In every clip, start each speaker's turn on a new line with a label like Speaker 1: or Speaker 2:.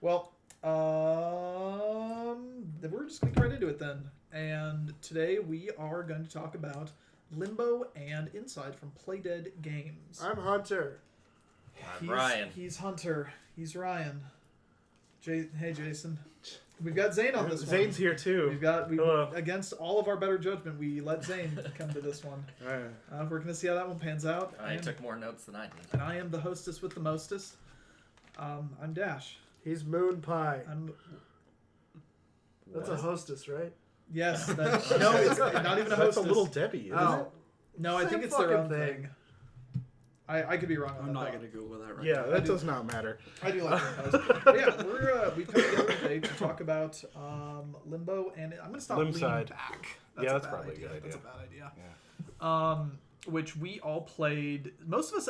Speaker 1: Well, we're just going to get right into it then. And today we are going to talk about Limbo and Inside from Playdead Games.
Speaker 2: I'm Hunter.
Speaker 3: I'm Ryan.
Speaker 1: He's Hunter. He's Ryan. Hey, Jason. We've got Zane on this one.
Speaker 2: Zane's here too.
Speaker 1: Hello. Against all of our better judgment, we let Zane come to this one. We're going to see how that one pans out.
Speaker 3: I took more notes than I did.
Speaker 1: And I am the hostess with the mostest. I'm Dash.
Speaker 2: He's Moon Pie. That's
Speaker 1: What?
Speaker 2: a hostess, right?
Speaker 1: Yes. No, it's not even a hostess.
Speaker 4: That's a Little Debbie, isn't it?
Speaker 1: No, I
Speaker 2: Same
Speaker 1: think it's their own
Speaker 2: fucking
Speaker 1: thing. I could be wrong on
Speaker 5: I'm
Speaker 1: that.
Speaker 5: not going to Google that right
Speaker 4: Yeah,
Speaker 5: now.
Speaker 4: that does not matter.
Speaker 1: I do like it. But yeah, we've come together today to talk about Limbo, and I'm going to stop leaning
Speaker 4: Limside.
Speaker 1: back.
Speaker 4: That's probably a good idea.
Speaker 1: That's a bad idea.
Speaker 4: Yeah.
Speaker 1: Which we all played, most of us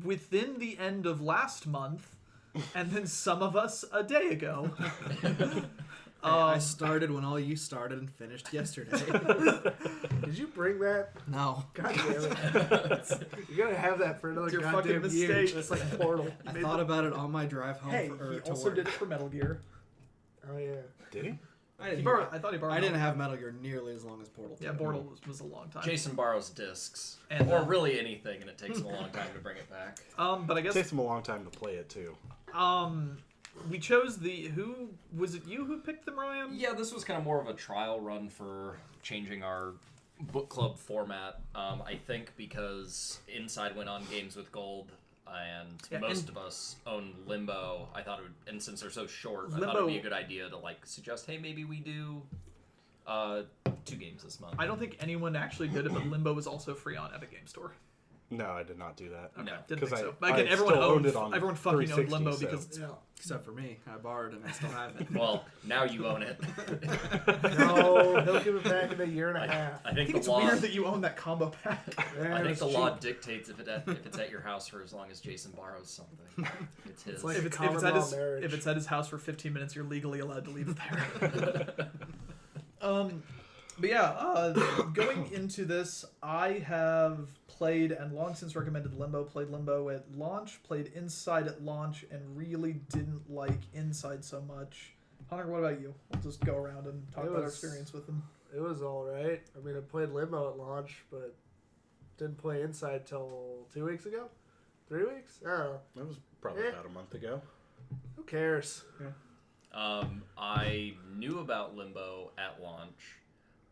Speaker 1: within the end of last month, and then some of us a day ago.
Speaker 5: I started when all you started and finished yesterday.
Speaker 2: Did you bring that?
Speaker 5: No.
Speaker 2: God damn it. You're going to have that for another
Speaker 1: Your
Speaker 2: goddamn
Speaker 1: fucking
Speaker 2: year.
Speaker 1: mistake.
Speaker 2: It's like Portal.
Speaker 5: I thought about it on my drive home
Speaker 1: Hey,
Speaker 5: for,
Speaker 1: he
Speaker 5: to
Speaker 1: also
Speaker 5: work.
Speaker 1: did it for Metal Gear.
Speaker 2: Oh, yeah.
Speaker 4: Did he?
Speaker 5: I
Speaker 1: I thought he borrowed.
Speaker 5: didn't have Metal Gear nearly as long as Portal 2.
Speaker 1: Yeah, Portal was a long time.
Speaker 3: Jason borrows discs,
Speaker 1: And,
Speaker 3: or really anything, and it takes him a long time to bring it back.
Speaker 1: But I
Speaker 4: It
Speaker 1: guess
Speaker 4: takes him a long time to play it, too.
Speaker 1: we chose who was it? You who picked them, Ryan?
Speaker 3: Yeah, this was kind of more of a trial run for changing our book club format. I think because Inside went on Games with Gold, and most of us own Limbo. I thought it would, and since they're so short, I thought it would be a good idea to suggest, hey, maybe we do 2 games this month.
Speaker 1: I don't think anyone actually did it, but Limbo was also free on Epic Game Store.
Speaker 4: No, I did not do that.
Speaker 1: Okay,
Speaker 3: No.
Speaker 1: didn't think so.
Speaker 4: I
Speaker 1: Again, everyone
Speaker 4: still
Speaker 1: owned
Speaker 4: it on
Speaker 1: everyone fucking owned
Speaker 4: 360,
Speaker 1: Limbo
Speaker 4: so-
Speaker 1: because it's
Speaker 5: Except for me. I borrowed it and I still have it.
Speaker 3: Well, now you own it.
Speaker 2: No, he'll give it back in a year and a half.
Speaker 3: I
Speaker 1: I
Speaker 3: think
Speaker 1: think
Speaker 3: the
Speaker 1: it's
Speaker 3: law.
Speaker 1: weird that you own that combo pack.
Speaker 2: Yeah,
Speaker 3: I think
Speaker 2: it's
Speaker 3: the
Speaker 2: cheap.
Speaker 3: law dictates if it's at your house for as long as Jason borrows something, it's his.
Speaker 2: It's like
Speaker 1: if
Speaker 2: a
Speaker 1: it's
Speaker 2: common
Speaker 1: at
Speaker 2: law
Speaker 1: his
Speaker 2: marriage.
Speaker 1: if it's at his house for 15 minutes, you're legally allowed to leave it there. But yeah, going into this, I have played and long since recommended Limbo. Played Limbo at launch, played Inside at launch, and really didn't like Inside so much. Hunter, what about you? We'll just go around and talk about our experience with them.
Speaker 2: It was alright. I mean, I played Limbo at launch, but didn't play Inside till 2 weeks ago? 3 weeks? I don't know.
Speaker 4: That was probably about a month ago.
Speaker 2: Who cares?
Speaker 3: I knew about Limbo at launch,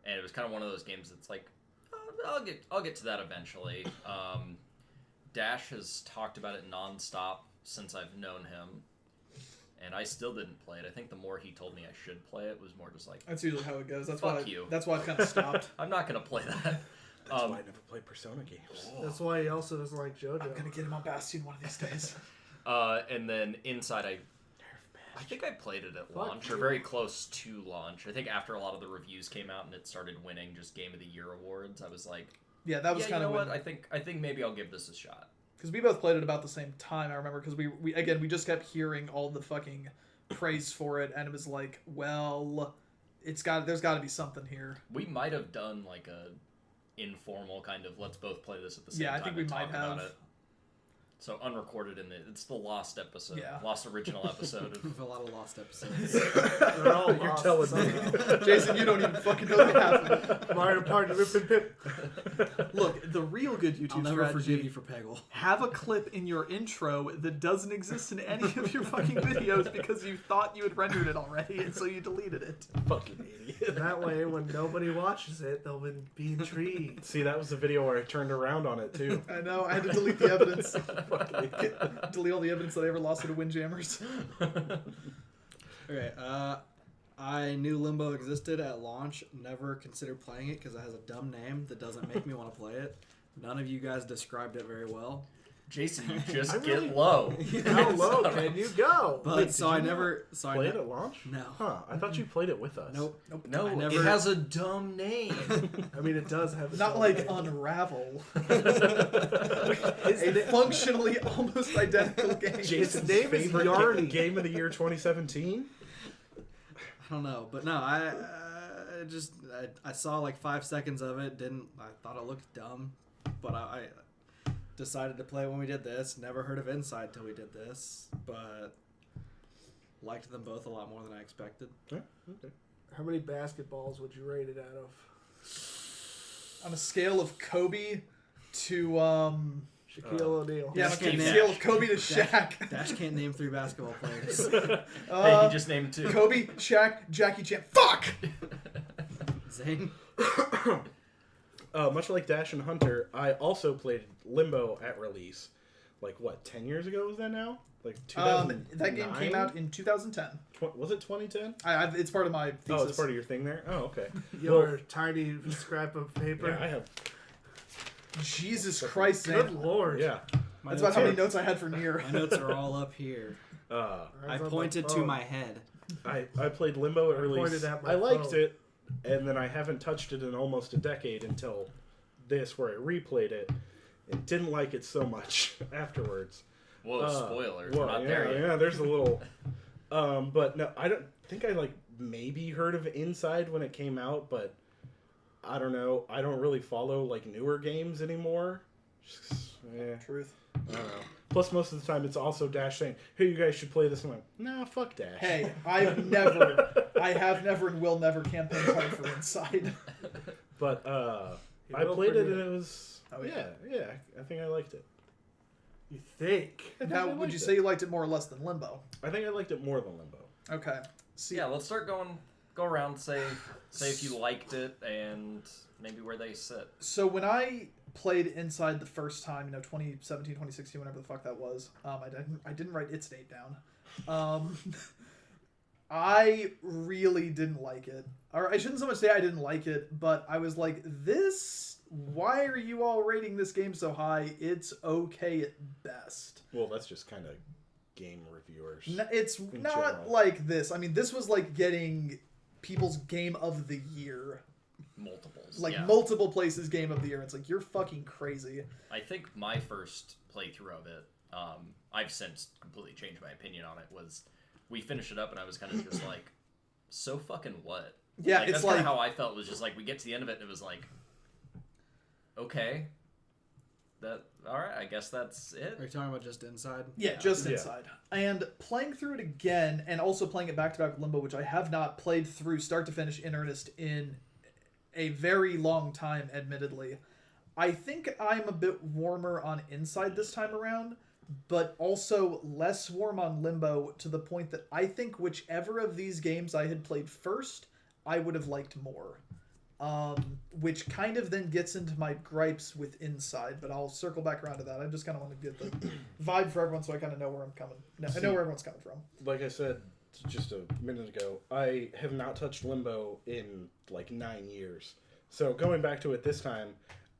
Speaker 3: and it was kind of one of those games that's like, I'll get to that eventually. Dash has talked about it nonstop since I've known him, and I still didn't play it. I think the more he told me I should play it was more just like,
Speaker 1: That's usually how it goes. That's
Speaker 3: Fuck
Speaker 1: why.
Speaker 3: you.
Speaker 1: That's why I've kind of stopped.
Speaker 3: I'm not gonna play that.
Speaker 4: That's why I never played Persona games.
Speaker 2: That's why he also doesn't like JoJo.
Speaker 1: I'm gonna get him on Bastion one of these days.
Speaker 3: And then Inside, I think I played it at launch, or
Speaker 2: you.
Speaker 3: very close to launch. I think after a lot of the reviews came out and it started winning just Game of the Year awards, I was like,
Speaker 1: Yeah, that was
Speaker 3: yeah,
Speaker 1: kind
Speaker 3: you
Speaker 1: of
Speaker 3: know
Speaker 1: when.
Speaker 3: what? I think maybe I'll give this a shot.
Speaker 1: Because we both played it about the same time, I remember, because we just kept hearing all the fucking praise for it, and it was like, well, there's got to be something here.
Speaker 3: We might have done like a informal kind of let's both play this at the same
Speaker 1: Yeah, I
Speaker 3: time
Speaker 1: think we
Speaker 3: and
Speaker 1: might
Speaker 3: talk about
Speaker 1: have.
Speaker 3: it. So unrecorded it's the lost episode,
Speaker 1: Yeah.
Speaker 3: lost original episode of
Speaker 5: There's a lot of lost episodes.
Speaker 2: They're all
Speaker 4: You're
Speaker 2: lost
Speaker 4: telling me.
Speaker 2: somehow.
Speaker 1: Jason, you don't even fucking know the half of it.
Speaker 2: Mario Party, Rip and Pip.
Speaker 1: Look, the real good YouTube
Speaker 5: I'll never
Speaker 1: strategy,
Speaker 5: forgive you for Peggle.
Speaker 1: have a clip in your intro that doesn't exist in any of your fucking videos because you thought you had rendered it already, and so you deleted it.
Speaker 4: Fucking idiot.
Speaker 2: That way, when nobody watches it, they'll be intrigued.
Speaker 4: See, that was the video where I turned around on it, too.
Speaker 1: I know, I had to delete the evidence. Delete all the evidence that I ever lost to the Windjammers.
Speaker 5: Okay, I knew Limbo existed at launch, never considered playing it because it has a dumb name that doesn't make me want to play it. None of you guys described it very well.
Speaker 3: Jason, you just
Speaker 4: I really-
Speaker 3: get low.
Speaker 2: How low can you go?
Speaker 5: But
Speaker 4: Wait,
Speaker 5: so
Speaker 4: did
Speaker 5: I
Speaker 4: you
Speaker 5: never so I
Speaker 4: Play it
Speaker 5: ne-
Speaker 4: at launch?
Speaker 5: No.
Speaker 4: Huh, I thought you played it with us.
Speaker 5: Nope.
Speaker 3: No,
Speaker 5: I never-
Speaker 3: it has a dumb name.
Speaker 2: I mean, it does have. its
Speaker 1: Not
Speaker 2: own
Speaker 1: like
Speaker 2: name.
Speaker 1: Unravel. A functionally almost identical game.
Speaker 4: Jason's
Speaker 2: name is
Speaker 4: favorite
Speaker 2: Yarny.
Speaker 4: game of the year 2017?
Speaker 5: I don't know, but no, I saw like 5 seconds of it. I thought it looked dumb, but I decided to play when we did this. Never heard of Inside till we did this, but Liked them both a lot more than I expected.
Speaker 4: Yeah, okay.
Speaker 2: How many basketballs would you rate it out of?
Speaker 1: On a scale of Kobe to
Speaker 2: Shaquille O'Neal.
Speaker 1: yeah, on a
Speaker 5: Dash can't
Speaker 1: scale
Speaker 5: name-
Speaker 1: of Kobe to Shaq.
Speaker 5: Dash can't name 3 basketball players.
Speaker 3: Hey, he just named 2.
Speaker 1: Kobe, Shaq, Jackie Chan. Fuck.
Speaker 5: Zane?
Speaker 4: Much like Dash and Hunter, I also played Limbo at release. Like, what, 10 years ago was that now? Like, 2009?
Speaker 1: That game came out in 2010.
Speaker 4: Was it 2010?
Speaker 1: It's part of my thesis.
Speaker 4: Oh, it's part of your thing there? Oh, okay.
Speaker 2: Your tiny scrap of paper.
Speaker 4: Yeah, I have...
Speaker 1: Jesus Christ,
Speaker 2: Good
Speaker 1: Zane.
Speaker 2: lord.
Speaker 4: Yeah.
Speaker 5: My
Speaker 1: That's
Speaker 5: notes
Speaker 1: about how
Speaker 5: are-
Speaker 1: many notes I had for Nier.
Speaker 5: My notes are all up here.
Speaker 4: Uh,
Speaker 5: I
Speaker 2: Mine's on
Speaker 5: pointed
Speaker 2: my
Speaker 5: to
Speaker 2: phone.
Speaker 5: my head.
Speaker 4: I played Limbo at
Speaker 2: I
Speaker 4: release.
Speaker 2: pointed at my
Speaker 4: I liked
Speaker 2: phone.
Speaker 4: it, and then I haven't touched it in almost a decade until this, where I replayed it, and didn't like it so much afterwards.
Speaker 3: Whoa, spoilers.
Speaker 4: Well,
Speaker 3: We're not
Speaker 4: yeah,
Speaker 3: there yet.
Speaker 4: yeah, there's a little... but no, I don't think I, like, maybe heard of Inside when it came out, but I don't know. I don't really follow, like, newer games anymore. Just,
Speaker 1: Truth.
Speaker 4: I don't know. Plus, most of the time, it's also Dash saying, hey, you guys should play this. I'm like, nah, fuck Dash.
Speaker 1: Hey, I have never and will never campaign hard for Inside.
Speaker 4: But,
Speaker 2: You
Speaker 4: I
Speaker 2: will
Speaker 4: played it
Speaker 2: forget.
Speaker 4: and it was...
Speaker 1: Oh,
Speaker 4: yeah,
Speaker 1: yeah.
Speaker 4: I think I liked it.
Speaker 2: You think?
Speaker 4: I think
Speaker 1: Now,
Speaker 4: I
Speaker 1: would
Speaker 4: liked
Speaker 1: you
Speaker 4: it.
Speaker 1: say you liked it more or less than Limbo?
Speaker 4: I think I liked it more than Limbo.
Speaker 1: Okay. See,
Speaker 3: Yeah, let's start going. Go around, say if you liked it, and maybe where they sit.
Speaker 1: so when I played Inside the first time, 2017, 2016, whenever the fuck that was, I didn't write its date down. I really didn't like it. Or I shouldn't so much say I didn't like it, but I was like, why are you all rating this game so high? It's okay at best.
Speaker 4: Well, that's just kind of game reviewers.
Speaker 1: It's
Speaker 4: In
Speaker 1: not
Speaker 4: general.
Speaker 1: like this. I mean, this was like getting people's Game of the Year.
Speaker 3: Multiples.
Speaker 1: Like
Speaker 3: yeah.
Speaker 1: multiple places Game of the Year. It's like, you're fucking crazy.
Speaker 3: I think my first playthrough of it, I've since completely changed my opinion on it, was we finished it up and I was kind of just like, so fucking what?
Speaker 1: Yeah,
Speaker 3: Like,
Speaker 1: it's
Speaker 3: that's kind
Speaker 1: like,
Speaker 3: of how I felt. Was just like, we get to the end of it and it was like, okay, all right, I guess that's it.
Speaker 5: Are you talking about just Inside?
Speaker 1: yeah, just
Speaker 4: Yeah.
Speaker 1: Inside. And playing through it again, and also playing it back to back with Limbo, which I have not played through start to finish in earnest in a very long time, admittedly. I think I'm a bit warmer on Inside this time around, but also less warm on Limbo, to the point that I think whichever of these games I had played first, I would have liked more. Which kind of then gets into my gripes with Inside, but I'll circle back around to that. I just kind of want to get the vibe for everyone, so I kind of know where I'm coming. I know where everyone's coming from.
Speaker 4: Like I said just a minute ago, I have not touched Limbo in like 9 years. So going back to it this time,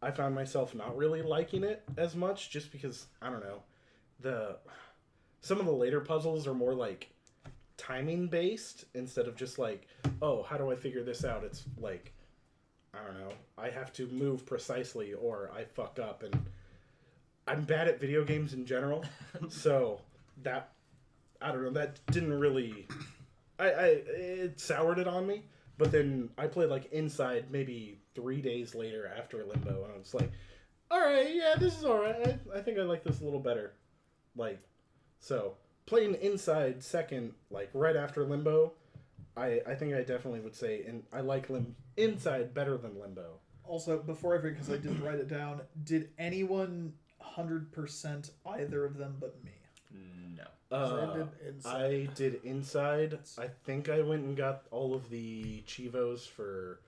Speaker 4: I found myself not really liking it as much, just because, I don't know, some of the later puzzles are more like timing based instead of just like, oh, how do I figure this out? It's like, I don't know, I have to move precisely or I fuck up, and I'm bad at video games in general, so that, I don't know, that didn't really, it soured it on me. But then I played like Inside maybe 3 days later after Limbo, and I was like, all right, yeah, this is all right. I think I like this a little better. Like, so playing Inside second, like right after Limbo, I think I definitely would say, and I like Inside better than Limbo.
Speaker 1: Also, before I forget, because I didn't write it down, did anyone 100% either of them but me?
Speaker 3: No.
Speaker 4: I did Inside. I think I went and got all of the Chivos for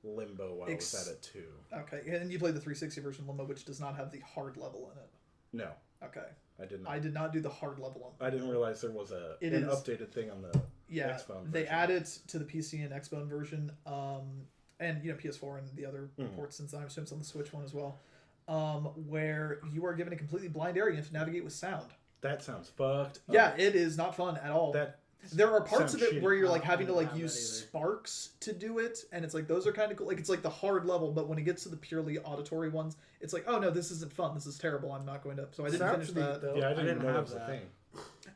Speaker 4: Limbo while I was at it too.
Speaker 1: Okay, and you played the 360 version of Limbo, which does not have the hard level in it.
Speaker 4: No,
Speaker 1: Okay.
Speaker 4: I did not.
Speaker 1: I did not do the hard level on
Speaker 4: I didn't realize there was an
Speaker 1: It is-
Speaker 4: updated thing on the
Speaker 1: Yeah,
Speaker 4: Xbone
Speaker 1: they
Speaker 4: version.
Speaker 1: added to the PC and Xbone version, and PS4 and the other ports, since I assume it's on the Switch one as well, where you are given a completely blind area and you have to navigate with sound.
Speaker 4: That sounds fucked.
Speaker 1: Yeah,
Speaker 4: up.
Speaker 1: it is not fun at all.
Speaker 4: That
Speaker 1: There are parts
Speaker 4: sounds
Speaker 1: of it
Speaker 4: shitty.
Speaker 1: where you're like
Speaker 5: I
Speaker 1: having to
Speaker 5: don't
Speaker 1: like
Speaker 5: have
Speaker 1: use
Speaker 5: that either.
Speaker 1: sparks to do it, and it's like those are kind of cool. Like it's like the hard level, but when it gets to the purely auditory ones, it's like, oh no, this isn't fun. This is terrible. I'm not going to. So I didn't
Speaker 2: Sounds
Speaker 1: finish
Speaker 2: neat,
Speaker 1: that.
Speaker 2: though.
Speaker 4: Yeah, I didn't
Speaker 5: didn't
Speaker 4: know that
Speaker 5: have
Speaker 4: was a
Speaker 5: that.
Speaker 4: thing.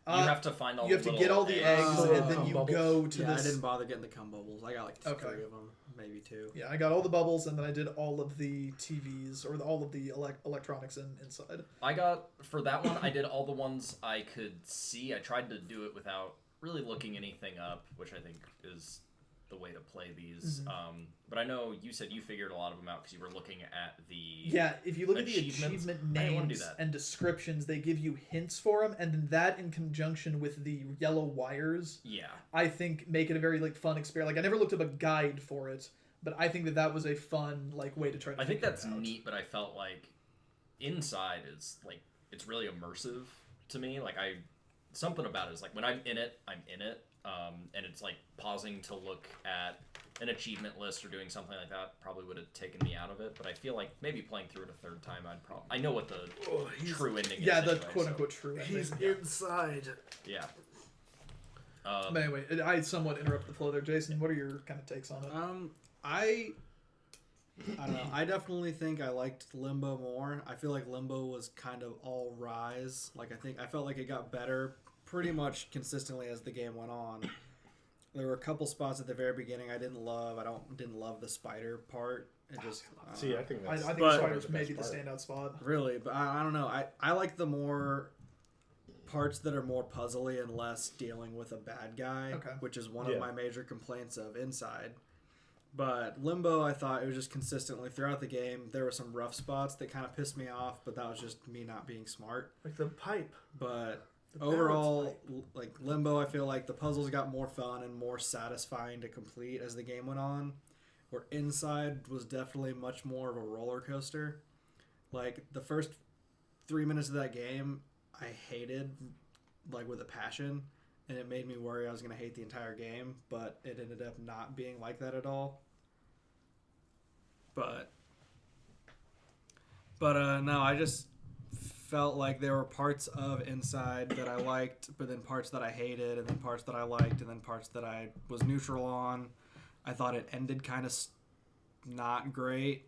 Speaker 3: You have to find all
Speaker 1: You have
Speaker 3: the
Speaker 1: to get all the eggs,
Speaker 5: Oh,
Speaker 1: and then
Speaker 4: cum
Speaker 1: you
Speaker 4: bubbles.
Speaker 1: go to
Speaker 5: Yeah,
Speaker 1: this.
Speaker 5: I didn't bother getting the cum bubbles. I got like
Speaker 1: Okay.
Speaker 5: 3 of them, maybe 2.
Speaker 1: Yeah, I got all the bubbles, and then I did all of the TVs or all of the electronics inside.
Speaker 3: I got, for that one, I did all the ones I could see. I tried to do it without really looking anything up, which I think is the way to play these. But I know you said you figured a lot of them out because you were looking at the
Speaker 1: if you look at the
Speaker 3: achievements.
Speaker 1: achievement
Speaker 3: I didn't wanna do
Speaker 1: names
Speaker 3: that.
Speaker 1: and descriptions, they give you hints for them, and then that in conjunction with the yellow wires,
Speaker 3: Yeah.
Speaker 1: I think make it a very like fun experience. Like I never looked up a guide for it, but I think that was a fun like way to try to.
Speaker 3: I think
Speaker 1: figure
Speaker 3: that's
Speaker 1: it out.
Speaker 3: neat, but I felt like Inside is like it's really immersive to me. Like something about it is like when I'm in it, and it's like pausing to look at an achievement list or doing something like that probably would have taken me out of it. But I feel like maybe playing through it a third time, I know what the true ending is.
Speaker 1: Yeah, the
Speaker 3: anyway,
Speaker 1: quote
Speaker 3: so,
Speaker 1: unquote true ending.
Speaker 2: He's inside.
Speaker 3: yeah.
Speaker 1: But anyway, I somewhat interrupt the flow there. Jason, what are your kind of takes on it?
Speaker 5: I don't know. I definitely think I liked Limbo more. I feel like Limbo was kind of all rise. Like I felt like it got better pretty much consistently as the game went on. There were a couple spots at the very beginning I didn't love. Didn't love the spider part. It just
Speaker 4: See, I think
Speaker 1: I
Speaker 4: that's
Speaker 1: think
Speaker 5: but-
Speaker 1: Spider's
Speaker 4: the best
Speaker 1: maybe the
Speaker 4: part.
Speaker 1: standout spot.
Speaker 5: really, but I don't know. I like the more parts that are more puzzly and less dealing with a bad guy,
Speaker 1: Okay.
Speaker 5: which is one
Speaker 4: Yeah.
Speaker 5: of my major complaints of Inside. But Limbo, I thought it was just consistently throughout the game. There were some rough spots that kind of pissed me off, but that was just me not being smart.
Speaker 2: Like the pipe.
Speaker 5: But
Speaker 2: The
Speaker 5: overall,
Speaker 2: balance pipe.
Speaker 5: like Limbo, I feel like the puzzles got more fun and more satisfying to complete as the game went on. Where Inside was definitely much more of a roller coaster. Like the first 3 minutes of that game, I hated like with a passion, and it made me worry I was going to hate the entire game, but it ended up not being like that at all. But no, I just felt like there were parts of Inside that I liked, but then parts that I hated, and then parts that I liked, and then parts that I was neutral on. I thought it ended kind of not great,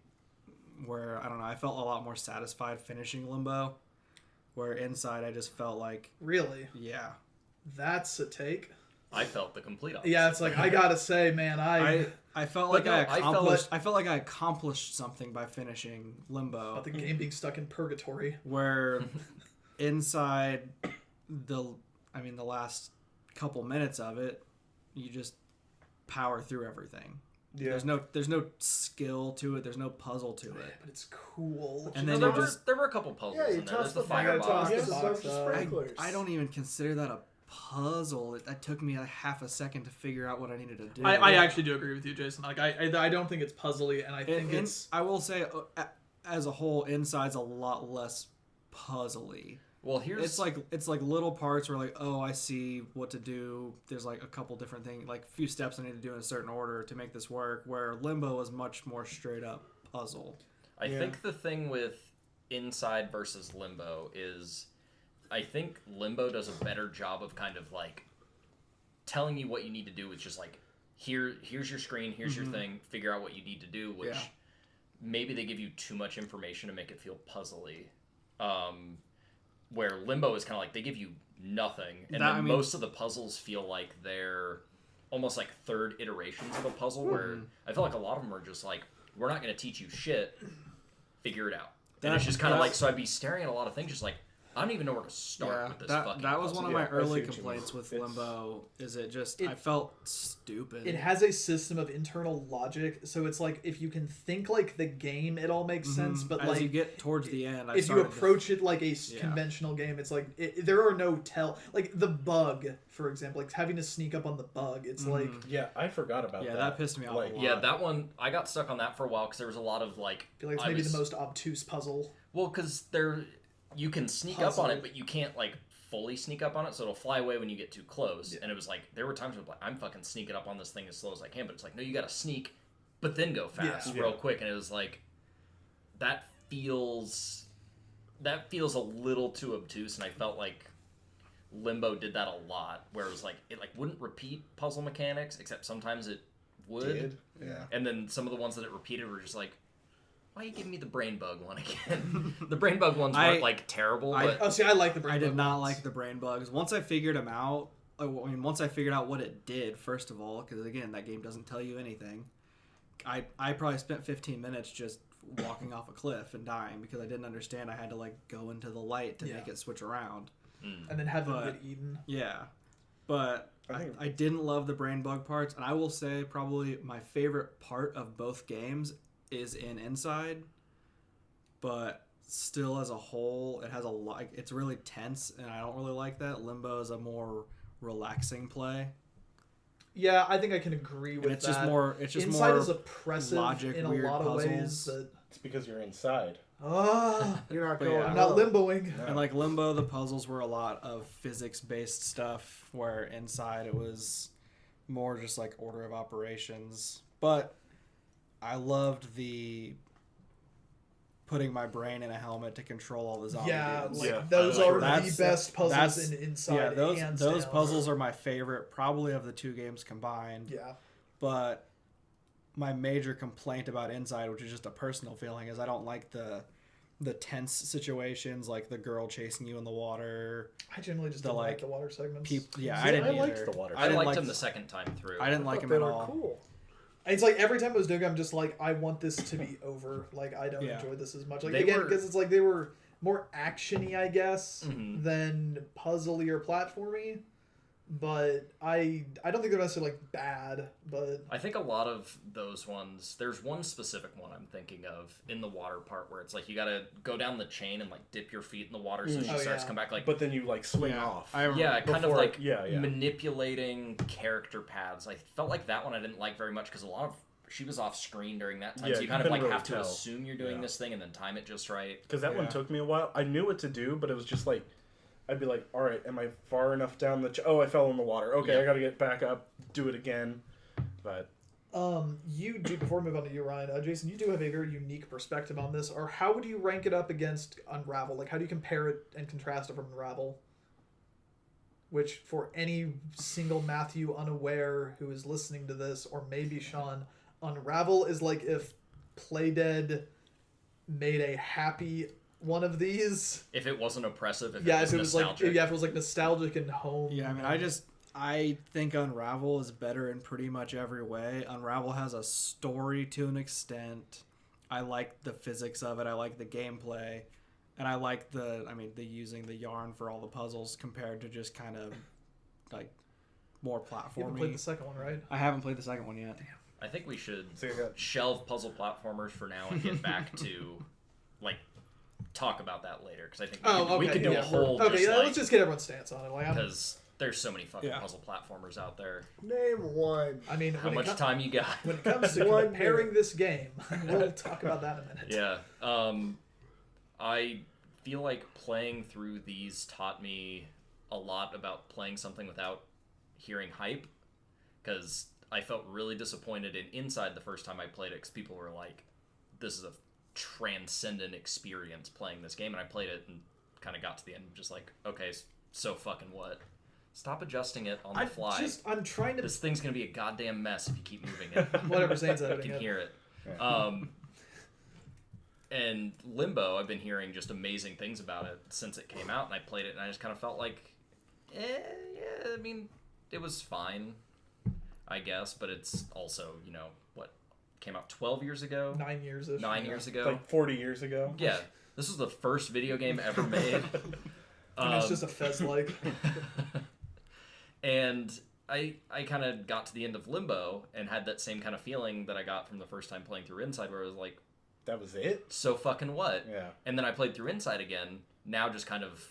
Speaker 5: where, I don't know, I felt a lot more satisfied finishing Limbo, where Inside I just felt like,
Speaker 1: Really,
Speaker 5: yeah.
Speaker 1: that's a take.
Speaker 3: I felt the complete opposite.
Speaker 1: Yeah, it's like I gotta say, man,
Speaker 5: I felt
Speaker 3: But
Speaker 5: like
Speaker 3: no,
Speaker 5: I felt like I accomplished something by finishing Limbo.
Speaker 1: about the game being stuck in purgatory.
Speaker 5: Where Inside the last couple minutes of it, you just power through everything.
Speaker 4: Yeah.
Speaker 5: There's no skill to it. There's no puzzle to it.
Speaker 1: But it's cool.
Speaker 5: And
Speaker 3: No,
Speaker 5: then
Speaker 3: there were a couple puzzles
Speaker 2: Yeah, you
Speaker 3: in there. There's
Speaker 2: toss
Speaker 3: the
Speaker 2: the fire
Speaker 3: firebox.
Speaker 2: toss
Speaker 1: Yeah,
Speaker 2: the
Speaker 1: box
Speaker 2: bunch of
Speaker 1: up.
Speaker 2: sprinklers.
Speaker 5: I don't even consider that a puzzle. That took me a half a second to figure out what I needed to do.
Speaker 1: I actually do agree with you, Jason. Like I don't think it's puzzly, and I think
Speaker 5: And
Speaker 1: it's
Speaker 5: I will say, as a whole, Inside's a lot less puzzly.
Speaker 3: Well, here's
Speaker 5: It's like little parts where like, oh, I see what to do. There's like a couple different things, like a few steps I need to do in a certain order to make this work. Where Limbo is much more straight up puzzle.
Speaker 3: I think the thing with Inside versus Limbo is I think Limbo does a better job of kind of like telling you what you need to do. It's just like here's your screen, here's your thing, figure out what you need to do, which maybe they give you too much information to make it feel puzzly. Where Limbo is kind of like they give you nothing, and most of the puzzles feel like they're almost like third iterations of a puzzle. Where I feel like a lot of them are just like, we're not going to teach you shit, figure it out. And it's just kind of like, so I'd be staring at a lot of things, just like, I don't even know where to start with this fucking
Speaker 5: that was
Speaker 3: puzzle.
Speaker 5: one of my
Speaker 4: Yeah, I see
Speaker 5: early
Speaker 4: what you
Speaker 5: complaints
Speaker 4: mean.
Speaker 5: with
Speaker 4: It's-
Speaker 5: Limbo. Is I felt stupid.
Speaker 1: it has a system of internal logic, so it's like if you can think like the game, it all makes sense. But
Speaker 5: as
Speaker 1: like
Speaker 5: you get towards the end,
Speaker 1: if you approach it like a conventional game, it's like there are no like the bug, for example, like having to sneak up on the bug. It's like
Speaker 4: Yeah, I forgot about that.
Speaker 5: that pissed me off a lot.
Speaker 3: Yeah, that one, I got stuck on that for a while because there was a lot of like...
Speaker 1: I feel like it's maybe the most obtuse puzzle.
Speaker 3: Well, because you can sneak up on it, but you can't like fully sneak up on it, so it'll fly away when you get too close. And it was like, there were times where like, I'm fucking sneaking up on this thing as slow as I can, but it's like, no, you gotta sneak, but then go fast real quick. And it was like, that feels a little too obtuse, and I felt like Limbo did that a lot, where it was like, it like wouldn't repeat puzzle mechanics, except sometimes it would.
Speaker 4: Yeah.
Speaker 3: And then some of the ones that it repeated were just like, why are you giving me the brain bug one again? The brain bug ones weren't like terrible, but
Speaker 1: Oh, see, I like the brain
Speaker 5: I did
Speaker 1: bug
Speaker 5: not
Speaker 1: ones.
Speaker 5: like the brain bugs. Once I figured them out, once I figured out what it did, first of all, because again, that game doesn't tell you anything. I probably spent 15 minutes just walking off a cliff and dying because I didn't understand. I had to like go into the light to make it switch around.
Speaker 1: and then have them get eaten.
Speaker 5: Yeah, but I didn't love the brain bug parts, and I will say probably my favorite part of both games is in Inside, but still as a whole, it has a lot. It's really tense, and I don't really like that. Limbo is a more relaxing play.
Speaker 1: Yeah, I think I can agree with
Speaker 5: And it's
Speaker 1: that.
Speaker 5: just more. It's just
Speaker 1: Inside
Speaker 5: more
Speaker 1: is oppressive
Speaker 5: logic,
Speaker 1: in a
Speaker 5: weird
Speaker 1: lot of ways.
Speaker 5: puzzles.
Speaker 1: That
Speaker 4: It's because you're inside.
Speaker 2: You're not
Speaker 5: But
Speaker 2: going.
Speaker 5: yeah.
Speaker 1: I'm not limboing.
Speaker 4: No.
Speaker 5: And like Limbo, the puzzles were a lot of physics-based stuff, where Inside it was more just like order of operations. But I loved the putting my brain in a helmet to control all the zombie
Speaker 1: Yeah,
Speaker 5: dudes.
Speaker 1: like
Speaker 4: Yeah,
Speaker 1: those
Speaker 4: I like
Speaker 1: are
Speaker 4: that.
Speaker 1: the best puzzles
Speaker 5: That's-
Speaker 1: in Inside.
Speaker 5: Yeah, those
Speaker 1: hands
Speaker 5: those
Speaker 1: down.
Speaker 5: puzzles are my favorite, probably of the two games combined.
Speaker 1: Yeah,
Speaker 5: But my major complaint about Inside, which is just a personal feeling, is I don't like the tense situations, like the girl chasing you in the water.
Speaker 1: I generally just
Speaker 5: The,
Speaker 1: don't like
Speaker 5: like,
Speaker 1: the water segments.
Speaker 5: Yeah,
Speaker 4: See,
Speaker 5: I didn't
Speaker 4: I liked
Speaker 5: either.
Speaker 4: the water
Speaker 3: I
Speaker 5: didn't
Speaker 3: liked
Speaker 5: like
Speaker 3: him the second time through.
Speaker 5: I didn't like
Speaker 2: But
Speaker 5: him
Speaker 2: they
Speaker 5: at
Speaker 2: were
Speaker 5: all.
Speaker 2: cool.
Speaker 1: It's like every time I was doing it, I'm just like, I want this to be over. Like, I don't
Speaker 5: Yeah.
Speaker 1: enjoy this as much. Like,
Speaker 3: They
Speaker 1: again,
Speaker 3: were-
Speaker 1: because it's like they were more action-y, I guess,
Speaker 3: Mhm.
Speaker 1: than puzzly or platformy. But I don't think they're necessarily like bad. But
Speaker 3: I think a lot of those ones, there's one specific one I'm thinking of in the water part where it's like you gotta go down the chain and like dip your feet in the water so she
Speaker 1: Oh,
Speaker 3: starts
Speaker 1: yeah.
Speaker 3: to come back like
Speaker 4: But then you like swing
Speaker 5: Yeah,
Speaker 4: off.
Speaker 5: I remember.
Speaker 3: yeah, kind of
Speaker 4: before-
Speaker 3: like
Speaker 4: yeah.
Speaker 3: manipulating character paths. I felt like that one I didn't like very much because a lot of she was off screen during that time,
Speaker 4: Yeah,
Speaker 3: so you
Speaker 4: you
Speaker 3: kind of
Speaker 4: couldn't
Speaker 3: like
Speaker 4: really
Speaker 3: have to
Speaker 4: tell.
Speaker 3: assume you're doing
Speaker 4: Yeah.
Speaker 3: this thing and then time it just right.
Speaker 4: Because that one
Speaker 5: Yeah.
Speaker 4: took me a while. I knew what to do, but it was just like, I'd be like, all right, am I far enough down the... oh, I fell in the water. Okay,
Speaker 3: Yeah.
Speaker 4: I got to get back up, do it again. But
Speaker 1: you do, before we move on to you, Ryan, Jason, you do have a very unique perspective on this. Or how would you rank it up against Unravel? Like, how do you compare it and contrast it from Unravel? Which, for any single Matthew unaware who is listening to this, or maybe Sean, Unravel is like if Playdead made a happy one of these.
Speaker 3: If it wasn't oppressive, if
Speaker 1: Yeah,
Speaker 3: it was
Speaker 1: if it was
Speaker 3: nostalgic.
Speaker 1: like, yeah, if it was like nostalgic and home.
Speaker 5: Yeah, I mean, I think Unravel is better in pretty much every way. Unravel has a story to an extent. I like the physics of it. I like the gameplay, and I like the using the yarn for all the puzzles compared to just kind of like more
Speaker 1: You haven't played the
Speaker 5: platformy.
Speaker 1: second one, right?
Speaker 5: I haven't played the second one yet.
Speaker 3: I think we should
Speaker 4: so you got...
Speaker 3: shelve puzzle platformers for now and get back to like talk about that later because I think we could do
Speaker 1: yeah.
Speaker 3: a whole
Speaker 1: Okay,
Speaker 3: just
Speaker 1: yeah,
Speaker 3: like
Speaker 1: let's just get everyone's stance on it. Like,
Speaker 3: because there's so many fucking
Speaker 5: Yeah.
Speaker 3: puzzle platformers out there.
Speaker 2: Name one.
Speaker 1: I mean,
Speaker 3: How
Speaker 1: when
Speaker 3: much
Speaker 1: it,
Speaker 3: time you got?
Speaker 1: when it comes to
Speaker 2: One
Speaker 1: comparing
Speaker 2: minute.
Speaker 1: this game, we'll talk about that in a minute.
Speaker 3: Yeah. I feel like playing through these taught me a lot about playing something without hearing hype, because I felt really disappointed in Inside the first time I played it, because people were like, this is a transcendent experience playing this game, and I played it and kind of got to the end just like, okay, so fucking what? Stop adjusting it on the fly.
Speaker 1: I'm trying to.
Speaker 3: This thing's gonna be a goddamn mess if you keep moving it.
Speaker 1: Whatever Zane's
Speaker 3: I
Speaker 1: editing
Speaker 3: can
Speaker 1: it.
Speaker 3: hear it.
Speaker 4: Yeah.
Speaker 3: And Limbo, I've been hearing just amazing things about it since it came out, and I played it, and I just kind of felt like, yeah, I mean, it was fine, I guess, but it's also, what, came out 12 years ago?
Speaker 1: 9 years.
Speaker 3: 9 years ago?
Speaker 4: like 40 years ago.
Speaker 3: Yeah, this was the first video game ever made.
Speaker 1: And it's just a Fez like.
Speaker 3: And I kind of got to the end of Limbo and had that same kind of feeling that I got from the first time playing through Inside, where I was like,
Speaker 4: That was it?
Speaker 3: so fucking what?
Speaker 4: Yeah.
Speaker 3: And then I played through Inside again, now just kind of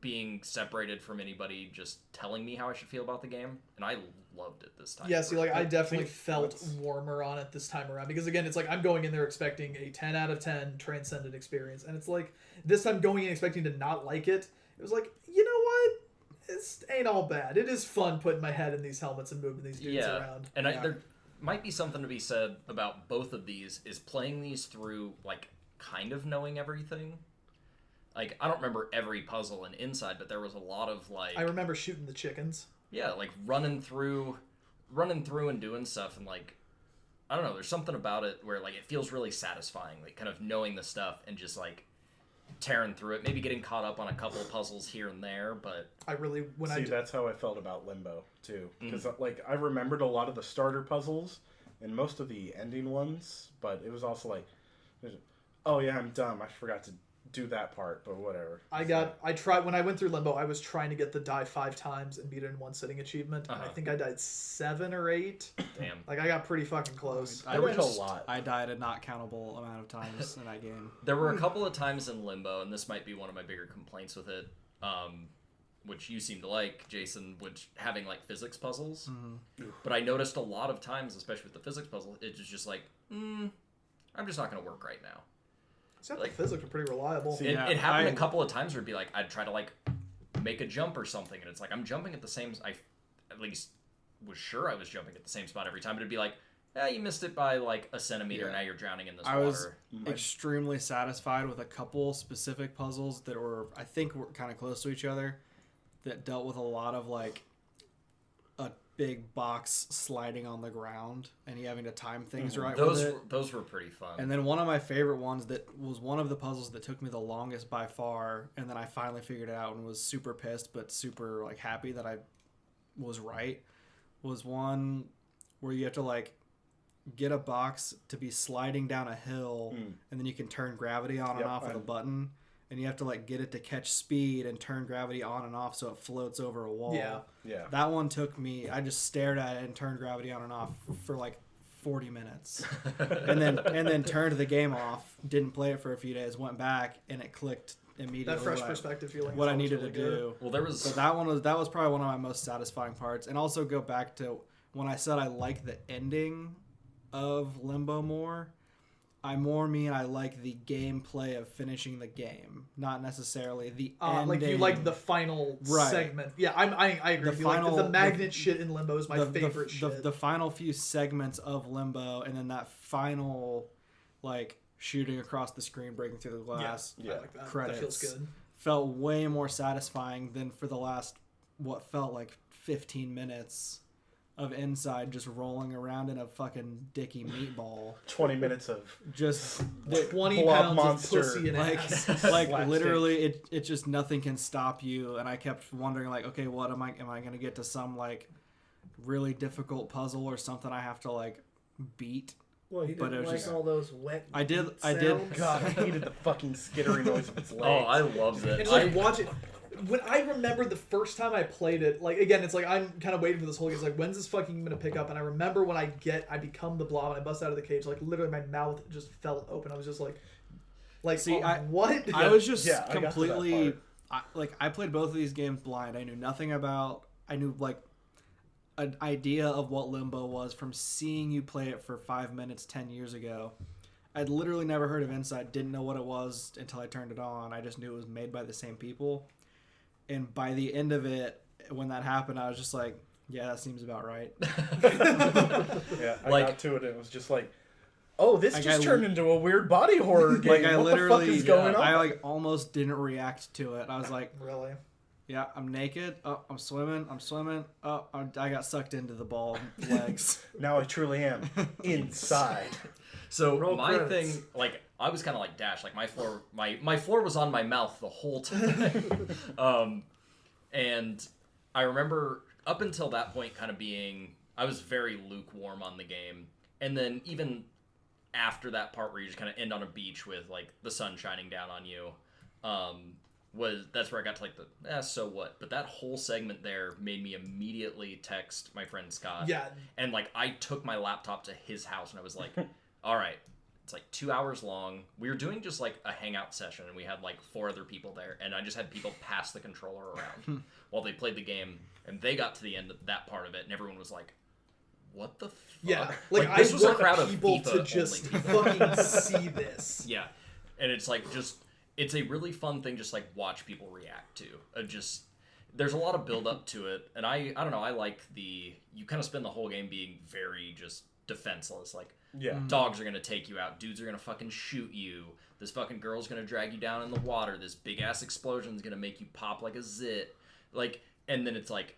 Speaker 3: being separated from anybody just telling me how I should feel about the game, and I loved it this time.
Speaker 1: Yeah, see, like, I definitely
Speaker 4: think
Speaker 1: felt
Speaker 4: that's-
Speaker 1: warmer on it this time around, because again, it's like I'm going in there expecting a 10 out of 10 transcendent experience, and it's like this time going in expecting to not like it. It was like, you know what? It ain't all bad. It is fun putting my head in these helmets and moving these dudes
Speaker 3: Yeah,
Speaker 1: around.
Speaker 3: and
Speaker 5: Yeah.
Speaker 3: there might be something to be said about both of these, is playing these through, like, kind of knowing everything. Like, I don't remember every puzzle in Inside, but there was a lot of, like...
Speaker 1: I remember shooting the chickens.
Speaker 3: Yeah, like, running through and doing stuff, and, like, I don't know, there's something about it where, like, it feels really satisfying, like, kind of knowing the stuff and just, like, tearing through it, maybe getting caught up on a couple of puzzles here and there, but...
Speaker 1: I really, when
Speaker 4: See,
Speaker 1: I
Speaker 4: that's how I felt about Limbo, too. Because, like, I remembered a lot of the starter puzzles and most of the ending ones, but it was also like, oh yeah, I'm dumb. I forgot to do that part, but whatever.
Speaker 1: I tried when I went through Limbo. I was trying to get the die 5 times and beat it in one sitting achievement. And I think I died 7 or 8.
Speaker 3: Damn.
Speaker 1: Like I got pretty fucking close.
Speaker 4: I went a lot.
Speaker 5: I died a not countable amount of times in that game.
Speaker 3: There were a couple of times in Limbo, and this might be one of my bigger complaints with it, which you seem to like, Jason, which having like physics puzzles.
Speaker 5: Mm-hmm.
Speaker 3: But I noticed a lot of times, especially with the physics puzzle, it's just like, I'm just not going to work right now.
Speaker 1: Except the physics are pretty reliable.
Speaker 3: It happened a couple of times where it'd be like, I'd try to like make a jump or something, and it's like I'm jumping at the same. I at least was sure I was jumping at the same spot every time, but it'd be like, you missed it by like a centimeter. Now you're drowning in this water.
Speaker 5: I was extremely satisfied with a couple specific puzzles that were, I think, were kind of close to each other, that dealt with a lot of like a big box sliding on the ground and you having to time things right with it.
Speaker 3: Those were pretty fun.
Speaker 5: And then one of my favorite ones that was one of the puzzles that took me the longest by far, and then I finally figured it out and was super pissed but super like happy that I was right, was one where you have to like get a box to be sliding down a hill and then you can turn gravity on and off with a button, and you have to like get it to catch speed and turn gravity on and off so it floats over a wall.
Speaker 4: Yeah.
Speaker 5: That one took me, I just stared at it and turned gravity on and off for like 40 minutes. and then turned the game off, didn't play it for a few days, went back, and it clicked immediately.
Speaker 1: That fresh perspective feeling.
Speaker 5: What I needed to do.
Speaker 3: Well, there was
Speaker 5: So that was probably one of my most satisfying parts. And also go back to when I said I like the ending of Limbo more. I like the gameplay of finishing the game, not necessarily the ending.
Speaker 1: Like you like the final segment. Yeah, I agree. The magnet shit in Limbo is my favorite shit.
Speaker 5: The final few segments of Limbo, and then that final, like shooting across the screen, breaking through the glass.
Speaker 1: Yeah, I like that.
Speaker 5: Credits.
Speaker 1: That feels good.
Speaker 5: Felt way more satisfying than for the last what felt like 15 minutes of Inside just rolling around in a fucking dicky meatball.
Speaker 4: 20 minutes of
Speaker 5: just
Speaker 1: 20
Speaker 4: blob
Speaker 1: pounds
Speaker 4: monster.
Speaker 1: of pussy and ass.
Speaker 5: like
Speaker 4: Slapstick.
Speaker 5: literally it just nothing can stop you, and I kept wondering like, okay, what am I going to get to some like really difficult puzzle or something I have to like beat?
Speaker 2: Well, you
Speaker 5: But
Speaker 2: didn't
Speaker 5: it was
Speaker 2: like
Speaker 5: just-
Speaker 2: all those wet
Speaker 5: I did
Speaker 2: sounds?
Speaker 4: God, I hated the fucking skittery noise of its legs.
Speaker 3: Oh, I loved it.
Speaker 1: It's like watch it. When I remember the first time I played it, like again, it's like I'm kind of waiting for this whole game. It's like, when's this fucking gonna pick up? And I remember when I become the blob and I bust out of the cage, like literally my mouth just fell open. I was just like
Speaker 5: See,
Speaker 1: what?
Speaker 5: I was just
Speaker 4: I got to that
Speaker 5: completely
Speaker 4: part.
Speaker 5: I played both of these games blind. I knew nothing about. I knew like an idea of what Limbo was from seeing you play it for 5 minutes 10 years ago. I'd literally never heard of Inside, didn't know what it was until I turned it on. I just knew it was made by the same people. And by the end of it, when that happened, I was just like, yeah, that seems about right.
Speaker 4: Yeah, I
Speaker 3: Like-
Speaker 4: got to it and it was just like, oh, this
Speaker 5: Like,
Speaker 4: just
Speaker 5: I-
Speaker 4: turned into a weird body horror game.
Speaker 5: Like I
Speaker 4: what
Speaker 5: literally,
Speaker 4: the fuck is going on?
Speaker 5: I like almost didn't react to it. I was like,
Speaker 1: Really?
Speaker 5: yeah, I'm naked. Oh, I'm swimming. Oh, I got sucked into the ball legs.
Speaker 4: Now I truly am inside.
Speaker 3: So
Speaker 2: Roll
Speaker 3: my
Speaker 2: credits.
Speaker 3: thing, like I was kind of like Dash, like my floor was on my mouth the whole time. And I remember up until that point kind of I was very lukewarm on the game. And then even after that part where you just kind of end on a beach with like the sun shining down on you, that's where I got to like so what? But that whole segment there made me immediately text my friend Scott.
Speaker 1: Yeah.
Speaker 3: And like I took my laptop to his house and I was like, all right, it's like 2 hours long. We were doing just like a hangout session and we had like 4 other people there, and I just had people pass the controller around while they played the game, and they got to the end of that part of it and everyone was like, what the fuck?
Speaker 1: Yeah. Like
Speaker 3: this
Speaker 1: I
Speaker 3: was a
Speaker 1: want
Speaker 3: crowd of
Speaker 1: people
Speaker 3: FIFA
Speaker 1: to just
Speaker 3: only people.
Speaker 1: fucking see this.
Speaker 3: Yeah. And it's like it's a really fun thing just like watch people react to. There's a lot of build up to it, and I don't know, I like you kind of spend the whole game being very just defenseless, like
Speaker 4: Yeah.
Speaker 3: dogs are gonna take you out, dudes are gonna fucking shoot you, this fucking girl's gonna drag you down in the water, this big ass explosion's gonna make you pop like a zit, like, and then it's like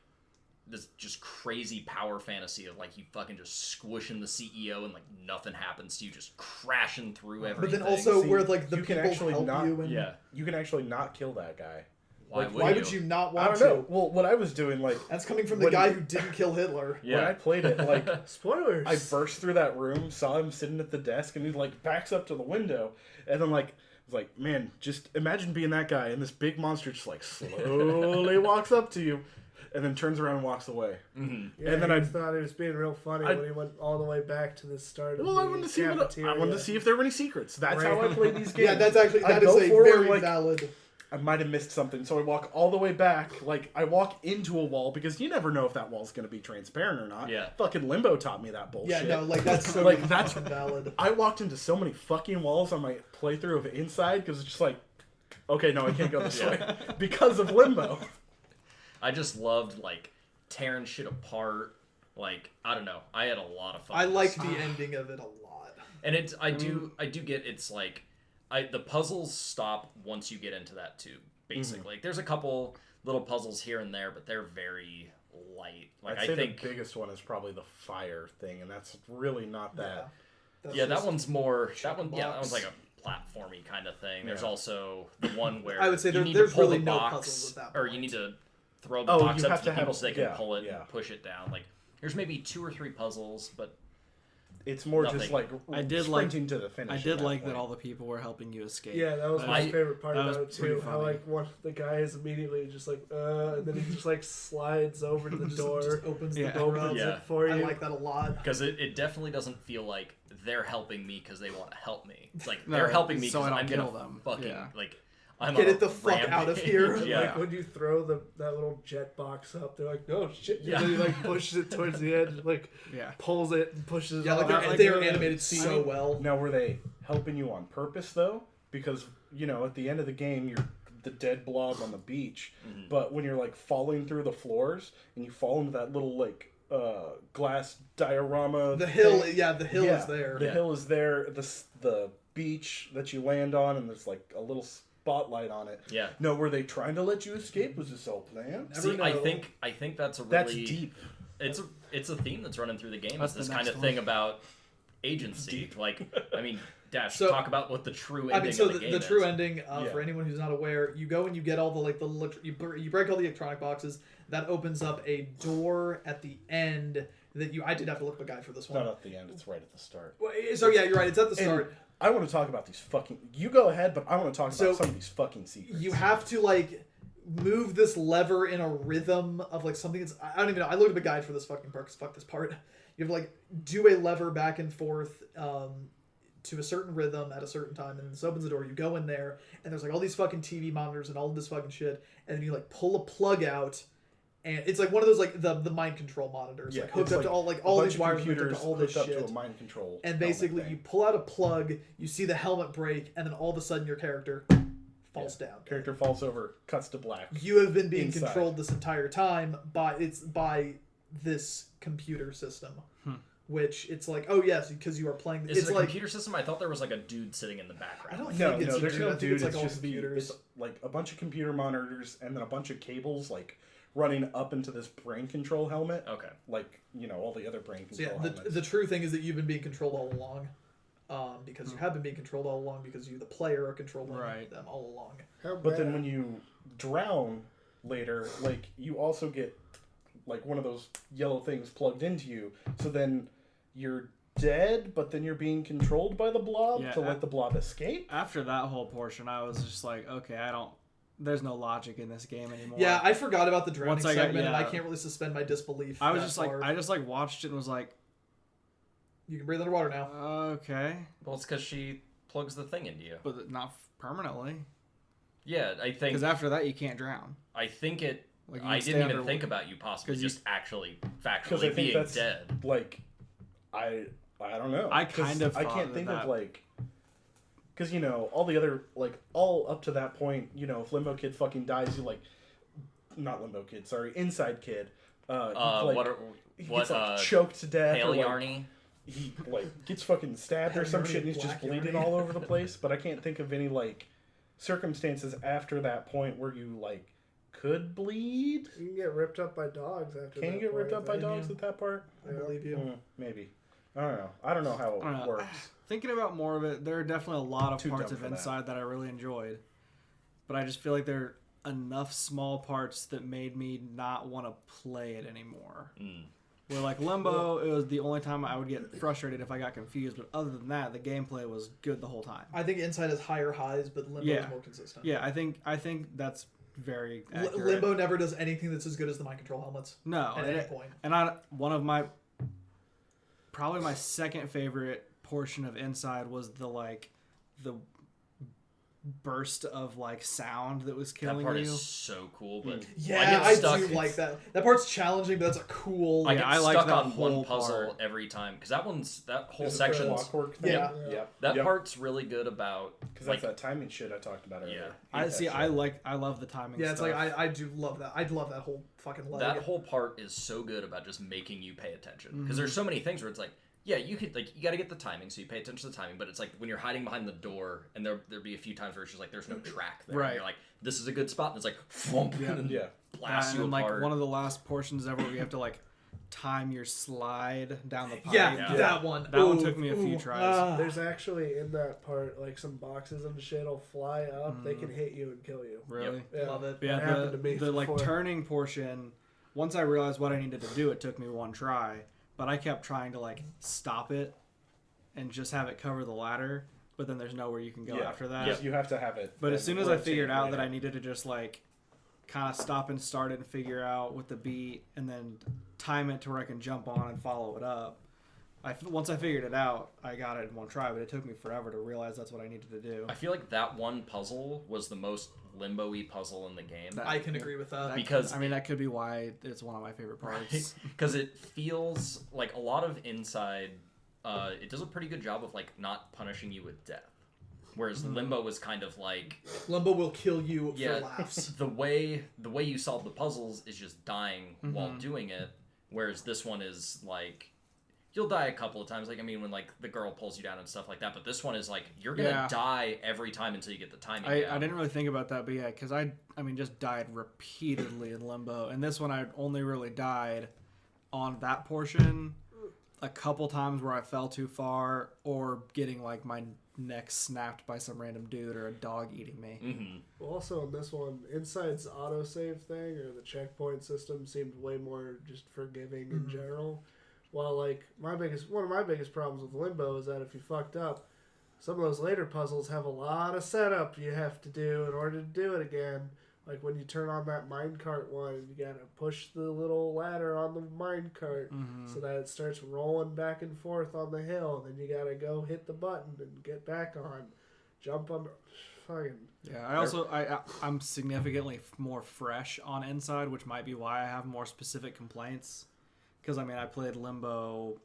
Speaker 3: this just crazy power fantasy of like you fucking just squishing the CEO and like nothing happens to you, just crashing through everything.
Speaker 1: But then also
Speaker 4: See,
Speaker 1: where like the
Speaker 4: you can
Speaker 1: people
Speaker 4: actually
Speaker 1: help
Speaker 4: not-
Speaker 1: you and
Speaker 3: yeah.
Speaker 4: You can actually not kill that guy.
Speaker 3: Why
Speaker 4: Like,
Speaker 3: would you?
Speaker 1: not
Speaker 4: I
Speaker 1: want
Speaker 4: don't
Speaker 1: to?
Speaker 4: know. Well, what I was doing, like,
Speaker 1: That's coming from the
Speaker 4: When-
Speaker 1: guy who didn't kill Hitler.
Speaker 3: Yeah.
Speaker 4: when I played it, like,
Speaker 2: Spoilers.
Speaker 4: I burst through that room, saw him sitting at the desk, and he like backs up to the window, and then like was like, man, just imagine being that guy, and this big monster just like slowly walks up to you, and then turns around and walks away.
Speaker 3: Mm-hmm.
Speaker 2: Yeah,
Speaker 4: and then
Speaker 2: I
Speaker 4: I-
Speaker 2: thought he was being real funny
Speaker 4: I-
Speaker 2: when he went all the way back to the start.
Speaker 4: Well,
Speaker 2: of
Speaker 4: I
Speaker 2: the
Speaker 4: wanted to see
Speaker 2: cafeteria.
Speaker 4: I wanted to see if there were any secrets. That's
Speaker 2: Right.
Speaker 4: how I play these games.
Speaker 1: Yeah, that's actually
Speaker 4: I
Speaker 1: that is
Speaker 4: go
Speaker 1: a
Speaker 4: forward,
Speaker 1: very
Speaker 4: like,
Speaker 1: valid.
Speaker 4: I might have missed something, so I walk all the way back. Like, I walk into a wall because you never know if that wall's going to be transparent or not.
Speaker 3: Yeah.
Speaker 4: Fucking Limbo taught me that bullshit.
Speaker 1: Yeah, no, like that's so
Speaker 4: Like, that's-
Speaker 1: fucking valid.
Speaker 4: I walked into so many fucking walls on my playthrough of Inside because it's just like, okay, no, I can't go this way because of Limbo.
Speaker 3: I just loved like tearing shit apart. Like I don't know, I had a lot of fun.
Speaker 1: I
Speaker 3: with
Speaker 1: like
Speaker 3: this.
Speaker 1: the ending of it a lot.
Speaker 3: and it's I do get it's like the puzzles stop once you get into that tube. Basically, like there's a couple little puzzles here and there, but they're very light. Like
Speaker 4: I'd
Speaker 3: I
Speaker 4: say
Speaker 3: think
Speaker 4: the biggest one is probably the fire thing, and that's really not that.
Speaker 1: That's
Speaker 3: yeah, that
Speaker 1: just-
Speaker 3: one's more
Speaker 1: check
Speaker 3: that one.
Speaker 1: a
Speaker 3: Yeah, that
Speaker 1: box.
Speaker 3: one's like a platformy kind of thing. There's
Speaker 4: Yeah.
Speaker 3: also the one where
Speaker 1: I would say
Speaker 3: you
Speaker 1: there-
Speaker 3: need
Speaker 1: there's
Speaker 3: to pull
Speaker 1: really
Speaker 3: the
Speaker 1: no
Speaker 3: box,
Speaker 1: puzzles at that
Speaker 3: or you
Speaker 1: point.
Speaker 3: need to throw the
Speaker 4: Oh,
Speaker 3: box
Speaker 4: you
Speaker 3: up
Speaker 4: have
Speaker 3: to
Speaker 4: to
Speaker 3: the
Speaker 4: have
Speaker 3: people
Speaker 4: a-
Speaker 3: so they can
Speaker 4: yeah,
Speaker 3: pull it
Speaker 4: yeah.
Speaker 3: and push it down. Like there's maybe 2 or 3 puzzles, but
Speaker 4: It's more
Speaker 3: Nothing.
Speaker 4: just like
Speaker 5: I did like-
Speaker 4: sprinting to the finish.
Speaker 5: I
Speaker 4: at
Speaker 5: did like
Speaker 4: point.
Speaker 5: that all the people were helping you escape.
Speaker 2: Yeah, that was
Speaker 5: That
Speaker 2: my
Speaker 3: I-
Speaker 2: favorite part
Speaker 5: that
Speaker 2: about
Speaker 5: was
Speaker 2: it
Speaker 5: pretty
Speaker 2: too. How
Speaker 5: funny.
Speaker 2: like one the guy is immediately just like, and then he just like slides over to the door,
Speaker 1: just opens
Speaker 5: Yeah.
Speaker 1: the door up.
Speaker 2: opens
Speaker 3: Yeah.
Speaker 2: it for you.
Speaker 1: I like that a lot.
Speaker 3: because it definitely doesn't feel like they're helping me because they want to help me. It's like
Speaker 5: No,
Speaker 3: they're helping me
Speaker 5: so
Speaker 3: because
Speaker 5: I don't
Speaker 3: I'm gonna
Speaker 5: kill them.
Speaker 3: fucking
Speaker 5: Yeah.
Speaker 3: like I'm
Speaker 1: Get
Speaker 3: on
Speaker 1: it the
Speaker 3: a
Speaker 1: fuck out of
Speaker 3: rampage.
Speaker 1: here.
Speaker 3: Yeah.
Speaker 2: Like when you throw that little jet box up, they're like, no shit.
Speaker 3: Yeah.
Speaker 2: And then he like pushes it towards the edge, like
Speaker 5: Yeah.
Speaker 2: pulls it and pushes
Speaker 1: Yeah,
Speaker 2: it.
Speaker 1: like
Speaker 2: off.
Speaker 1: they're,
Speaker 2: Like,
Speaker 1: they're
Speaker 2: yeah.
Speaker 1: animated so well.
Speaker 4: Now, were they helping you on purpose though? Because at the end of the game, you're the dead blob on the beach,
Speaker 3: Mhm.
Speaker 4: but when you're like falling through the floors and you fall into that little like glass diorama,
Speaker 1: The hill,
Speaker 4: thing,
Speaker 1: yeah, the hill
Speaker 4: yeah,
Speaker 1: is there.
Speaker 4: The
Speaker 3: Yeah.
Speaker 4: hill is there. The beach that you land on, and there's like a little spotlight on it.
Speaker 3: Yeah.
Speaker 4: No, were they trying to let you escape? Was this all planned?
Speaker 1: Never
Speaker 3: See, I
Speaker 1: know.
Speaker 3: think that's a really
Speaker 4: That's deep.
Speaker 3: It's a theme that's running through the game.
Speaker 5: That's
Speaker 3: It's this
Speaker 5: the
Speaker 3: kind
Speaker 5: next
Speaker 3: of thing
Speaker 5: one.
Speaker 3: about agency. Like, I mean, Dash,
Speaker 1: So-
Speaker 3: talk about what the true
Speaker 1: I
Speaker 3: ending
Speaker 1: mean, so
Speaker 3: of the game
Speaker 1: the true
Speaker 3: is.
Speaker 1: ending,
Speaker 4: Yeah.
Speaker 1: for anyone who's not aware, you go and you get all the like you break all the electronic boxes. That opens up a door at the end that I did have to look up a guide for this
Speaker 4: It's not
Speaker 1: one.
Speaker 4: at the end. It's right at the start.
Speaker 1: So yeah, you're right. It's at the
Speaker 4: And
Speaker 1: start.
Speaker 4: I want to talk about these fucking. You go ahead, but I want to talk about
Speaker 1: So,
Speaker 4: some of these fucking secrets.
Speaker 1: You have to like move this lever in a rhythm of like something that's I don't even know. I looked up a guide for this fucking part 'cause fuck this part. You have to like do a lever back and forth to a certain rhythm at a certain time, and then this opens the door. You go in there, and there's like all these fucking TV monitors and all of this fucking shit, and then you like pull a plug out, and it's like one of those like the mind control monitors,
Speaker 4: Yeah,
Speaker 1: like hooked
Speaker 4: it's
Speaker 1: up to all
Speaker 4: a
Speaker 1: all
Speaker 4: bunch
Speaker 1: these
Speaker 4: of
Speaker 1: wires hooked up
Speaker 4: computers
Speaker 1: to all this
Speaker 4: hooked
Speaker 1: shit.
Speaker 4: up to a mind control.
Speaker 1: And
Speaker 4: helmet
Speaker 1: basically,
Speaker 4: thing.
Speaker 1: you pull out a plug, you see the helmet break, and then all of a sudden your character falls down.
Speaker 4: Character falls over, cuts to black.
Speaker 1: You have been being
Speaker 4: Inside.
Speaker 1: controlled this entire time by this computer system, which it's like, oh yes, because you are playing.
Speaker 3: Is
Speaker 1: It's
Speaker 3: it a
Speaker 1: like
Speaker 3: computer system? I thought there was like a dude sitting in the
Speaker 1: I
Speaker 3: background.
Speaker 1: don't
Speaker 4: No,
Speaker 1: think it's
Speaker 4: no,
Speaker 1: a
Speaker 4: there's
Speaker 1: dude.
Speaker 4: no
Speaker 1: I think
Speaker 4: dude.
Speaker 1: it's like all
Speaker 4: just
Speaker 1: computers.
Speaker 4: it's like a bunch of computer monitors and then a bunch of cables like running up into this brain control helmet.
Speaker 3: Okay.
Speaker 4: Like all the other brain
Speaker 1: So
Speaker 4: control
Speaker 1: yeah,
Speaker 4: helmets.
Speaker 1: the true thing is that you've been being controlled all along, because you have been being controlled all along because you, the player, are controlling
Speaker 5: Right.
Speaker 1: them all along.
Speaker 2: How
Speaker 4: But then
Speaker 2: bad?
Speaker 4: when you drown later, like you also get like one of those yellow things plugged into you. So then you're dead, but then you're being controlled by the blob
Speaker 5: Yeah,
Speaker 4: to let the blob escape.
Speaker 5: After that whole portion, I was just like, okay, there's no logic in this game anymore.
Speaker 1: Yeah, I forgot about the drowning
Speaker 5: Once I got-
Speaker 1: segment, and I
Speaker 5: yeah.
Speaker 1: can't really suspend my disbelief.
Speaker 5: I was
Speaker 1: that
Speaker 5: just like,
Speaker 1: far.
Speaker 5: I just like watched it and was like,
Speaker 1: You can breathe underwater now.
Speaker 5: okay,
Speaker 3: Well, it's because she plugs the thing into you.
Speaker 5: but not permanently.
Speaker 3: Yeah, I think.
Speaker 5: Because after that, you can't drown.
Speaker 3: I think it.
Speaker 5: Like, you
Speaker 3: I
Speaker 5: can stay
Speaker 3: didn't even
Speaker 5: under-
Speaker 3: think about you possibly
Speaker 5: 'Cause you-
Speaker 3: just actually
Speaker 4: 'Cause I
Speaker 3: factually
Speaker 4: think
Speaker 3: being
Speaker 4: that's-
Speaker 3: dead.
Speaker 4: Like I don't know.
Speaker 5: I
Speaker 4: 'Cause
Speaker 5: kind of
Speaker 4: I
Speaker 5: thought
Speaker 4: can't think
Speaker 5: that-
Speaker 4: of like because all the other like all up to that point, if Limbo Kid fucking dies, you like not Limbo Kid, sorry, Inside Kid. He, like, he
Speaker 3: What
Speaker 4: gets like choked to death.
Speaker 3: Pale
Speaker 4: or, like,
Speaker 3: Yarny?
Speaker 4: he like gets fucking stabbed or
Speaker 1: Pale
Speaker 4: some
Speaker 1: Yarny,
Speaker 4: shit, and he's just
Speaker 1: Black
Speaker 4: bleeding
Speaker 1: Yarny.
Speaker 4: all over the place. But I can't think of any like circumstances after that point where you like could bleed.
Speaker 2: You can get ripped up by dogs after
Speaker 4: Can
Speaker 2: that
Speaker 4: you get ripped
Speaker 2: point,
Speaker 4: up by
Speaker 2: right?
Speaker 4: dogs at that part?
Speaker 1: I believe you.
Speaker 4: Maybe. I don't know. I don't know how it
Speaker 5: I don't know.
Speaker 4: works.
Speaker 5: Thinking about more of it, there are definitely a lot of
Speaker 4: Too
Speaker 5: parts
Speaker 4: dumb
Speaker 5: of
Speaker 4: for that.
Speaker 5: Inside that I really enjoyed, but I just feel like they're enough small parts that made me not want to play it anymore. Where like Limbo, it was the only time I would get frustrated if I got confused, but other than that, the gameplay was good the whole time.
Speaker 1: I think Inside has higher highs, but Limbo is more consistent.
Speaker 5: Yeah, I think that's very accurate.
Speaker 1: Limbo never does anything that's as good as the mind control helmets.
Speaker 5: No,
Speaker 1: at any point.
Speaker 5: And probably my second favorite portion of Inside was the burst of like sound that was killing
Speaker 3: That part
Speaker 5: you.
Speaker 3: is so cool, but
Speaker 1: Yeah, I do like that. That part's challenging, but that's a cool.
Speaker 3: I get
Speaker 5: I like
Speaker 3: stuck
Speaker 5: that
Speaker 3: on one
Speaker 5: whole
Speaker 3: puzzle
Speaker 5: part.
Speaker 3: every time because that whole
Speaker 4: Is it the
Speaker 3: section.
Speaker 4: clockwork thing?
Speaker 1: Yeah.
Speaker 3: That part's really good about
Speaker 4: Because that's that timing shit I talked about earlier.
Speaker 5: I love the timing.
Speaker 1: Yeah, it's
Speaker 5: stuff.
Speaker 1: like I do love that. I love that whole fucking leg.
Speaker 3: that whole part is so good about just making you pay attention because there's so many things where it's like. Yeah, you could you got to get the timing, so you pay attention to the timing. But it's like when you're hiding behind the door, and there'd be a few times where it's just like there's no track there.
Speaker 5: Right.
Speaker 3: And you're like, this is a good spot, and it's like, thump, and then blast
Speaker 5: and
Speaker 3: you
Speaker 5: then, like
Speaker 3: apart.
Speaker 5: one of the last portions ever, where you have to like time your slide down the pipe.
Speaker 1: that one.
Speaker 5: That one took me a few tries.
Speaker 2: There's actually in that part like some boxes and shit'll fly up. They can hit you and kill you.
Speaker 5: Really?
Speaker 2: Yeah.
Speaker 1: Love it.
Speaker 5: But yeah,
Speaker 2: That happened to me
Speaker 5: the like
Speaker 2: before.
Speaker 5: turning portion. Once I realized what I needed to do, it took me one try. But I kept trying to like stop it and just have it cover the ladder. But then there's nowhere you can go after that.
Speaker 4: Yeah, you have to have it.
Speaker 5: But as soon as I
Speaker 4: rotate
Speaker 5: figured out that
Speaker 4: later.
Speaker 5: I needed to just like kind of stop and start it and figure out with the beat and then time it to where I can jump on and follow it up. Once I figured it out, I got it in one try, but it took me forever to realize that's what I needed to do.
Speaker 3: I feel like that one puzzle was the most limbo-y puzzle in the game.
Speaker 1: I can agree with that.
Speaker 3: Because
Speaker 5: I mean, that could be why it's one of my favorite parts.
Speaker 3: Because it feels like a lot of Inside, it does a pretty good job of like not punishing you with death. Whereas Limbo was kind of like
Speaker 1: Limbo will kill you for laughs.
Speaker 3: the way you solve the puzzles is just dying while doing it. Whereas this one is like you'll die a couple of times. Like I mean, when like the girl pulls you down and stuff like that. But this one is like you're gonna die every time until you get the timing.
Speaker 5: I didn't really think about that, but yeah, because I mean, just died repeatedly in Limbo, and this one I only really died on that portion a couple times where I fell too far or getting like my neck snapped by some random dude or a dog eating me.
Speaker 3: Mm-hmm.
Speaker 2: Also on this one, Inside's autosave thing or the checkpoint system seemed way more just forgiving in general. While like one of my biggest problems with Limbo is that if you fucked up, some of those later puzzles have a lot of setup you have to do in order to do it again. Like when you turn on that minecart one, you gotta push the little ladder on the minecart so that it starts rolling back and forth on the hill. Then you gotta go hit the button and get back on, jump on. Fucking.
Speaker 5: Yeah, I'm significantly more fresh on Inside, which might be why I have more specific complaints. Because I mean, I played Limbo.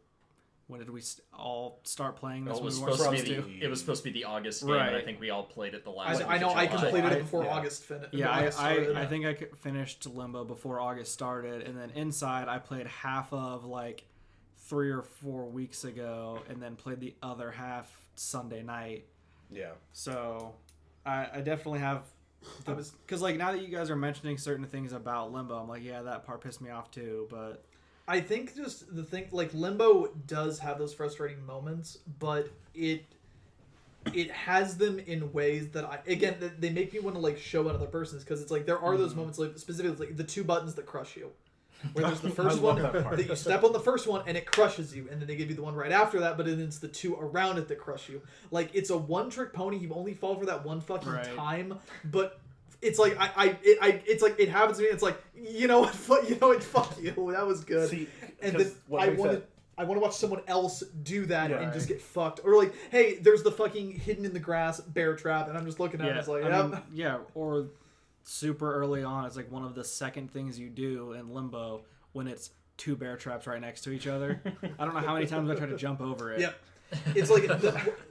Speaker 5: When did we all start playing this?
Speaker 3: It was
Speaker 5: when we
Speaker 3: supposed
Speaker 5: weren't
Speaker 3: to be it was supposed to be the August game, and I think we all played it the last.
Speaker 1: I know
Speaker 3: week of
Speaker 1: I
Speaker 3: July.
Speaker 1: completed it before August finished.
Speaker 5: Yeah, I think I finished Limbo before August started, and then Inside I played half of like 3 or 4 weeks ago, and then played the other half Sunday night.
Speaker 4: Yeah.
Speaker 5: So I definitely have. Because like now that you guys are mentioning certain things about Limbo, I'm like, yeah, that part pissed me off too, but.
Speaker 1: I think just the thing, like Limbo does have those frustrating moments, but it has them in ways that they make me want to like show other persons because it's like there are those moments like specifically like the 2 buttons that crush you, where there's the first one that you step on the first one and it crushes you, and then they give you the one right after that, but then it's the 2 around it that crush you. Like it's a one-trick pony. You only fall for that one fucking time, but. It's like it's like it happens to me. It's like you know what, fuck you. That was good.
Speaker 4: See,
Speaker 1: and then I want to watch someone else do that and just get fucked. Or like, hey, there's the fucking hidden in the grass bear trap, and I'm just looking at it. It's like,
Speaker 5: or super early on, it's like one of the second things you do in Limbo when it's 2 bear traps right next to each other. I don't know how many times I tried to jump over it.
Speaker 1: Yep. It's like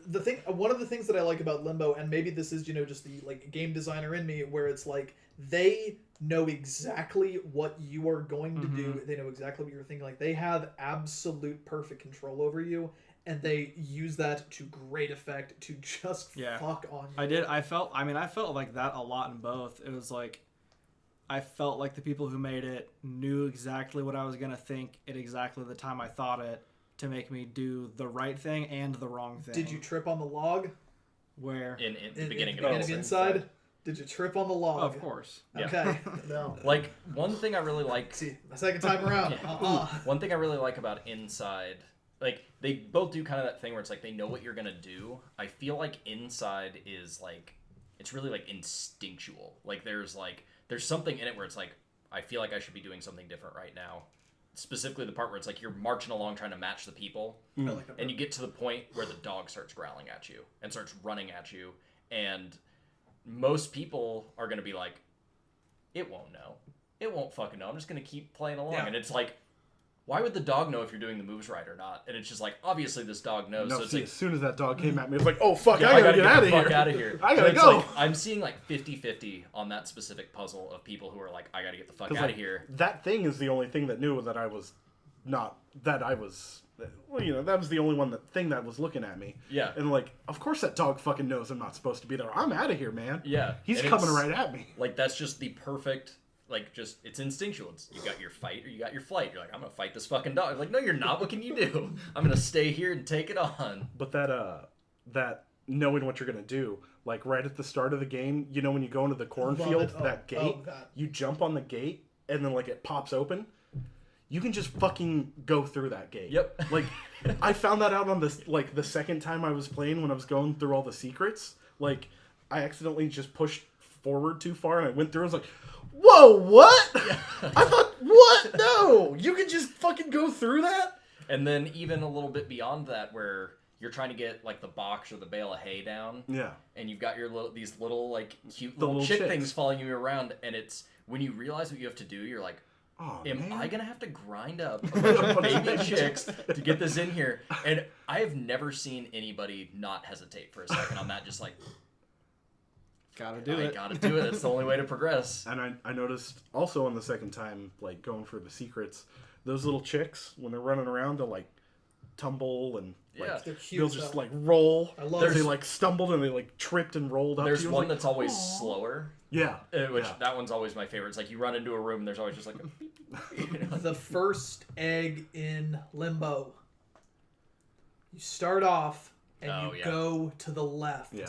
Speaker 1: the thing. One of the things that I like about Limbo, and maybe this is just the like game designer in me, where it's like they know exactly what you are going to do. They know exactly what you're thinking. Like they have absolute perfect control over you, and they use that to great effect to just fuck on you.
Speaker 5: I felt like that a lot in both. It was like I felt like the people who made it knew exactly what I was gonna think at exactly the time I thought it. To make me do the right thing and the wrong thing.
Speaker 1: Did you trip on the log?
Speaker 5: Where?
Speaker 3: In the beginning
Speaker 1: of Inside? Did you trip on the log?
Speaker 5: Of course.
Speaker 3: Yeah.
Speaker 1: Okay.
Speaker 2: No.
Speaker 3: Like, one thing I really like...
Speaker 1: See, the second time around.
Speaker 3: One thing I really like about Inside, like, they both do kind of that thing where it's like they know what you're gonna do. I feel like Inside is like, it's really like instinctual. Like there's something in it where it's like, I feel like I should be doing something different right now. Specifically the part where it's like you're marching along trying to match the people,
Speaker 1: I like that.
Speaker 3: and you get to the point where the dog starts growling at you and starts running at you, and most people are gonna be like, it won't know. It won't fucking know. I'm just gonna keep playing along.
Speaker 1: Yeah.
Speaker 3: And it's like, why would the dog know if you're doing the moves right or not? And it's just like, obviously this dog knows.
Speaker 4: No,
Speaker 3: so it's
Speaker 4: see,
Speaker 3: like,
Speaker 4: as soon as that dog came at me, it's like, oh fuck,
Speaker 3: yeah,
Speaker 4: I gotta get out
Speaker 3: the
Speaker 4: of
Speaker 3: fuck
Speaker 4: here.
Speaker 3: out of here.
Speaker 4: I gotta
Speaker 3: So it's
Speaker 4: go.
Speaker 3: like, I'm seeing like 50-50 on that specific puzzle of people who are like, I gotta get the fuck
Speaker 4: 'Cause,
Speaker 3: out
Speaker 4: like,
Speaker 3: of here.
Speaker 4: That thing is the only thing that knew that I was not that I was. Well, you know, that was the only thing that was looking at me.
Speaker 3: Yeah.
Speaker 4: And like, of course that dog fucking knows I'm not supposed to be there. I'm out of here, man.
Speaker 3: Yeah.
Speaker 4: He's
Speaker 3: And
Speaker 4: coming
Speaker 3: it's-
Speaker 4: right at me.
Speaker 3: Like, that's just the perfect, like, just, it's instinctual. It's, you got your fight or you got your flight. You're like, I'm gonna fight this fucking dog. Like, no, you're not. What can you do? I'm gonna stay here and take it on.
Speaker 4: But that knowing what you're gonna do, like right at the start of the game, you know, when you go into the cornfield,
Speaker 1: it. Oh,
Speaker 4: that gate,
Speaker 1: God.
Speaker 4: you jump on the gate, and then like it pops open. You can just fucking go through that gate.
Speaker 3: Yep.
Speaker 4: Like, I found that out on this, like, the second time I was playing when I was going through all the secrets. Like, I accidentally just pushed forward too far, and I went through. I was like, whoa, what? I thought, what? No, you can just fucking go through that?
Speaker 3: And then even a little bit beyond that, where you're trying to get like the box or the bale of hay down,
Speaker 4: Yeah.
Speaker 3: and you've got your these little like cute
Speaker 4: The
Speaker 3: little
Speaker 4: little
Speaker 3: chick
Speaker 4: chicks.
Speaker 3: things following you around, and it's when you realize what you have to do, you're like,
Speaker 4: Oh,
Speaker 3: am
Speaker 4: man.
Speaker 3: I gonna have to grind up a bunch of baby chicks to get this in here? And I have never seen anybody not hesitate for a second on that. Just like,
Speaker 5: Gotta do
Speaker 3: I
Speaker 5: it.
Speaker 3: gotta do it. It's the only way to progress.
Speaker 4: And I noticed also on the second time, like, going for the secrets, those little chicks, when they're running around, they'll, like, tumble and, like,
Speaker 3: Yeah.
Speaker 1: They're cute.
Speaker 4: they'll just, like, roll.
Speaker 1: I love
Speaker 4: They,
Speaker 1: it.
Speaker 4: like, stumbled and they, like, tripped and rolled up
Speaker 3: There's
Speaker 4: to you. I was
Speaker 3: one
Speaker 4: like,
Speaker 3: that's always
Speaker 4: "Aw."
Speaker 3: slower,
Speaker 4: Yeah.
Speaker 3: which
Speaker 4: yeah.
Speaker 3: that one's always my favorite. It's like you run into a room and there's always just like a beep, beep, you know?
Speaker 1: The first egg in Limbo. You start off and
Speaker 3: Oh,
Speaker 1: you
Speaker 3: yeah.
Speaker 1: go to the left.
Speaker 4: Yeah.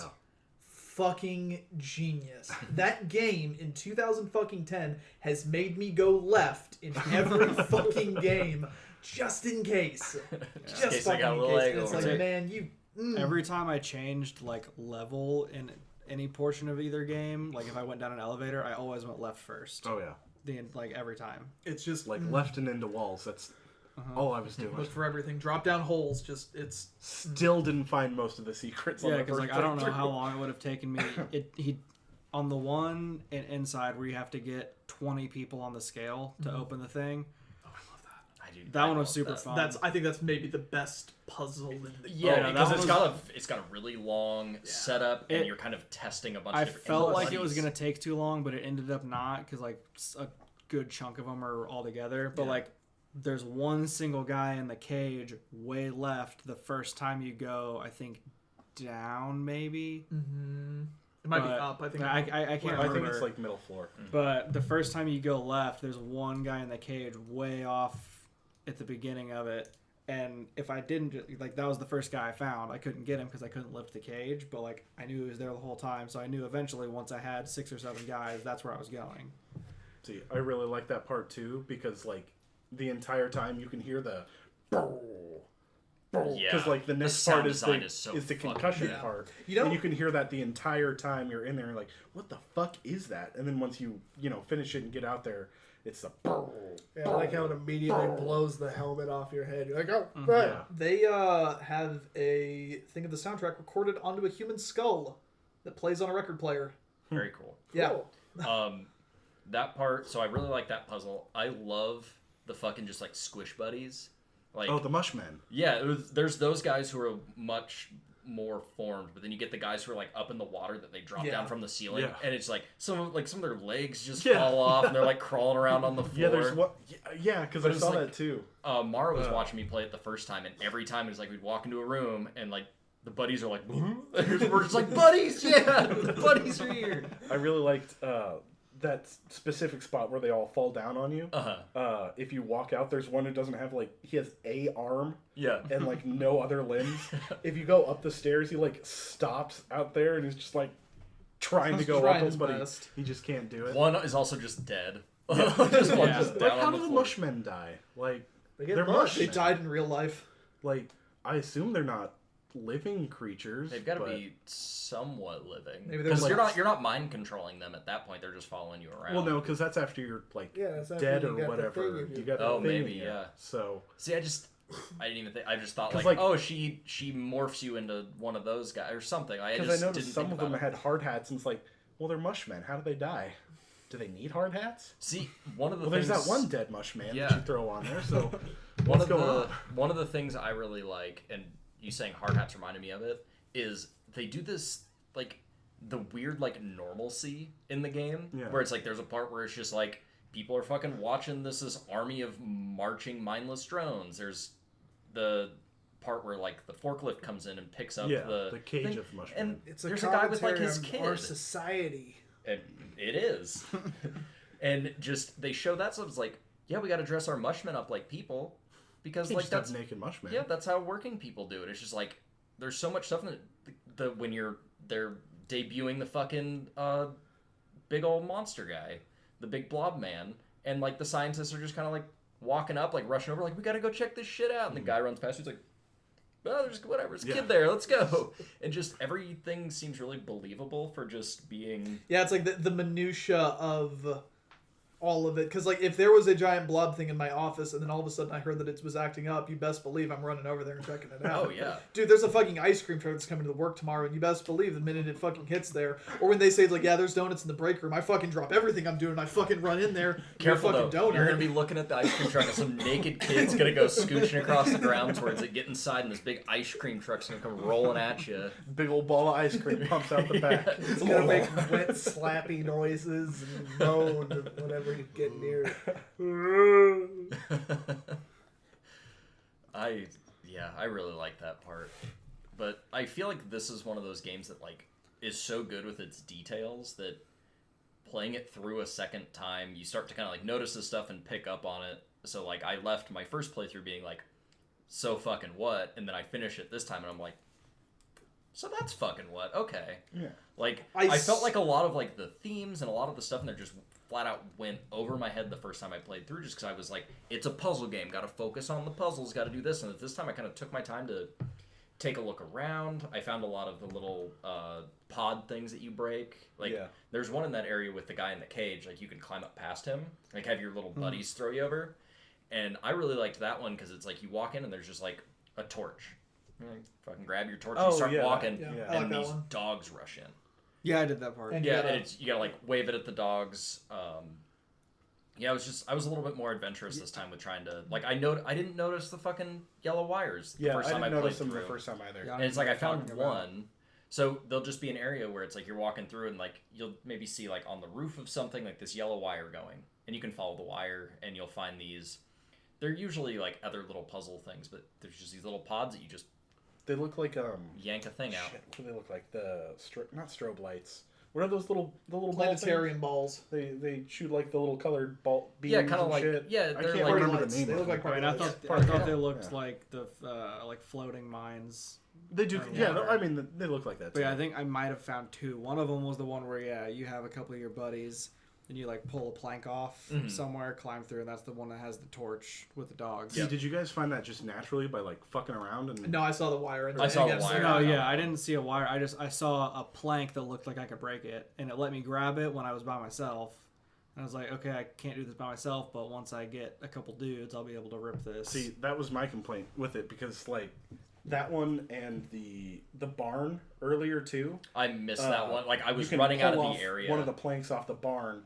Speaker 1: Fucking genius. That game in 2010 has made me go left in every fucking game just in case. Just
Speaker 3: in case I
Speaker 1: fucking
Speaker 3: got a
Speaker 1: in
Speaker 3: little
Speaker 1: case.
Speaker 3: egg
Speaker 1: And it's
Speaker 3: over
Speaker 1: like,
Speaker 3: it.
Speaker 1: man, you.
Speaker 5: Every time I changed like level in any portion of either game, like if I went down an elevator, I always went left first.
Speaker 4: Oh, yeah.
Speaker 5: Like every time.
Speaker 1: It's just
Speaker 4: Like, left and into walls. That's all I was doing.
Speaker 1: look for everything. Drop down holes. Just it's
Speaker 4: Still didn't find most of the secrets.
Speaker 5: Yeah,
Speaker 4: on the
Speaker 5: because
Speaker 4: first
Speaker 5: like I don't know
Speaker 4: playthrough.
Speaker 5: how long it would have taken me. He on the one in Inside where you have to get 20 people on the scale to open the thing.
Speaker 3: I do.
Speaker 5: That
Speaker 3: I
Speaker 5: one was
Speaker 3: love
Speaker 5: super
Speaker 3: that.
Speaker 5: fun.
Speaker 1: I think that's maybe the best puzzle in the game.
Speaker 3: Yeah,
Speaker 5: that
Speaker 3: because
Speaker 5: one
Speaker 3: it's got a really long setup, and
Speaker 5: It-
Speaker 3: you're kind of testing a bunch
Speaker 5: I
Speaker 3: of different.
Speaker 5: felt
Speaker 3: and
Speaker 5: like it was
Speaker 3: buddies.
Speaker 5: gonna take too long, but it ended up not because like a good chunk of them are all together. But like, there's one single guy in the cage way left. The first time you go, I think down maybe.
Speaker 1: It might be
Speaker 5: But
Speaker 1: up. I think.
Speaker 5: I can't remember.
Speaker 4: I think it's like middle floor.
Speaker 5: But the first time you go left, there's one guy in the cage way off at the beginning of it. And if I didn't, like, that was the first guy I found. I couldn't get him because I couldn't lift the cage. But, like, I knew he was there the whole time. So I knew eventually once I had 6 or 7 guys, that's where I was going.
Speaker 4: See, I really like that part too because like the entire time you can hear the because
Speaker 3: Yeah.
Speaker 4: like the next
Speaker 3: sound
Speaker 4: part is
Speaker 3: design
Speaker 4: the,
Speaker 3: is so
Speaker 4: is the
Speaker 3: fucking
Speaker 4: concussion
Speaker 3: good.
Speaker 4: part.
Speaker 1: You know-
Speaker 4: and you can hear that the entire time you're in there. You're like, what the fuck is that? And then once you finish it and get out there, it's the
Speaker 2: Yeah, I like how it immediately blows the helmet off your head. You're like, oh, right.
Speaker 4: yeah.
Speaker 1: They have a thing of the soundtrack recorded onto a human skull that plays on a record player.
Speaker 3: Very cool.
Speaker 1: Yeah.
Speaker 2: Cool.
Speaker 3: That part. So I really like that puzzle. I love the fucking just like squish buddies. Like,
Speaker 4: Oh, the Mushman.
Speaker 3: yeah, there's those guys who are much more formed, but then you get the guys who are like up in the water that they drop
Speaker 1: Yeah.
Speaker 3: down from the ceiling,
Speaker 4: Yeah.
Speaker 3: and it's like some of their legs just
Speaker 4: Yeah.
Speaker 3: fall off, and they're like crawling around on the floor.
Speaker 4: Yeah, there's what? Yeah, because
Speaker 3: But
Speaker 4: I
Speaker 3: it's
Speaker 4: saw
Speaker 3: like-
Speaker 4: that too.
Speaker 3: Mara was watching me play it the first time, and every time it was like we'd walk into a room, and like the buddies are like, we're just like, buddies, yeah, the buddies are here.
Speaker 4: I really liked that specific spot where they all fall down on you.
Speaker 3: Uh-huh.
Speaker 4: If you walk out, there's one who doesn't have he has a arm
Speaker 3: Yeah.
Speaker 4: and like no other limbs. If you go up the stairs, he like stops out there and he's just like, trying to go
Speaker 1: Trying
Speaker 4: up
Speaker 1: his
Speaker 4: him, but
Speaker 1: best.
Speaker 4: he just can't do it.
Speaker 3: One is also just dead. Just one
Speaker 5: Yeah.
Speaker 3: just
Speaker 4: Like,
Speaker 3: down
Speaker 4: how
Speaker 3: on
Speaker 4: do
Speaker 3: the
Speaker 4: the
Speaker 3: floor.
Speaker 4: mushmen die? Like,
Speaker 2: They get
Speaker 4: they're
Speaker 2: mushed.
Speaker 1: They
Speaker 4: mushmen.
Speaker 1: died in real life.
Speaker 4: Like, I assume they're not living creatures.
Speaker 3: They've got to
Speaker 4: but-
Speaker 3: be somewhat living.
Speaker 1: Maybe
Speaker 3: Because
Speaker 1: they're
Speaker 3: you're not mind controlling them at that point. They're just following you around.
Speaker 4: Well, no, because that's after you're like
Speaker 2: Yeah, that's after
Speaker 4: dead
Speaker 2: you
Speaker 4: or
Speaker 2: got the
Speaker 4: whatever.
Speaker 2: thing in
Speaker 4: You
Speaker 2: you.
Speaker 4: got the
Speaker 3: Oh,
Speaker 4: thing
Speaker 3: maybe,
Speaker 4: in you.
Speaker 3: yeah.
Speaker 4: So
Speaker 3: See, I didn't even think. I just thought
Speaker 4: 'Cause,
Speaker 3: like,
Speaker 4: like-
Speaker 3: oh, she morphs you into one of those guys or something. I
Speaker 4: because
Speaker 3: just
Speaker 4: I noticed
Speaker 3: didn't
Speaker 4: some
Speaker 3: think
Speaker 4: of them
Speaker 3: about it.
Speaker 4: had hard hats, and it's like, well, they're mushmen. How do they die? Do they need hard hats?
Speaker 3: See, one of the
Speaker 4: Well,
Speaker 3: things.
Speaker 4: there's that one dead mushman
Speaker 3: Yeah.
Speaker 4: that you throw on there. So
Speaker 3: One
Speaker 4: what's
Speaker 3: of
Speaker 4: going
Speaker 3: the
Speaker 4: on?
Speaker 3: one of the things I really like, and you saying hard hats reminded me of it, is they do this like the weird like normalcy in the game
Speaker 4: Yeah.
Speaker 3: where it's like there's a part where it's just like people are fucking watching this army of marching mindless drones. There's the part where like the forklift comes in and picks up
Speaker 4: Yeah,
Speaker 3: the
Speaker 4: cage
Speaker 3: thing,
Speaker 4: of mushmen.
Speaker 3: and
Speaker 2: It's a
Speaker 3: there's a guy with like
Speaker 2: commentary
Speaker 3: his
Speaker 2: on
Speaker 3: kid.
Speaker 2: our society.
Speaker 3: And it is. And just they show that stuff. It's like, yeah, we got to dress our mushmen up like people because
Speaker 4: You
Speaker 3: like
Speaker 4: just have
Speaker 3: that's
Speaker 4: naked mushmen.
Speaker 3: yeah, that's how working people do it. It's just like there's so much stuff in the when they're debuting the fucking big old monster guy, the big blob man, and like the scientists are just kind of like walking up, like rushing over, like we got to go check this shit out, and the guy runs past, he's like, oh, there's whatever, there's a
Speaker 4: Yeah.
Speaker 3: kid there, let's go, and just everything seems really believable for just being.
Speaker 1: Yeah, it's like the minutia of all of it. Because like if there was a giant blob thing in my office and then all of a sudden I heard that it was acting up, you best believe I'm running over there and checking it out.
Speaker 3: Oh yeah.
Speaker 1: Dude, there's a fucking ice cream truck that's coming to work tomorrow, and you best believe the minute it fucking hits there, or when they say like, yeah, there's donuts in the break room, I fucking drop everything I'm doing, and I fucking run in there,
Speaker 3: Careful
Speaker 1: get a
Speaker 3: though,
Speaker 1: fucking donut.
Speaker 3: you're gonna be looking at the ice cream truck and some naked kid's gonna go scooching across the ground towards it, get inside, and this big ice cream truck's gonna come rolling at you.
Speaker 4: Big old ball of ice cream pumps out the back.
Speaker 2: It's gonna make wet, slappy noises and moan whenever you get near it.
Speaker 3: I really like that part. But I feel like this is one of those games that like is so good with its details that playing it through a second time, you start to kind of like notice this stuff and pick up on it. So like I left my first playthrough being like, so fucking what? And then I finish it this time and I'm like, so that's fucking what? Okay.
Speaker 4: Yeah.
Speaker 3: Like
Speaker 1: I
Speaker 3: I felt like a lot of like the themes and a lot of the stuff in there just flat out went over my head the first time I played through, just because I was like, it's a puzzle game, got to focus on the puzzles, got to do this. And this time I kind of took my time to take a look around. I found a lot of the little pod things that you break. Like
Speaker 4: Yeah.
Speaker 3: there's one in that area with the guy in the cage, like you can climb up past him, like have your little buddies throw you over. And I really liked that one because it's like you walk in and there's just like a torch. You know, fucking grab your torch,
Speaker 4: Oh,
Speaker 3: you start
Speaker 4: yeah,
Speaker 3: walking,
Speaker 1: yeah.
Speaker 4: Yeah.
Speaker 1: I like
Speaker 3: and
Speaker 1: that
Speaker 3: these
Speaker 1: one.
Speaker 3: dogs rush in.
Speaker 5: Yeah, I did that part.
Speaker 1: And-
Speaker 3: Yeah,
Speaker 1: gotta-
Speaker 3: and it's, you gotta like wave it at the dogs. Yeah, I was a little bit more adventurous this time with trying to like I didn't notice the fucking yellow wires the
Speaker 4: Yeah,
Speaker 3: first
Speaker 4: I
Speaker 3: time I
Speaker 4: didn't
Speaker 3: played
Speaker 4: notice them
Speaker 3: through.
Speaker 4: the first time either.
Speaker 5: Yeah.
Speaker 3: And it's like I found
Speaker 5: Talking about.
Speaker 3: one. So there'll just be an area where it's like you're walking through and like you'll maybe see like on the roof of something like this yellow wire going, and you can follow the wire and you'll find these. They're usually like other little puzzle things, but there's just these little pods that you just
Speaker 4: They look like
Speaker 3: yank a thing out.
Speaker 4: shit, what do they look like? The not strobe lights. What are those little ball
Speaker 1: Planetarium balls.
Speaker 4: things? They shoot like the little colored ball beams.
Speaker 3: Yeah, kind of
Speaker 4: and
Speaker 3: like
Speaker 4: shit.
Speaker 3: yeah.
Speaker 4: I
Speaker 3: They're
Speaker 4: can't
Speaker 3: like
Speaker 4: remember
Speaker 1: lights.
Speaker 4: the name
Speaker 1: They
Speaker 4: of
Speaker 1: look
Speaker 4: them.
Speaker 1: like
Speaker 5: I mean, I thought
Speaker 3: Yeah.
Speaker 5: I thought
Speaker 3: Yeah.
Speaker 5: they looked
Speaker 4: Yeah.
Speaker 5: like the like floating mines.
Speaker 4: They do.
Speaker 5: Oh,
Speaker 4: Yeah,
Speaker 5: yeah.
Speaker 4: I mean they look like that.
Speaker 5: But
Speaker 4: Too.
Speaker 5: yeah, I think I might have found two. One of them was the one where you have a couple of your buddies and you like pull a plank off
Speaker 3: Mhm.
Speaker 5: somewhere, climb through, and that's the one that has the torch with the dogs.
Speaker 4: See, did you guys find that just naturally by like fucking around and?
Speaker 1: No, I saw the wire. And
Speaker 3: I saw the
Speaker 1: against
Speaker 3: wire.
Speaker 5: No,
Speaker 3: I
Speaker 5: yeah,
Speaker 3: found
Speaker 5: I
Speaker 3: one.
Speaker 5: didn't see a wire. I saw a plank that looked like I could break it, and it let me grab it when I was by myself. And I was like, okay, I can't do this by myself, but once I get a couple dudes, I'll be able to rip this.
Speaker 4: See, that was my complaint with it because like that one and the barn earlier too.
Speaker 3: I missed that one. Like I
Speaker 4: you
Speaker 3: was
Speaker 4: can
Speaker 3: running out
Speaker 4: pull
Speaker 3: of
Speaker 4: off
Speaker 3: the area.
Speaker 4: One of the planks off the barn,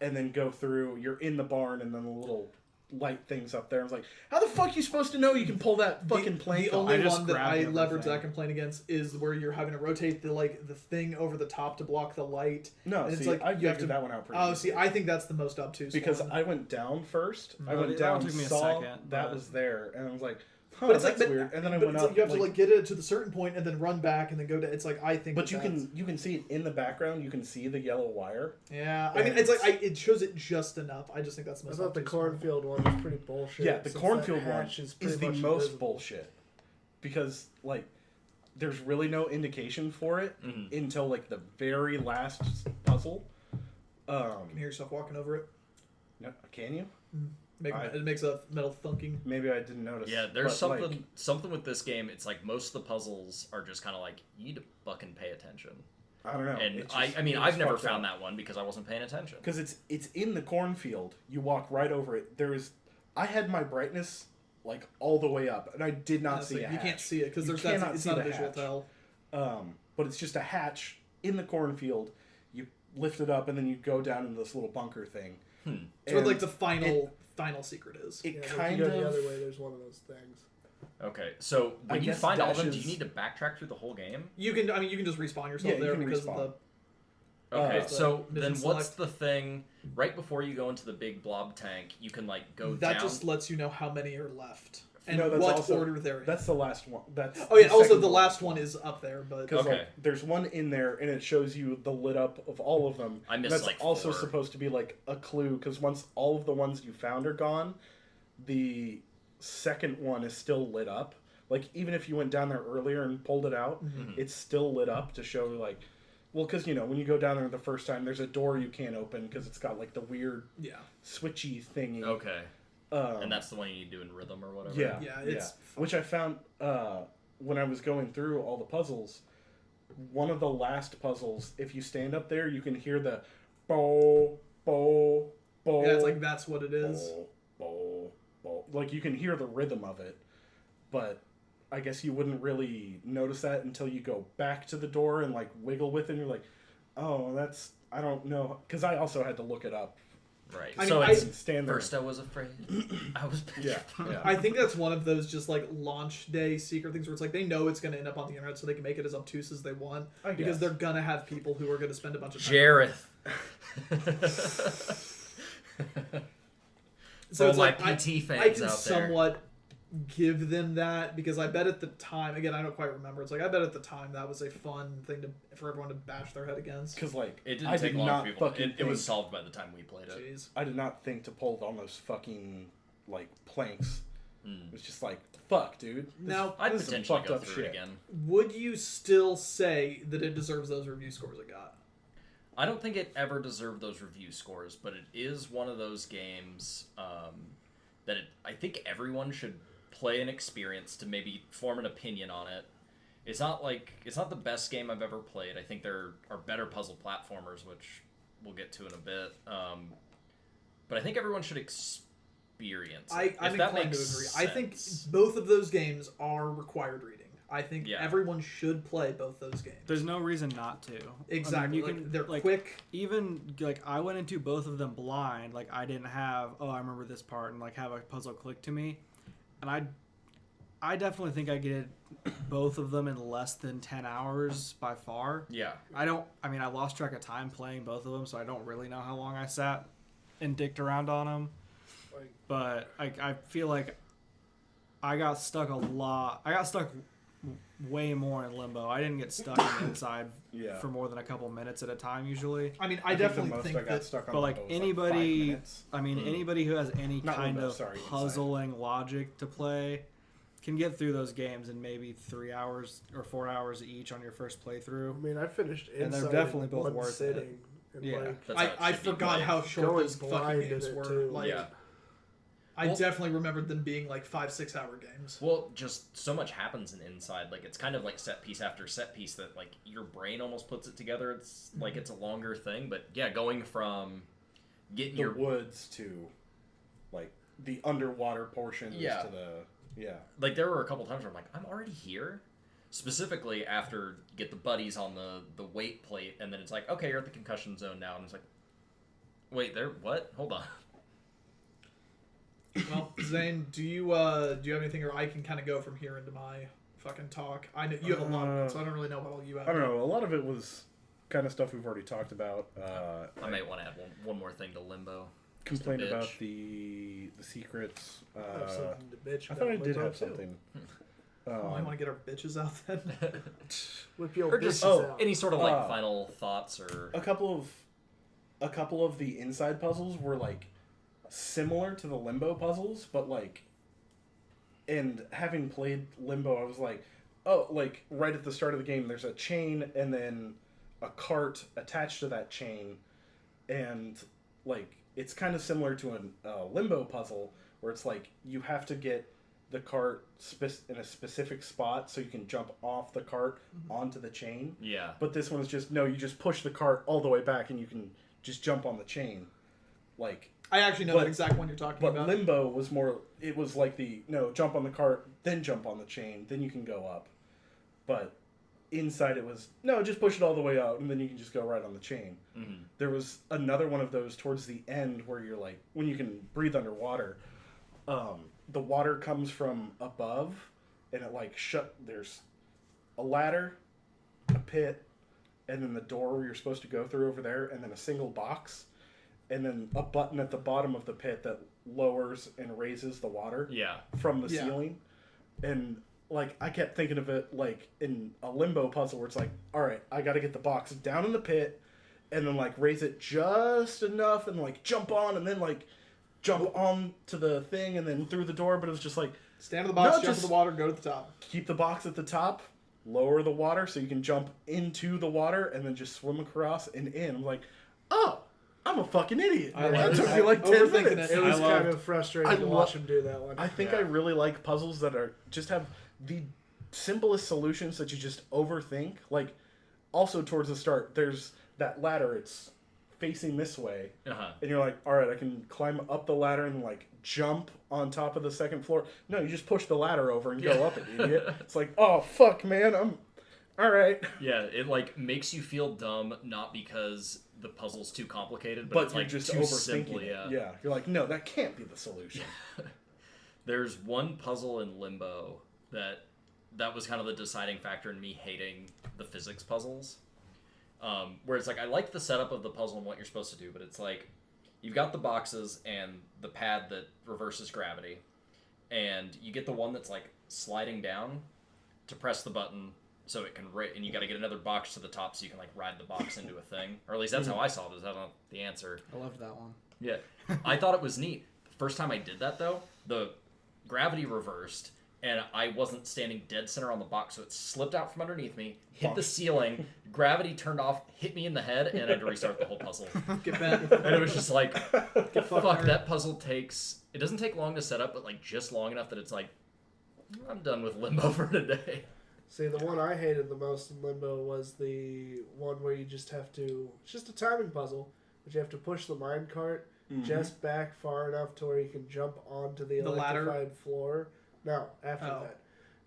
Speaker 4: and then go through. You're in the barn, and then the little light things up there. I was like, how the fuck you supposed to know you can pull that fucking plank
Speaker 1: The
Speaker 4: off?
Speaker 1: only
Speaker 5: I just
Speaker 1: one that
Speaker 5: grabbed
Speaker 1: I
Speaker 5: everything.
Speaker 1: leverage that complaint against is where you're having to rotate the thing over the top to block the light.
Speaker 4: No,
Speaker 1: And it's
Speaker 4: see,
Speaker 1: like
Speaker 4: I
Speaker 1: you have
Speaker 4: figured
Speaker 1: to.
Speaker 4: that one out pretty
Speaker 1: Oh,
Speaker 4: easily.
Speaker 1: see, I think that's the most obtuse
Speaker 4: because
Speaker 1: one.
Speaker 4: I went down first. I
Speaker 5: No,
Speaker 4: went
Speaker 5: that
Speaker 4: down,
Speaker 5: one took me a
Speaker 4: saw
Speaker 5: second,
Speaker 4: that
Speaker 5: but-
Speaker 4: was there, and I was like, huh,
Speaker 1: But it's
Speaker 4: that's
Speaker 1: like, but,
Speaker 4: weird. And then I
Speaker 1: but
Speaker 4: went
Speaker 1: it's
Speaker 4: up.
Speaker 1: like you have to like get it to the certain point and then run back and then go to. It's like I think.
Speaker 4: but
Speaker 1: that
Speaker 4: you
Speaker 1: that's-
Speaker 4: can see it in the background. You can see the yellow wire.
Speaker 1: Yeah, I mean, it's like it shows it just enough. I just think that's the
Speaker 2: I
Speaker 1: most.
Speaker 2: thought the
Speaker 1: obtuse one.
Speaker 2: cornfield one was pretty bullshit.
Speaker 4: Yeah, the
Speaker 2: since
Speaker 4: cornfield
Speaker 2: that
Speaker 4: one
Speaker 2: hatch
Speaker 4: is
Speaker 2: pretty
Speaker 4: the
Speaker 2: much
Speaker 4: most
Speaker 2: invisible.
Speaker 4: bullshit because like there's really no indication for it
Speaker 3: Mhm.
Speaker 4: until like the very last puzzle.
Speaker 1: You can hear yourself walking over it.
Speaker 4: No, can you?
Speaker 1: It makes a metal thunking.
Speaker 4: Maybe I didn't notice.
Speaker 3: Yeah, there's
Speaker 4: but, like,
Speaker 3: something with this game. It's like most of the puzzles are just kind of like you need to fucking pay attention.
Speaker 4: I don't know.
Speaker 3: And
Speaker 4: It's
Speaker 3: I
Speaker 4: just-
Speaker 3: mean,
Speaker 4: it's
Speaker 3: I've never
Speaker 4: fucked
Speaker 3: found
Speaker 4: up.
Speaker 3: that one because I wasn't paying attention.
Speaker 4: Because it's in the cornfield. You walk right over it. I had my brightness like all the way up, and I did not see a hatch.
Speaker 1: You can't see it because
Speaker 4: You
Speaker 1: it's
Speaker 4: cannot see
Speaker 1: not a
Speaker 4: the
Speaker 1: visual
Speaker 4: hatch.
Speaker 1: tell.
Speaker 4: But it's just a hatch in the cornfield. You lift it up, and then you go down into this little bunker thing.
Speaker 1: It's what like the final secret is.
Speaker 4: It
Speaker 2: Yeah,
Speaker 4: kind
Speaker 2: if you
Speaker 4: of
Speaker 2: go the other way, there's one of those things.
Speaker 3: Okay, so
Speaker 4: I
Speaker 3: when you
Speaker 4: guess
Speaker 3: find all of them, do
Speaker 4: dashes-
Speaker 3: you need to backtrack through the whole game?
Speaker 1: You can just respawn yourself
Speaker 4: Yeah, you
Speaker 1: there
Speaker 4: can
Speaker 1: because
Speaker 4: respawn.
Speaker 1: of
Speaker 3: Okay,
Speaker 4: Uh,
Speaker 3: so
Speaker 1: the
Speaker 3: then
Speaker 1: mission
Speaker 3: what's
Speaker 1: select.
Speaker 3: the thing right before you go into the big blob tank? You can like go
Speaker 1: that
Speaker 3: down.
Speaker 1: just lets you know how many are left and
Speaker 4: No, that's
Speaker 1: what
Speaker 4: also-
Speaker 1: order they're in.
Speaker 4: That's the last one. That's
Speaker 1: Oh yeah, also
Speaker 4: second
Speaker 1: the
Speaker 4: one.
Speaker 1: last one is up there, but
Speaker 4: Because
Speaker 3: Okay.
Speaker 4: like, there's one in there, and it shows you the lit up of all of them.
Speaker 3: I missed,
Speaker 4: That's
Speaker 3: like,
Speaker 4: also
Speaker 3: 4.
Speaker 4: supposed to be like a clue, because once all of the ones you found are gone, the second one is still lit up. Like even if you went down there earlier and pulled it out, it's still lit up to show like, well, because when you go down there the first time, there's a door you can't open because it's got like the weird
Speaker 1: yeah,
Speaker 4: switchy thingy.
Speaker 3: Okay,
Speaker 4: Um,
Speaker 3: and that's the one you need to do in rhythm or whatever.
Speaker 4: Yeah,
Speaker 1: Yeah, it's fun.
Speaker 4: Which I found when I was going through all the puzzles. One of the last puzzles, if you stand up there, you can hear the bo bo bo.
Speaker 1: yeah, it's like that's what it is.
Speaker 4: bo bo bo. Like you can hear the rhythm of it, but I guess you wouldn't really notice that until you go back to the door and like wiggle with it. And you're like, oh, that's I don't know, because I also had to look it up.
Speaker 3: Right.
Speaker 1: I
Speaker 3: so
Speaker 1: mean,
Speaker 3: it's
Speaker 4: didn't stand there.
Speaker 3: first I was afraid. I was
Speaker 4: Yeah,
Speaker 3: petrified.
Speaker 4: yeah.
Speaker 1: I think that's one of those just like launch day secret things where it's like they know it's going to end up on the internet, so they can make it as obtuse as they want
Speaker 4: I
Speaker 1: because
Speaker 4: guess.
Speaker 1: they're gonna have people who are going to spend a bunch of time.
Speaker 3: Jareth.
Speaker 1: So
Speaker 3: all
Speaker 1: it's
Speaker 3: my
Speaker 1: like
Speaker 3: PT fans
Speaker 1: I can
Speaker 3: out there.
Speaker 1: somewhat give them that because I bet at the time, again, I don't quite remember. It's like I bet at the time that was a fun thing for everyone to bash their head against.
Speaker 4: Because like
Speaker 3: It didn't
Speaker 4: I
Speaker 3: take
Speaker 4: did
Speaker 3: long
Speaker 4: not
Speaker 3: for people.
Speaker 4: fucking
Speaker 3: It was
Speaker 4: think-
Speaker 3: solved by the time we played it.
Speaker 1: Jeez.
Speaker 4: I did not think to pull on those fucking like planks.
Speaker 3: Mm.
Speaker 4: It was just like, fuck, dude. This-
Speaker 1: Now,
Speaker 3: I'd
Speaker 4: this is some
Speaker 3: potentially
Speaker 4: fucked
Speaker 3: go
Speaker 4: up
Speaker 3: through
Speaker 4: shit.
Speaker 3: it again.
Speaker 1: would you still say that it deserves those review scores it got?
Speaker 3: I don't think it ever deserved those review scores, but it is one of those games that I think everyone should play and experience to maybe form an opinion on it. It's not the best game I've ever played. I think there are better puzzle platformers, which we'll get to in a bit. But I think everyone should experience it.
Speaker 1: I'm
Speaker 3: if that
Speaker 1: inclined to
Speaker 3: makes
Speaker 1: agree. I think
Speaker 3: sense.
Speaker 1: both of those games are required reading. I think
Speaker 3: Yeah.
Speaker 1: everyone should play both those games.
Speaker 5: There's no reason not to.
Speaker 1: Exactly.
Speaker 5: I mean,
Speaker 1: They're
Speaker 5: like,
Speaker 1: quick.
Speaker 5: even like I went into both of them blind. Like I didn't have I remember this part and like have a puzzle click to me, and I definitely think I did both of them in less than 10 hours by far.
Speaker 3: Yeah.
Speaker 5: I lost track of time playing both of them, so I don't really know how long I sat and dicked around on them.
Speaker 2: Like,
Speaker 5: But I feel like I got stuck way more in Limbo. I didn't get stuck in Inside
Speaker 4: Yeah.
Speaker 5: for more than a couple minutes at a time usually.
Speaker 1: I mean,
Speaker 4: I
Speaker 1: I
Speaker 4: think the
Speaker 1: definitely
Speaker 4: most
Speaker 1: think
Speaker 4: I got
Speaker 1: that.
Speaker 4: stuck on
Speaker 5: But like
Speaker 4: Limbo was, 5
Speaker 5: anybody,
Speaker 4: minutes.
Speaker 5: anybody who has any
Speaker 4: Not
Speaker 5: kind
Speaker 4: Limbo,
Speaker 5: of
Speaker 4: sorry, Inside.
Speaker 5: puzzling logic to play can get through those games in maybe 3 hours or 4 hours each on your first
Speaker 2: I
Speaker 5: playthrough.
Speaker 2: mean, I finished Inside
Speaker 5: And they're definitely
Speaker 2: in
Speaker 5: both
Speaker 2: one
Speaker 5: worth it.
Speaker 2: sitting. And
Speaker 5: Yeah.
Speaker 2: like,
Speaker 3: That's how it
Speaker 1: I
Speaker 3: should be
Speaker 1: forgot
Speaker 3: played.
Speaker 1: how short
Speaker 2: Going
Speaker 1: those fucking
Speaker 2: blind
Speaker 1: games
Speaker 2: in it,
Speaker 1: were.
Speaker 2: too.
Speaker 1: Like,
Speaker 3: Yeah.
Speaker 1: I
Speaker 3: Well-
Speaker 1: definitely remembered them being like 5-6 hour games.
Speaker 3: Well, just so much happens in Inside. Like, it's kind of like set piece after set piece that, like, your brain almost puts it together. It's like it's a longer thing. But, yeah, going from getting
Speaker 4: The
Speaker 3: your...
Speaker 4: woods to like the underwater portions
Speaker 3: Yeah.
Speaker 4: to the
Speaker 3: Like, there were a couple times where I'm like, I'm already here? Specifically after get the buddies on the weight plate, and then it's like, okay, you're at the concussion zone now. And it's like, wait, there... What? Hold on.
Speaker 1: Well, Zane, do you have anything, or I can kind of go from here into my fucking talk? I know you have a lot of it, so I don't really know what all you have.
Speaker 4: I don't know. A lot of it was kind of stuff we've already talked about.
Speaker 3: I might want to add one more thing to Limbo.
Speaker 4: Complained
Speaker 3: bitch.
Speaker 4: about the secrets.
Speaker 2: I have something to bitch
Speaker 4: I
Speaker 2: about.
Speaker 4: thought I did
Speaker 2: Limbo,
Speaker 4: have
Speaker 2: too.
Speaker 4: something.
Speaker 1: Oh, I want to get our bitches out then.
Speaker 2: Whip your
Speaker 3: Or just
Speaker 2: bitches out.
Speaker 3: any sort of, like, final thoughts or...
Speaker 4: a couple of the inside puzzles were like similar to the Limbo puzzles, but like, and having played Limbo, I was like, oh, like right at the start of the game, there's a chain and then a cart attached to that chain, and like it's kind of similar to a Limbo puzzle where it's like you have to get the cart in a specific spot so you can jump off the cart onto the chain.
Speaker 3: Yeah.
Speaker 4: But this one is just no, you just push the cart all the way back and you can just jump on the chain. Like
Speaker 1: I actually know the exact one you're talking
Speaker 4: but
Speaker 1: about.
Speaker 4: Limbo was more. It was like jump on the cart, then jump on the chain, then you can go up. But Inside it was no, just push it all the way out, and then you can just go right on the chain.
Speaker 3: Mm-hmm.
Speaker 4: There was another one of those towards the end where you're like when you can breathe underwater. The water comes from above, and it like there's a ladder, a pit, and then the door where you're supposed to go through over there, and then a single box, and then a button at the bottom of the pit that lowers and raises the water from the ceiling. And like I kept thinking of it like in a Limbo puzzle where it's like, all right, I got to get the box down in the pit, and then like raise it just enough, and like jump on, and then like jump on to the thing, and then through the door. But it was just like
Speaker 1: stand in the box, jump in the water, go to the top.
Speaker 4: Keep the box at the top, lower the water so you can jump into the water, and then just swim across and in. I'm like, oh, I'm a fucking idiot. That took me like 10 minutes.
Speaker 2: It was kind of frustrating to watch him do that one.
Speaker 4: I think I really like puzzles that are just have the simplest solutions that you just overthink. Like, also towards the start, there's that ladder. It's facing this way, and you're like, all right, I can climb up the ladder and like jump on top of the second floor. No, you just push the ladder over and go up it, idiot. It's like, oh fuck, man, I'm all right.
Speaker 3: Yeah, it like makes you feel dumb, not because the puzzle's too complicated,
Speaker 4: but
Speaker 3: it's
Speaker 4: you're
Speaker 3: like
Speaker 4: just
Speaker 3: too
Speaker 4: overthinking
Speaker 3: simple.
Speaker 4: it. Yeah, you're like, no, that can't be the solution.
Speaker 3: There's one puzzle in Limbo that was kind of the deciding factor in me hating the physics puzzles. Where it's like I like the setup of the puzzle and what you're supposed to do, but it's like you've got the boxes and the pad that reverses gravity, and you get the one that's like sliding down to press the button so it can and you got to get another box to the top so you can like ride the box into a thing, or at least that's how I saw it. Is that not the answer?
Speaker 5: I loved that one.
Speaker 3: Yeah, I thought it was neat. The first time I did that though, the gravity reversed. And I wasn't standing dead center on the box, so it slipped out from underneath me, hit the ceiling, gravity turned off, hit me in the head, and I had to restart the whole puzzle.
Speaker 1: Get bent.
Speaker 3: And it was just like, fuck, that puzzle takes... It doesn't take long to set up, but like just long enough that it's like, I'm done with Limbo for today.
Speaker 2: See, the one I hated the most in Limbo was the one where you just have to... It's just a timing puzzle, but you have to push the minecart just back far enough to where you can jump onto the electrified
Speaker 1: ladder?
Speaker 2: floor. No, after that.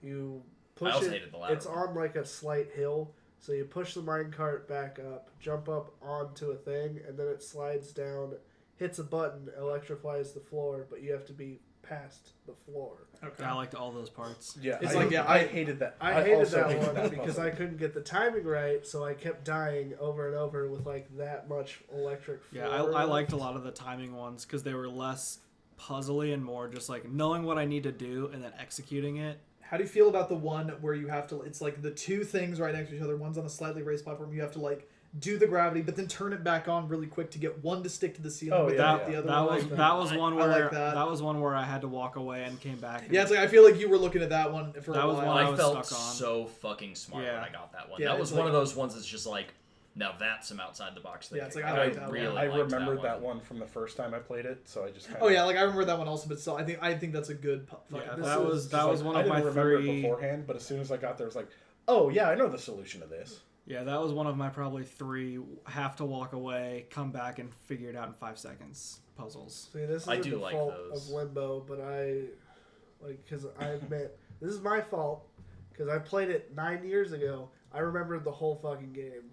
Speaker 2: You push
Speaker 3: I also
Speaker 2: it.
Speaker 3: hated the ladder
Speaker 2: It's on like a slight hill, so you push the minecart back up, jump up onto a thing, and then it slides down, hits a button, electrifies the floor, but you have to be past the floor.
Speaker 1: Okay.
Speaker 5: I liked all those parts.
Speaker 4: Yeah,
Speaker 1: It's
Speaker 4: I hated that.
Speaker 2: I hated
Speaker 4: also
Speaker 2: that
Speaker 4: hated
Speaker 2: one
Speaker 4: that
Speaker 2: because
Speaker 4: puzzle.
Speaker 2: I couldn't get the timing right, so I kept dying over and over with like that much electric floor.
Speaker 5: Yeah, I liked a lot of the timing ones because they were less puzzly and more just like knowing what I need to do and then executing it.
Speaker 1: How do you feel about the one where you have to, it's like the two things right next to each other, one's on a slightly raised platform, you have to like do the gravity but then turn it back on really quick to get one to stick to the ceiling the other
Speaker 5: that
Speaker 1: one
Speaker 5: was
Speaker 1: like
Speaker 5: that was one where
Speaker 1: like that
Speaker 5: was one where I had to walk away and came back.
Speaker 1: Yeah, it's like I feel like you were looking at that one for
Speaker 5: That
Speaker 1: a
Speaker 5: was
Speaker 1: while.
Speaker 5: one I
Speaker 3: I
Speaker 5: was
Speaker 3: felt
Speaker 5: stuck on.
Speaker 3: so fucking smart when
Speaker 5: Yeah.
Speaker 3: I got that one.
Speaker 1: Yeah,
Speaker 3: that was
Speaker 1: it's
Speaker 3: one
Speaker 1: like-
Speaker 3: of those ones that's just like, now that's some outside the box thinking.
Speaker 1: Yeah, it's like, I like that one.
Speaker 3: really
Speaker 4: I
Speaker 3: liked
Speaker 4: remembered that one from the first time I played it, so I just kind of...
Speaker 1: Oh yeah, like I remember that one also, but still, I think that's a good.
Speaker 5: Yeah,
Speaker 1: this
Speaker 5: that
Speaker 1: is-
Speaker 5: was one of my
Speaker 4: I didn't remember
Speaker 5: three.
Speaker 4: it beforehand, but as soon as I got there, it was like, oh yeah, I know the solution to this.
Speaker 5: Yeah, that was one of my probably three have to walk away, come back and figure it out in 5 seconds puzzles.
Speaker 2: See, this is
Speaker 3: I
Speaker 2: a
Speaker 3: do like
Speaker 2: default
Speaker 3: those.
Speaker 2: of Limbo, but because I admit this is my fault because I played it 9 years ago. I remembered the whole fucking game.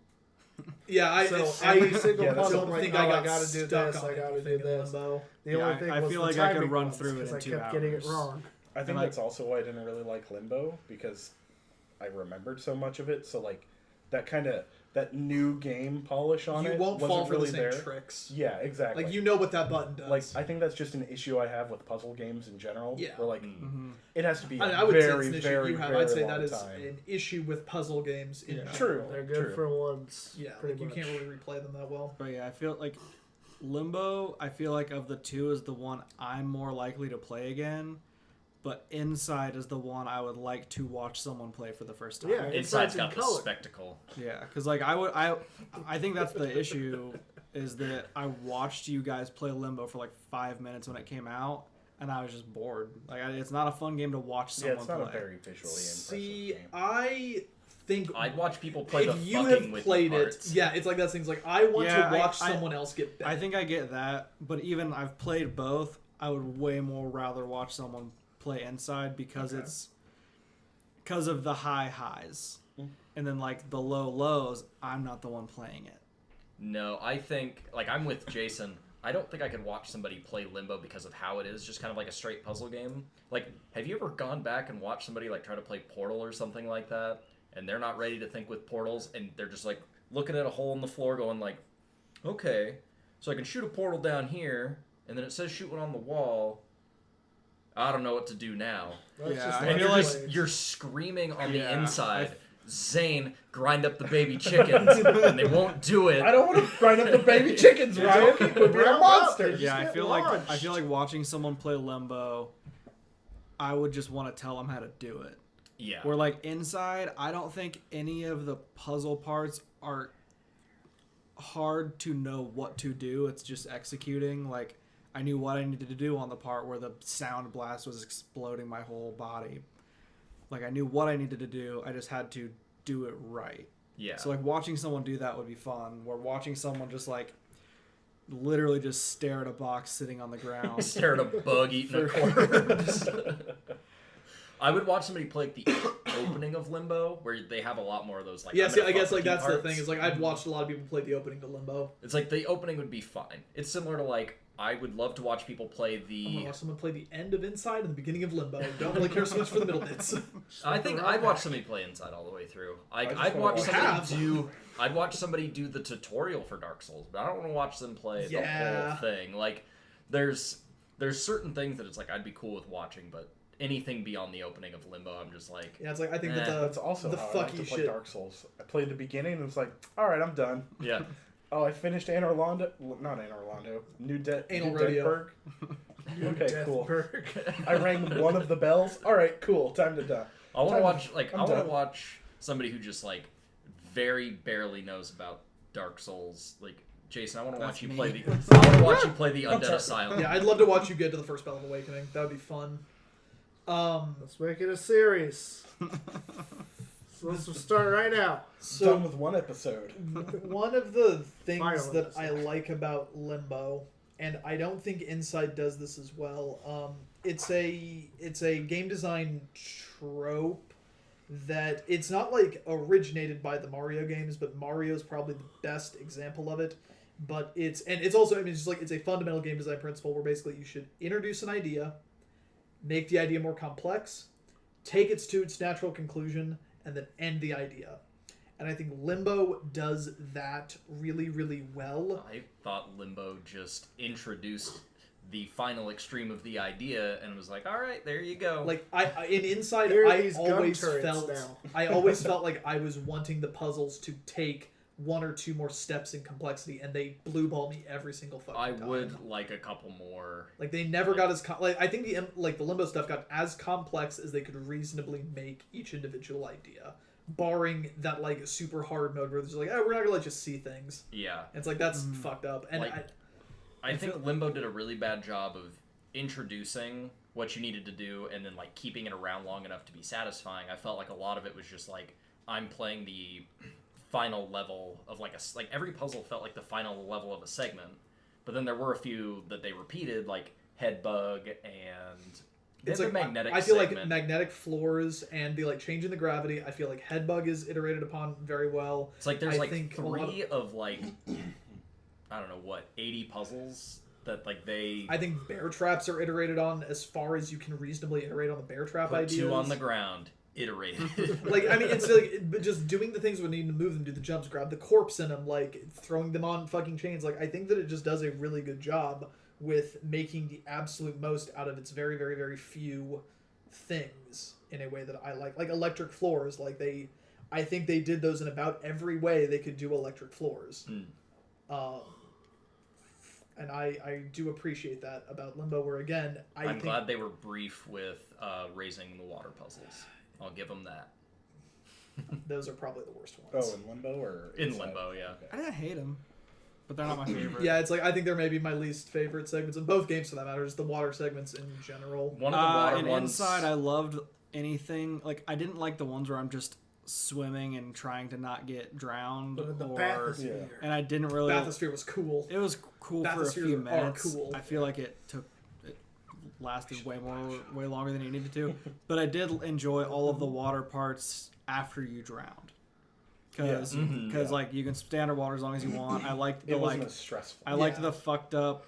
Speaker 1: Yeah,
Speaker 2: Every single
Speaker 4: yeah, that's
Speaker 2: puzzle,
Speaker 1: don't
Speaker 2: I'm like,
Speaker 1: think
Speaker 2: oh,
Speaker 1: I
Speaker 2: I
Speaker 1: got
Speaker 2: gotta do
Speaker 1: stuck
Speaker 2: this,
Speaker 1: on
Speaker 2: I gotta do
Speaker 1: anything in
Speaker 2: this.
Speaker 1: Limbo.
Speaker 2: The
Speaker 5: Yeah,
Speaker 2: only thing
Speaker 5: I
Speaker 2: was
Speaker 5: feel
Speaker 2: the
Speaker 5: like I could
Speaker 2: timing
Speaker 5: run
Speaker 2: ones,
Speaker 5: through it
Speaker 2: 'cause
Speaker 5: in
Speaker 2: I
Speaker 5: 2
Speaker 2: kept getting it
Speaker 5: hours.
Speaker 2: wrong.
Speaker 4: I think
Speaker 5: And
Speaker 4: that's also why I didn't really like Limbo, because I remembered so much of it, so like that new game polish on
Speaker 1: You
Speaker 4: it
Speaker 1: won't
Speaker 4: wasn't
Speaker 1: fall for
Speaker 4: really
Speaker 1: the same
Speaker 4: there.
Speaker 1: tricks.
Speaker 4: Yeah, exactly.
Speaker 1: Like you know what that button does.
Speaker 4: Like I think that's just an issue I have with puzzle games in general.
Speaker 1: Yeah.
Speaker 4: Where like
Speaker 5: Mm-hmm.
Speaker 4: it has to be
Speaker 1: I
Speaker 4: a
Speaker 1: would say
Speaker 4: very,
Speaker 1: it's an issue
Speaker 4: very,
Speaker 1: you have.
Speaker 4: very
Speaker 1: I'd say
Speaker 4: long
Speaker 1: that is
Speaker 4: time.
Speaker 1: an issue with puzzle games. In general.
Speaker 4: True.
Speaker 2: They're good
Speaker 4: True.
Speaker 2: for once.
Speaker 1: Yeah,
Speaker 2: pretty
Speaker 1: like you
Speaker 2: much.
Speaker 1: can't really replay them that well.
Speaker 5: But yeah, I feel like Limbo, I feel like of the two is the one I'm more likely to play again but Inside is the one I would like to watch someone play for the first time.
Speaker 2: Yeah.
Speaker 3: Inside's
Speaker 2: Inside's in
Speaker 3: got the
Speaker 2: color.
Speaker 3: spectacle.
Speaker 5: Yeah, because like I think that's the issue is that I watched you guys play Limbo for like 5 minutes when it came out, and I was just bored. Like it's not a fun game to watch
Speaker 4: Yeah,
Speaker 5: someone
Speaker 4: it's not
Speaker 5: play.
Speaker 4: a very visually impressive
Speaker 1: See,
Speaker 4: game.
Speaker 1: I think
Speaker 3: I'd watch people play the
Speaker 1: if you
Speaker 3: fucking
Speaker 1: have
Speaker 3: with
Speaker 1: played
Speaker 3: you
Speaker 1: it,
Speaker 3: parts.
Speaker 1: yeah, it's like that thing's like I want
Speaker 5: Yeah,
Speaker 1: to watch
Speaker 5: I-
Speaker 1: someone else get bit.
Speaker 5: I think I get that, but even I've played both. I would way more rather watch someone play Inside because
Speaker 4: Okay.
Speaker 5: it's because of the high highs,
Speaker 4: Mm.
Speaker 5: and then like the low lows. I'm not the one playing it.
Speaker 3: No, I think, like, I'm with Jason. I don't think I could watch somebody play Limbo because of how it is, just kind of like a straight puzzle game. Like, have you ever gone back and watched somebody, like, try to play Portal or something like that, and they're not ready to think with portals, and they're just, like, looking at a hole in the floor going, like, okay, so I can shoot a portal down here, and then it says shoot one on the wall. I don't know what to do now.
Speaker 2: That's
Speaker 5: Yeah,
Speaker 2: just
Speaker 5: I
Speaker 3: And
Speaker 5: feel
Speaker 3: you're
Speaker 5: like-
Speaker 3: just, you're screaming on the
Speaker 5: Yeah,
Speaker 3: inside, Zane, grind up the baby chickens, and they won't do it.
Speaker 4: I don't want to grind up the baby chickens, Ryan. Keep being a
Speaker 2: Round
Speaker 4: monster.
Speaker 2: up. Just
Speaker 5: Yeah, I
Speaker 2: get
Speaker 5: feel
Speaker 2: launched.
Speaker 5: like watching someone play Limbo, I would just want to tell them how to do it.
Speaker 3: Yeah.
Speaker 5: Where like Inside, I don't think any of the puzzle parts are hard to know what to do. It's just executing. Like I knew what I needed to do on the part where the sound blast was exploding my whole body. Like I knew what I needed to do. I just had to do it right.
Speaker 3: Yeah.
Speaker 5: So like watching someone do that would be fun. Where watching someone just like literally just stare at a box sitting on the ground.
Speaker 3: Stare at a bug eating a corpse. I would watch somebody play like, the opening of Limbo, where they have a lot more of those. Like,
Speaker 1: yeah,
Speaker 3: I'm
Speaker 1: see,
Speaker 3: gonna
Speaker 1: I guess
Speaker 3: fuck
Speaker 1: like
Speaker 3: with you
Speaker 1: that's the
Speaker 3: parts.
Speaker 1: thing is like I've watched a lot of people play the opening to Limbo.
Speaker 3: It's like the opening would be fine. It's similar to like I would love to watch people play
Speaker 1: I'm gonna
Speaker 3: the.
Speaker 1: watch someone play the end of Inside and the beginning of Limbo. Don't really care so much for the middle bits.
Speaker 3: I think I'd watch somebody play Inside all the way through.
Speaker 4: just
Speaker 3: I'd
Speaker 4: wanna
Speaker 3: watch
Speaker 4: watch
Speaker 3: somebody
Speaker 1: Have.
Speaker 3: do. I'd watch somebody do the tutorial for Dark Souls, but I don't want to watch them play the
Speaker 1: Yeah.
Speaker 3: whole thing. Like, there's certain things that it's like I'd be cool with watching, but anything beyond the opening of Limbo, I'm just like,
Speaker 1: Yeah, it's like I think that
Speaker 3: Eh.
Speaker 1: the
Speaker 4: That's also
Speaker 1: the
Speaker 4: how I like to
Speaker 1: fucky
Speaker 4: play
Speaker 1: shit.
Speaker 4: Dark Souls. I played the beginning and it's like, all right, I'm done.
Speaker 3: yeah,
Speaker 4: Oh, I finished Anne Orlando. Not Anne Orlando.
Speaker 1: Anal
Speaker 4: New
Speaker 1: Rodeo.
Speaker 4: Deathburg. Okay, cool.
Speaker 2: Deathburg.
Speaker 4: I rang one of the bells. All right, cool. Time to die.
Speaker 3: I want to
Speaker 4: Time-
Speaker 3: watch like
Speaker 4: I'm
Speaker 3: I want
Speaker 4: done.
Speaker 3: to watch somebody who just like very barely knows about Dark Souls. Like Jason, I want to watch
Speaker 5: That's
Speaker 3: you
Speaker 5: me.
Speaker 3: play the. I want to watch you play the
Speaker 4: I'm
Speaker 3: Undead
Speaker 4: sorry.
Speaker 3: Asylum.
Speaker 1: Yeah, I'd love to watch you get to the first Spell of Awakening. That would be fun.
Speaker 2: Let's make it a series. So let's start right now.
Speaker 4: Done
Speaker 1: So
Speaker 4: with one episode.
Speaker 1: one of the things
Speaker 2: Final
Speaker 1: that I
Speaker 2: episode.
Speaker 1: like about Limbo, and I don't think Inside does this as well. It's a game design trope that it's not like originated by the Mario games, but Mario's probably the best example of it. But it's also, I mean, it's just like it's a fundamental game design principle where basically you should introduce an idea, make the idea more complex, take it to its natural conclusion, and then end the idea. And I think Limbo does that really, really well.
Speaker 3: I thought Limbo just introduced the final extreme of the idea and was like, all right, there you go.
Speaker 1: Like in Inside,
Speaker 2: Here are
Speaker 1: I
Speaker 2: these gun
Speaker 1: always
Speaker 2: turrets
Speaker 1: felt
Speaker 2: now.
Speaker 1: I always felt like I was wanting the puzzles to take one or two more steps in complexity, and they blue ball me every single fucking
Speaker 3: I
Speaker 1: time.
Speaker 3: would like a couple more.
Speaker 1: Like they never got as like I think the Limbo stuff got as complex as they could reasonably make each individual idea, barring that like super hard mode where it's just like, oh, we're not gonna let you see things.
Speaker 3: Yeah.
Speaker 1: And it's like that's fucked up. And
Speaker 3: Like, I think Limbo did a really bad job of introducing what you needed to do and then like keeping it around long enough to be satisfying. I felt like a lot of it was just like I'm playing the final level of like every puzzle felt like the final level of a segment, but then there were a few that they repeated, like Headbug and
Speaker 1: it's
Speaker 3: the
Speaker 1: like
Speaker 3: magnetic
Speaker 1: I feel like
Speaker 3: segment.
Speaker 1: magnetic floors and the like changing the gravity. I feel like Headbug is iterated upon very well.
Speaker 3: It's like there's
Speaker 1: I
Speaker 3: like
Speaker 1: think a lot
Speaker 3: three of like I don't know what 80 puzzles that like they
Speaker 1: I think bear traps are iterated on as far as you can reasonably iterate on the bear trap
Speaker 3: put
Speaker 1: ideas.
Speaker 3: two on the ground, iterated.
Speaker 1: Like I mean, it's like but just doing the things we need to move them, do the jumps, grab the corpse in them, like throwing them on fucking chains. Like I think that it just does a really good job with making the absolute most out of its very, very, very few things in a way that I like. Like electric floors, like I think they did those in about every way they could do electric floors. And I do appreciate that about Limbo, where again,
Speaker 3: I'm
Speaker 1: think
Speaker 3: glad they were brief with raising the water puzzles. I'll give them that.
Speaker 1: those are probably the worst ones.
Speaker 4: Oh, in Limbo or
Speaker 3: In
Speaker 4: Inside?
Speaker 3: Limbo, yeah.
Speaker 5: I didn't hate them, but they're not my favorite.
Speaker 1: Yeah, it's like I think they're maybe my least favorite segments in both games for that matter, just the water segments in general.
Speaker 3: One of the water
Speaker 5: in
Speaker 3: ones.
Speaker 5: Inside, I loved anything. Like, I didn't like the ones where I'm just swimming and trying to not get drowned.
Speaker 2: But in the
Speaker 5: or,
Speaker 2: bathysphere.
Speaker 5: and I didn't really.
Speaker 1: Bathysphere was cool.
Speaker 5: It was cool for a
Speaker 1: Bathyspheres
Speaker 5: few
Speaker 1: are
Speaker 5: minutes.
Speaker 1: cool.
Speaker 5: I feel like it lasted way longer than it needed to. But I did enjoy all of the water parts after you drowned. Because like you can stay underwater as long as you want. I liked the
Speaker 4: It wasn't as stressful.
Speaker 5: I liked the fucked up,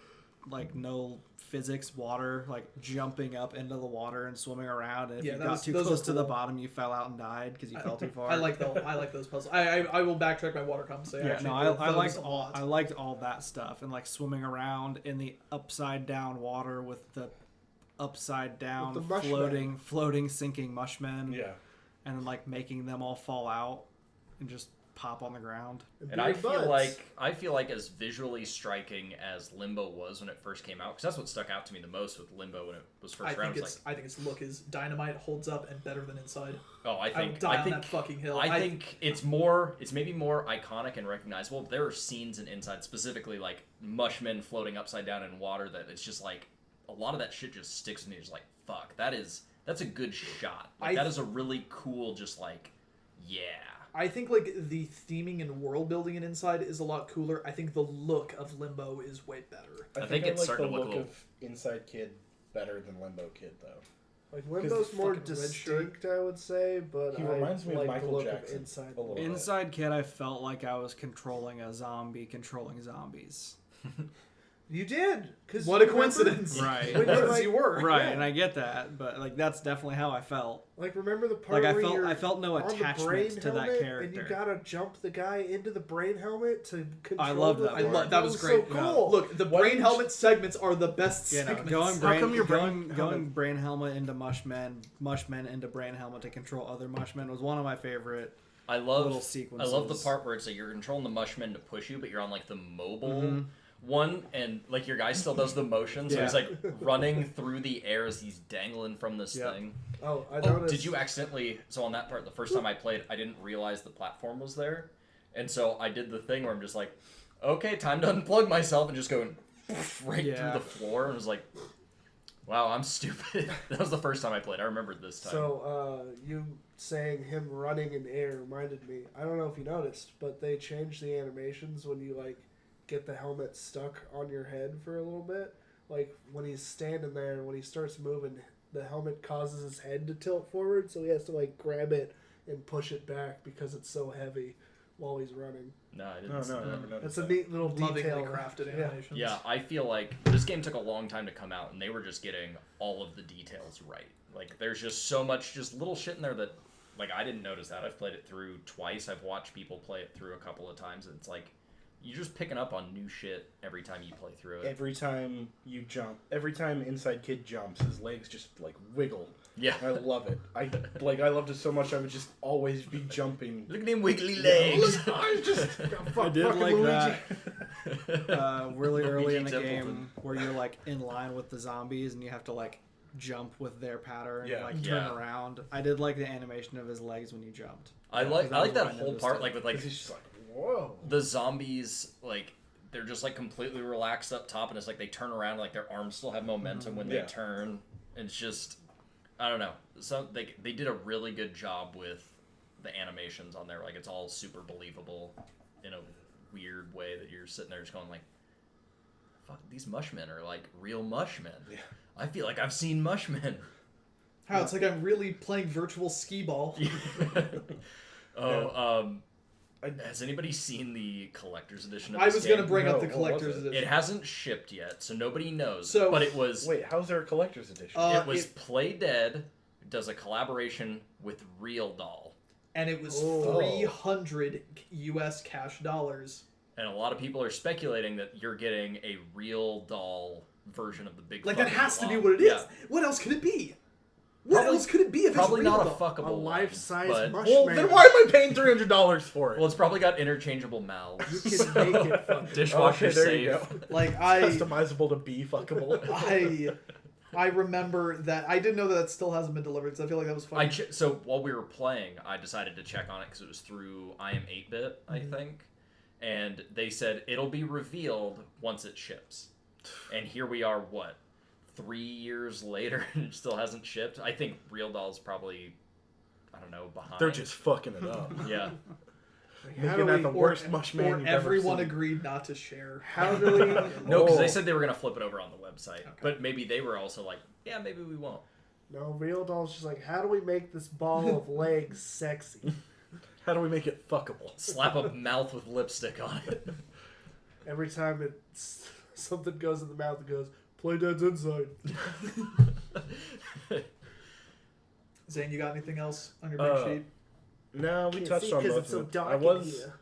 Speaker 5: like no physics water, like jumping up into the water and swimming around. And if you got too
Speaker 1: those
Speaker 5: close
Speaker 1: are
Speaker 5: to the
Speaker 1: cool.
Speaker 5: bottom, you fell out and died because you fell too far.
Speaker 1: I like those puzzles. I will backtrack my water comments.
Speaker 5: Yeah, no, I liked all that stuff and like swimming around in the upside down water with the upside down
Speaker 2: With the mushmen.
Speaker 5: floating sinking mushmen.
Speaker 4: Yeah.
Speaker 5: And then like making them all fall out and just pop on the ground.
Speaker 3: And I feel like as visually striking as Limbo was when it first came out, because that's what stuck out to me the most with Limbo when it was first around.
Speaker 1: I think its look is dynamite, holds up, and better than Inside.
Speaker 3: Oh, I
Speaker 1: I will
Speaker 3: think
Speaker 1: die on that fucking hill.
Speaker 3: I think it's maybe more iconic and recognizable. There are scenes in Inside, specifically like mushmen floating upside down in water, that it's just like a lot of that shit just sticks with me. Just like fuck, that's a good shot. Like, that is a really cool, just like yeah.
Speaker 1: I think like the theming and world building in Inside is a lot cooler. I think the look of Limbo is way better.
Speaker 3: I think it's
Speaker 4: like
Speaker 3: starting
Speaker 4: the
Speaker 3: to look
Speaker 4: look
Speaker 3: a little...
Speaker 4: of Inside Kid better than Limbo Kid though.
Speaker 2: Like Limbo's more
Speaker 1: fucking red shirt.
Speaker 2: distinct, I would say, but
Speaker 4: He reminds me of
Speaker 2: like
Speaker 4: Michael
Speaker 2: the look
Speaker 4: Jackson
Speaker 2: of Inside.
Speaker 4: a little bit.
Speaker 5: Inside Kid, I felt like I was controlling a zombie controlling zombies.
Speaker 2: You did, because
Speaker 1: What a coincidence!
Speaker 5: Right.
Speaker 2: When you're like,
Speaker 1: You were
Speaker 5: Right,
Speaker 2: Yeah.
Speaker 5: and I get that, but like that's definitely how I felt.
Speaker 2: like remember the part
Speaker 5: Like
Speaker 2: where you're
Speaker 5: I felt no
Speaker 2: on the
Speaker 5: attachment
Speaker 2: brain
Speaker 5: to that
Speaker 2: helmet
Speaker 5: character.
Speaker 2: and you gotta jump the guy into the brain helmet to control.
Speaker 5: I love
Speaker 2: the
Speaker 5: that.
Speaker 2: thing.
Speaker 1: that was great.
Speaker 2: So cool.
Speaker 1: Look, the
Speaker 4: Why
Speaker 1: brain
Speaker 4: didn't you-
Speaker 1: helmet segments are the best
Speaker 5: You know,
Speaker 1: segments.
Speaker 5: going brain helmet into mushmen into brain helmet to control other mushmen was one of my favorite.
Speaker 3: I love
Speaker 5: little
Speaker 3: I
Speaker 5: sequences.
Speaker 3: love the part where it's like you're controlling the mushmen to push you, but you're on like the mobile one, and like your guy still does the motion, so
Speaker 5: Yeah.
Speaker 3: he's like running through the air as he's dangling from this
Speaker 5: Yeah.
Speaker 3: thing.
Speaker 2: Oh, I
Speaker 3: Oh,
Speaker 2: noticed.
Speaker 3: did you accidentally? So on that part, the first time I played, I didn't realize the platform was there, and so I did the thing where I'm just like, okay, time to unplug myself, and just going right
Speaker 5: Yeah.
Speaker 3: through the floor, and was like, wow, I'm stupid. That was the first time I played. I remembered this time.
Speaker 2: So, you saying him running in air reminded me. I don't know if you noticed, but they changed the animations when you like get the helmet stuck on your head for a little bit. Like when he's standing there and when he starts moving, the helmet causes his head to tilt forward, so he has to like grab it and push it back because it's so heavy while he's running.
Speaker 3: no, I didn't.
Speaker 4: No,
Speaker 3: see
Speaker 4: no, I
Speaker 3: that.
Speaker 4: never noticed
Speaker 2: That's a
Speaker 4: that.
Speaker 2: neat little
Speaker 1: Lovingly
Speaker 2: detail.
Speaker 1: crafted
Speaker 2: Yeah.
Speaker 1: animations.
Speaker 3: Yeah, I feel like this game took a long time to come out, and they were just getting all of the details right. Like, there's just so much, just little shit in there that, like, I didn't notice that. I've played it through twice. I've watched people play it through a couple of times, and it's like, you're just picking up on new shit every time you play through it.
Speaker 4: Every time you jump, every time Inside Kid jumps, his legs just like wiggle.
Speaker 3: Yeah.
Speaker 4: I love it. I loved it so much. I would just always be jumping.
Speaker 3: Look at them wiggly legs.
Speaker 4: I just
Speaker 5: I did
Speaker 2: fucking
Speaker 5: like
Speaker 2: Luigi.
Speaker 5: that really early in the
Speaker 3: Luigi
Speaker 5: game
Speaker 3: Templeton.
Speaker 5: where you're like in line with the zombies and you have to like jump with their pattern
Speaker 4: Yeah.
Speaker 5: and like turn
Speaker 3: Yeah.
Speaker 5: around. I did like the animation of his legs when you jumped.
Speaker 3: I like
Speaker 5: That was
Speaker 3: that
Speaker 5: what I
Speaker 3: whole
Speaker 5: noticed
Speaker 3: part,
Speaker 5: it.
Speaker 3: like, with, like,
Speaker 4: he's just like, whoa.
Speaker 3: the zombies, like, they're just, like, completely relaxed up top, and it's like they turn around, like, their arms still have momentum when they
Speaker 4: Yeah.
Speaker 3: turn. And it's just, I don't know. So they did a really good job with the animations on there. Like, it's all super believable in a weird way that you're sitting there just going, like, fuck, these mushmen are, like, real mushmen.
Speaker 4: Yeah.
Speaker 3: I feel like I've seen mushmen.
Speaker 1: How it's like I'm really playing virtual skee ball.
Speaker 3: Has anybody seen the collector's edition of
Speaker 1: I
Speaker 3: this
Speaker 1: was
Speaker 3: game?
Speaker 1: gonna bring up the
Speaker 4: No, what was
Speaker 1: collector's
Speaker 4: it?
Speaker 1: edition.
Speaker 3: It hasn't shipped yet, so nobody knows.
Speaker 1: So-
Speaker 3: but it was
Speaker 4: Wait, how's there a collector's edition?
Speaker 3: it was Play Dead does a collaboration with Real Doll,
Speaker 1: and it was
Speaker 2: Oh.
Speaker 1: 300 US cash dollars.
Speaker 3: and a lot of people are speculating that you're getting a Real Doll version of the big.
Speaker 1: Like that
Speaker 3: fucking
Speaker 1: has to be
Speaker 3: Blob.
Speaker 1: what it is.
Speaker 3: Yeah.
Speaker 1: What else could it be? What else could it be if it's
Speaker 3: Probably
Speaker 1: real,
Speaker 3: not a
Speaker 1: though?
Speaker 3: fuckable
Speaker 2: A
Speaker 3: one,
Speaker 2: life-size
Speaker 3: but-
Speaker 2: mush
Speaker 4: Well,
Speaker 2: man.
Speaker 4: then why am I paying $300 for it?
Speaker 3: Well, it's probably got interchangeable mouths.
Speaker 2: You can make it fucking.
Speaker 3: Dishwasher
Speaker 4: Okay, there
Speaker 3: safe.
Speaker 4: you go.
Speaker 1: Like
Speaker 4: Customizable to be fuckable.
Speaker 1: I remember that. I didn't know that still hasn't been delivered, so I feel like that was funny.
Speaker 3: So while we were playing, I decided to check on it because it was through I Am 8-Bit, I think, and they said it'll be revealed once it ships. And here we are, 3 years later, and it still hasn't shipped. I think Real Doll's probably, I don't know, behind.
Speaker 4: They're just fucking it up.
Speaker 3: Yeah.
Speaker 2: How
Speaker 4: Making
Speaker 2: do
Speaker 4: that
Speaker 2: we-
Speaker 4: the worst mush man
Speaker 1: or
Speaker 4: you've
Speaker 1: everyone
Speaker 4: ever seen.
Speaker 1: agreed not to share.
Speaker 2: How do we?
Speaker 3: No, because
Speaker 4: Oh.
Speaker 3: they said they were going to flip it over on the website.
Speaker 1: Okay.
Speaker 3: But maybe they were also like, yeah, maybe we won't.
Speaker 2: No, Real Doll's just like, how do we make this ball of legs sexy?
Speaker 4: How do we make it fuckable?
Speaker 3: Slap a mouth with lipstick on it.
Speaker 2: Every time something goes in the mouth, it goes, "Play Dead's Inside."
Speaker 1: Zane, you got anything else on your big sheet?
Speaker 4: No, we
Speaker 2: Can't
Speaker 4: touched
Speaker 2: see
Speaker 4: on
Speaker 2: 'cause
Speaker 4: both
Speaker 2: it's so
Speaker 4: of them.
Speaker 2: dark
Speaker 4: I
Speaker 2: in
Speaker 4: was
Speaker 2: here.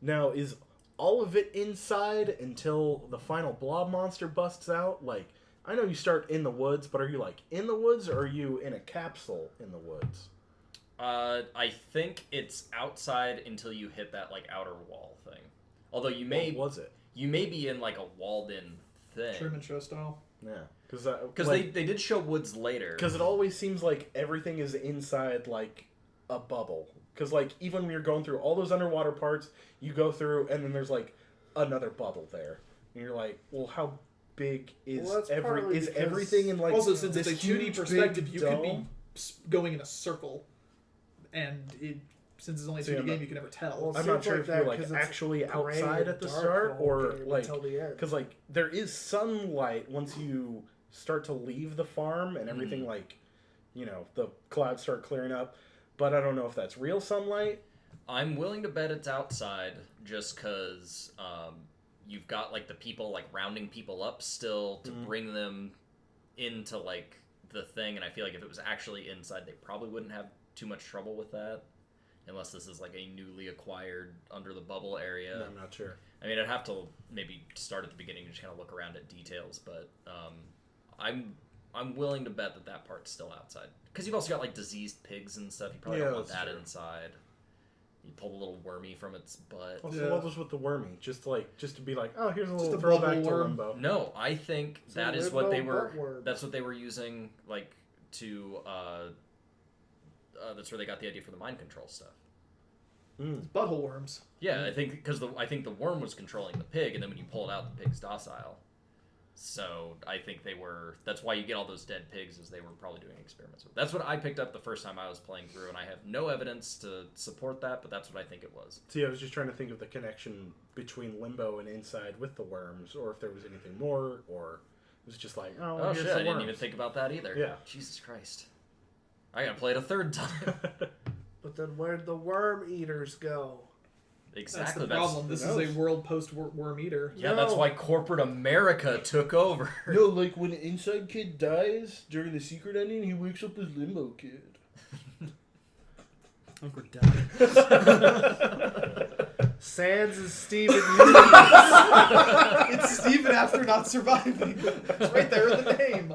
Speaker 4: now is all of it inside until the final blob monster busts out. Like, I know you start in the woods, but are you like in the woods or are you in a capsule in the woods?
Speaker 3: I think it's outside until you hit that like outer wall thing. Although you may
Speaker 4: What was it?
Speaker 3: you may be in like a walled-in thing.
Speaker 1: Truman Show style.
Speaker 4: Yeah, because
Speaker 3: Because they did show woods later.
Speaker 4: Because it always seems like everything is inside like a bubble. Because like even when you're going through all those underwater parts, you go through and then there's like another bubble there, and you're like, well, how big is
Speaker 2: Well, that's partly
Speaker 4: is
Speaker 2: because-
Speaker 4: everything in like
Speaker 1: Also, since it's
Speaker 4: this
Speaker 1: a 2D
Speaker 4: huge,
Speaker 1: perspective,
Speaker 4: big
Speaker 1: you could be
Speaker 4: dome?
Speaker 1: going in a circle, and since it's only a 2D
Speaker 4: I'm
Speaker 1: game,
Speaker 4: not-
Speaker 1: you can never tell.
Speaker 2: Well,
Speaker 4: I'm
Speaker 2: seems
Speaker 4: not sure
Speaker 2: like
Speaker 4: if
Speaker 2: that
Speaker 4: you're like
Speaker 2: 'cause it's
Speaker 4: actually
Speaker 2: gray
Speaker 4: outside
Speaker 2: and
Speaker 4: at the
Speaker 2: dark
Speaker 4: start
Speaker 2: whole
Speaker 4: or
Speaker 2: game
Speaker 4: like
Speaker 2: until the end.
Speaker 4: because like there is sunlight once you start to leave the farm and everything like the clouds start clearing up, but I don't know if that's real sunlight.
Speaker 3: I'm willing to bet it's outside just because you've got like the people like rounding people up still to bring them into like the thing, and I feel like if it was actually inside, they probably wouldn't have too much trouble with that, unless this is like a newly acquired under the bubble area.
Speaker 4: I'm not sure.
Speaker 3: I mean, I'd have to maybe start at the beginning and just kind of look around at details, but I'm willing to bet that part's still outside because you've also got like diseased pigs and stuff. You probably don't want
Speaker 4: that's
Speaker 3: that
Speaker 4: true.
Speaker 3: inside. You pull the little wormy from its butt.
Speaker 4: Also,
Speaker 1: Yeah.
Speaker 4: what was with the wormy? Just to be like, oh, here's a little
Speaker 1: a
Speaker 4: throwback
Speaker 1: bubble
Speaker 4: to
Speaker 1: worm.
Speaker 4: Limbo.
Speaker 3: No, I think
Speaker 2: It's
Speaker 3: that
Speaker 2: a
Speaker 3: is what they
Speaker 2: limbo
Speaker 3: were.
Speaker 2: buttworm.
Speaker 3: That's what they were using, like to. That's where they got the idea for the mind control stuff.
Speaker 1: Butthole worms.
Speaker 3: Yeah, I think because I think the worm was controlling the pig, and then when you pull it out, the pig's docile. So I think they were. That's why you get all those dead pigs, is they were probably doing experiments with. That's what I picked up the first time I was playing through, and I have no evidence to support that, but that's what I think it was.
Speaker 4: See, I was just trying to think of the connection between Limbo and Inside with the worms, or if there was anything more, or it was just like, oh,
Speaker 3: Oh
Speaker 4: here's
Speaker 3: shit!
Speaker 4: the
Speaker 3: I didn't
Speaker 4: worms.
Speaker 3: even think about that either.
Speaker 4: Yeah.
Speaker 3: Jesus Christ! I gotta play it a third time.
Speaker 2: But then where'd the worm eaters go?
Speaker 3: Exactly.
Speaker 1: That's the problem. This is
Speaker 4: knows?
Speaker 1: a world post-worm eater.
Speaker 3: Yeah, that's why corporate America took over.
Speaker 4: No, like when an Inside kid dies during the secret ending, he wakes up as Limbo kid.
Speaker 5: I think we're done.
Speaker 2: Sans is Steven
Speaker 1: It's Steven after not surviving. It's right there in the name.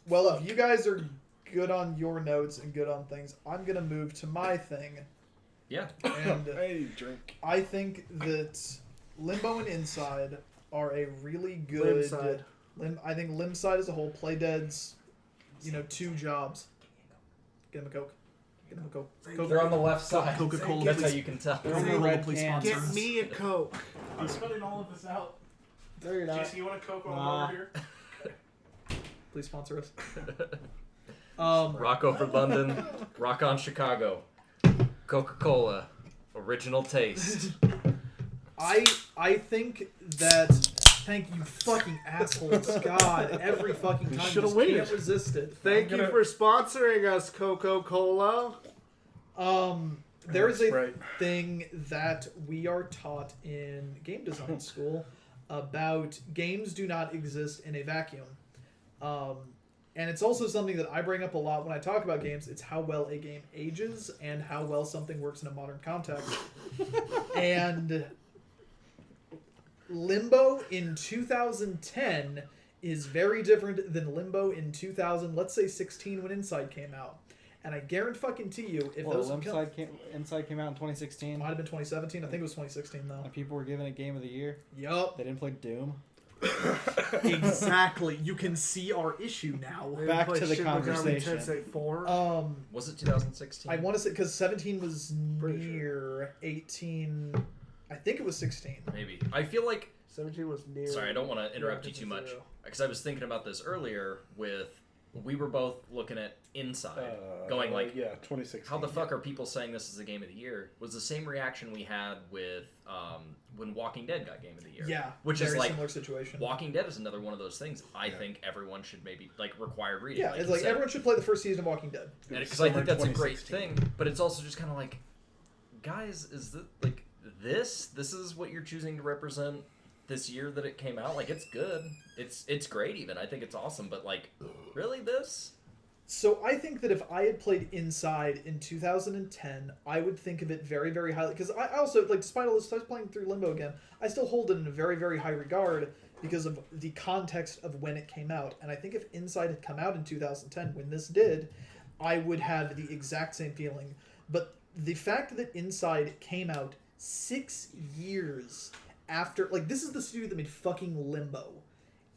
Speaker 1: Well, if you guys are good on your notes and good on things, I'm gonna move to my thing.
Speaker 3: Yeah.
Speaker 1: And
Speaker 4: I need a drink.
Speaker 1: I think that Limbo and Inside are a really good.
Speaker 2: Limside.
Speaker 1: I think Limside as a whole, Playdead's, 2 jobs. Get him a Coke. Get him a Coke. Coke.
Speaker 3: They're on the left side.
Speaker 5: Coca-Cola,
Speaker 3: That's how
Speaker 5: please.
Speaker 3: you can tell.
Speaker 5: They're on the red, please sponsor
Speaker 2: Get
Speaker 5: us.
Speaker 2: me a Coke.
Speaker 4: I'm spelling all of this out.
Speaker 2: No, you're not.
Speaker 4: Jason, you want a Coke while
Speaker 5: Nah.
Speaker 4: I'm over here?
Speaker 1: Please sponsor us.
Speaker 3: Rocco for London. Rock on Chicago. Coca-Cola. Original taste.
Speaker 1: I think that. Thank you, fucking assholes. God, every fucking time.
Speaker 4: should've
Speaker 1: Just
Speaker 4: waited.
Speaker 1: can't resist it.
Speaker 2: Thank you for sponsoring us, Coca-Cola.
Speaker 1: There's a
Speaker 4: Right.
Speaker 1: thing that we are taught in game design school about games do not exist in a vacuum. And it's also something that I bring up a lot when I talk about games. It's how well a game ages and how well something works in a modern context. And Limbo in 2010 is very different than Limbo in 2000, let's say 16 when Inside came out. And I guarantee you, if those
Speaker 5: Inside came out in 2016.
Speaker 1: might have been 2017, I think it was 2016 though.
Speaker 5: And people were giving it Game of the Year.
Speaker 1: Yup.
Speaker 5: They didn't play Doom.
Speaker 1: Exactly. You can see our issue now.
Speaker 2: They
Speaker 5: Back
Speaker 2: play
Speaker 5: to the
Speaker 2: Shin Megami
Speaker 5: conversation.
Speaker 2: Tensei 4.
Speaker 3: Was it 2016?
Speaker 1: I want to say because 17 was
Speaker 2: Pretty
Speaker 1: near 18. I think it was 16.
Speaker 3: Maybe. I feel like
Speaker 2: 17 was near.
Speaker 3: Sorry, I don't want to interrupt you
Speaker 2: Yeah,
Speaker 3: too much.
Speaker 2: 0.
Speaker 3: Because I was thinking about this earlier with... We were both looking at Inside, going like,
Speaker 4: yeah, 2016.
Speaker 3: how the fuck are people saying this is the Game of the Year? Was the same reaction we had with when Walking Dead got Game of the Year.
Speaker 1: Yeah.
Speaker 3: Which
Speaker 1: very
Speaker 3: is like,
Speaker 1: similar situation.
Speaker 3: Walking Dead is another one of those things I think everyone should maybe, like, required reading.
Speaker 1: Yeah, it's like
Speaker 3: you said.
Speaker 1: everyone should play the first season of Walking Dead.
Speaker 3: Because I think that's a great thing, but it's also just kind of like, guys, is this, like, this is what you're choosing to represent this year that it came out? Like, it's good. It's great even. I think it's awesome, but like, really this?
Speaker 1: So I think that if I had played Inside in 2010, I would think of it very, very highly. Because I also, like, despite all this, I was playing through Limbo again, I still hold it in a very, very high regard because of the context of when it came out. And I think if Inside had come out in 2010, when this did, I would have the exact same feeling. But the fact that Inside came out 6 years after, like, this is the studio that made fucking Limbo.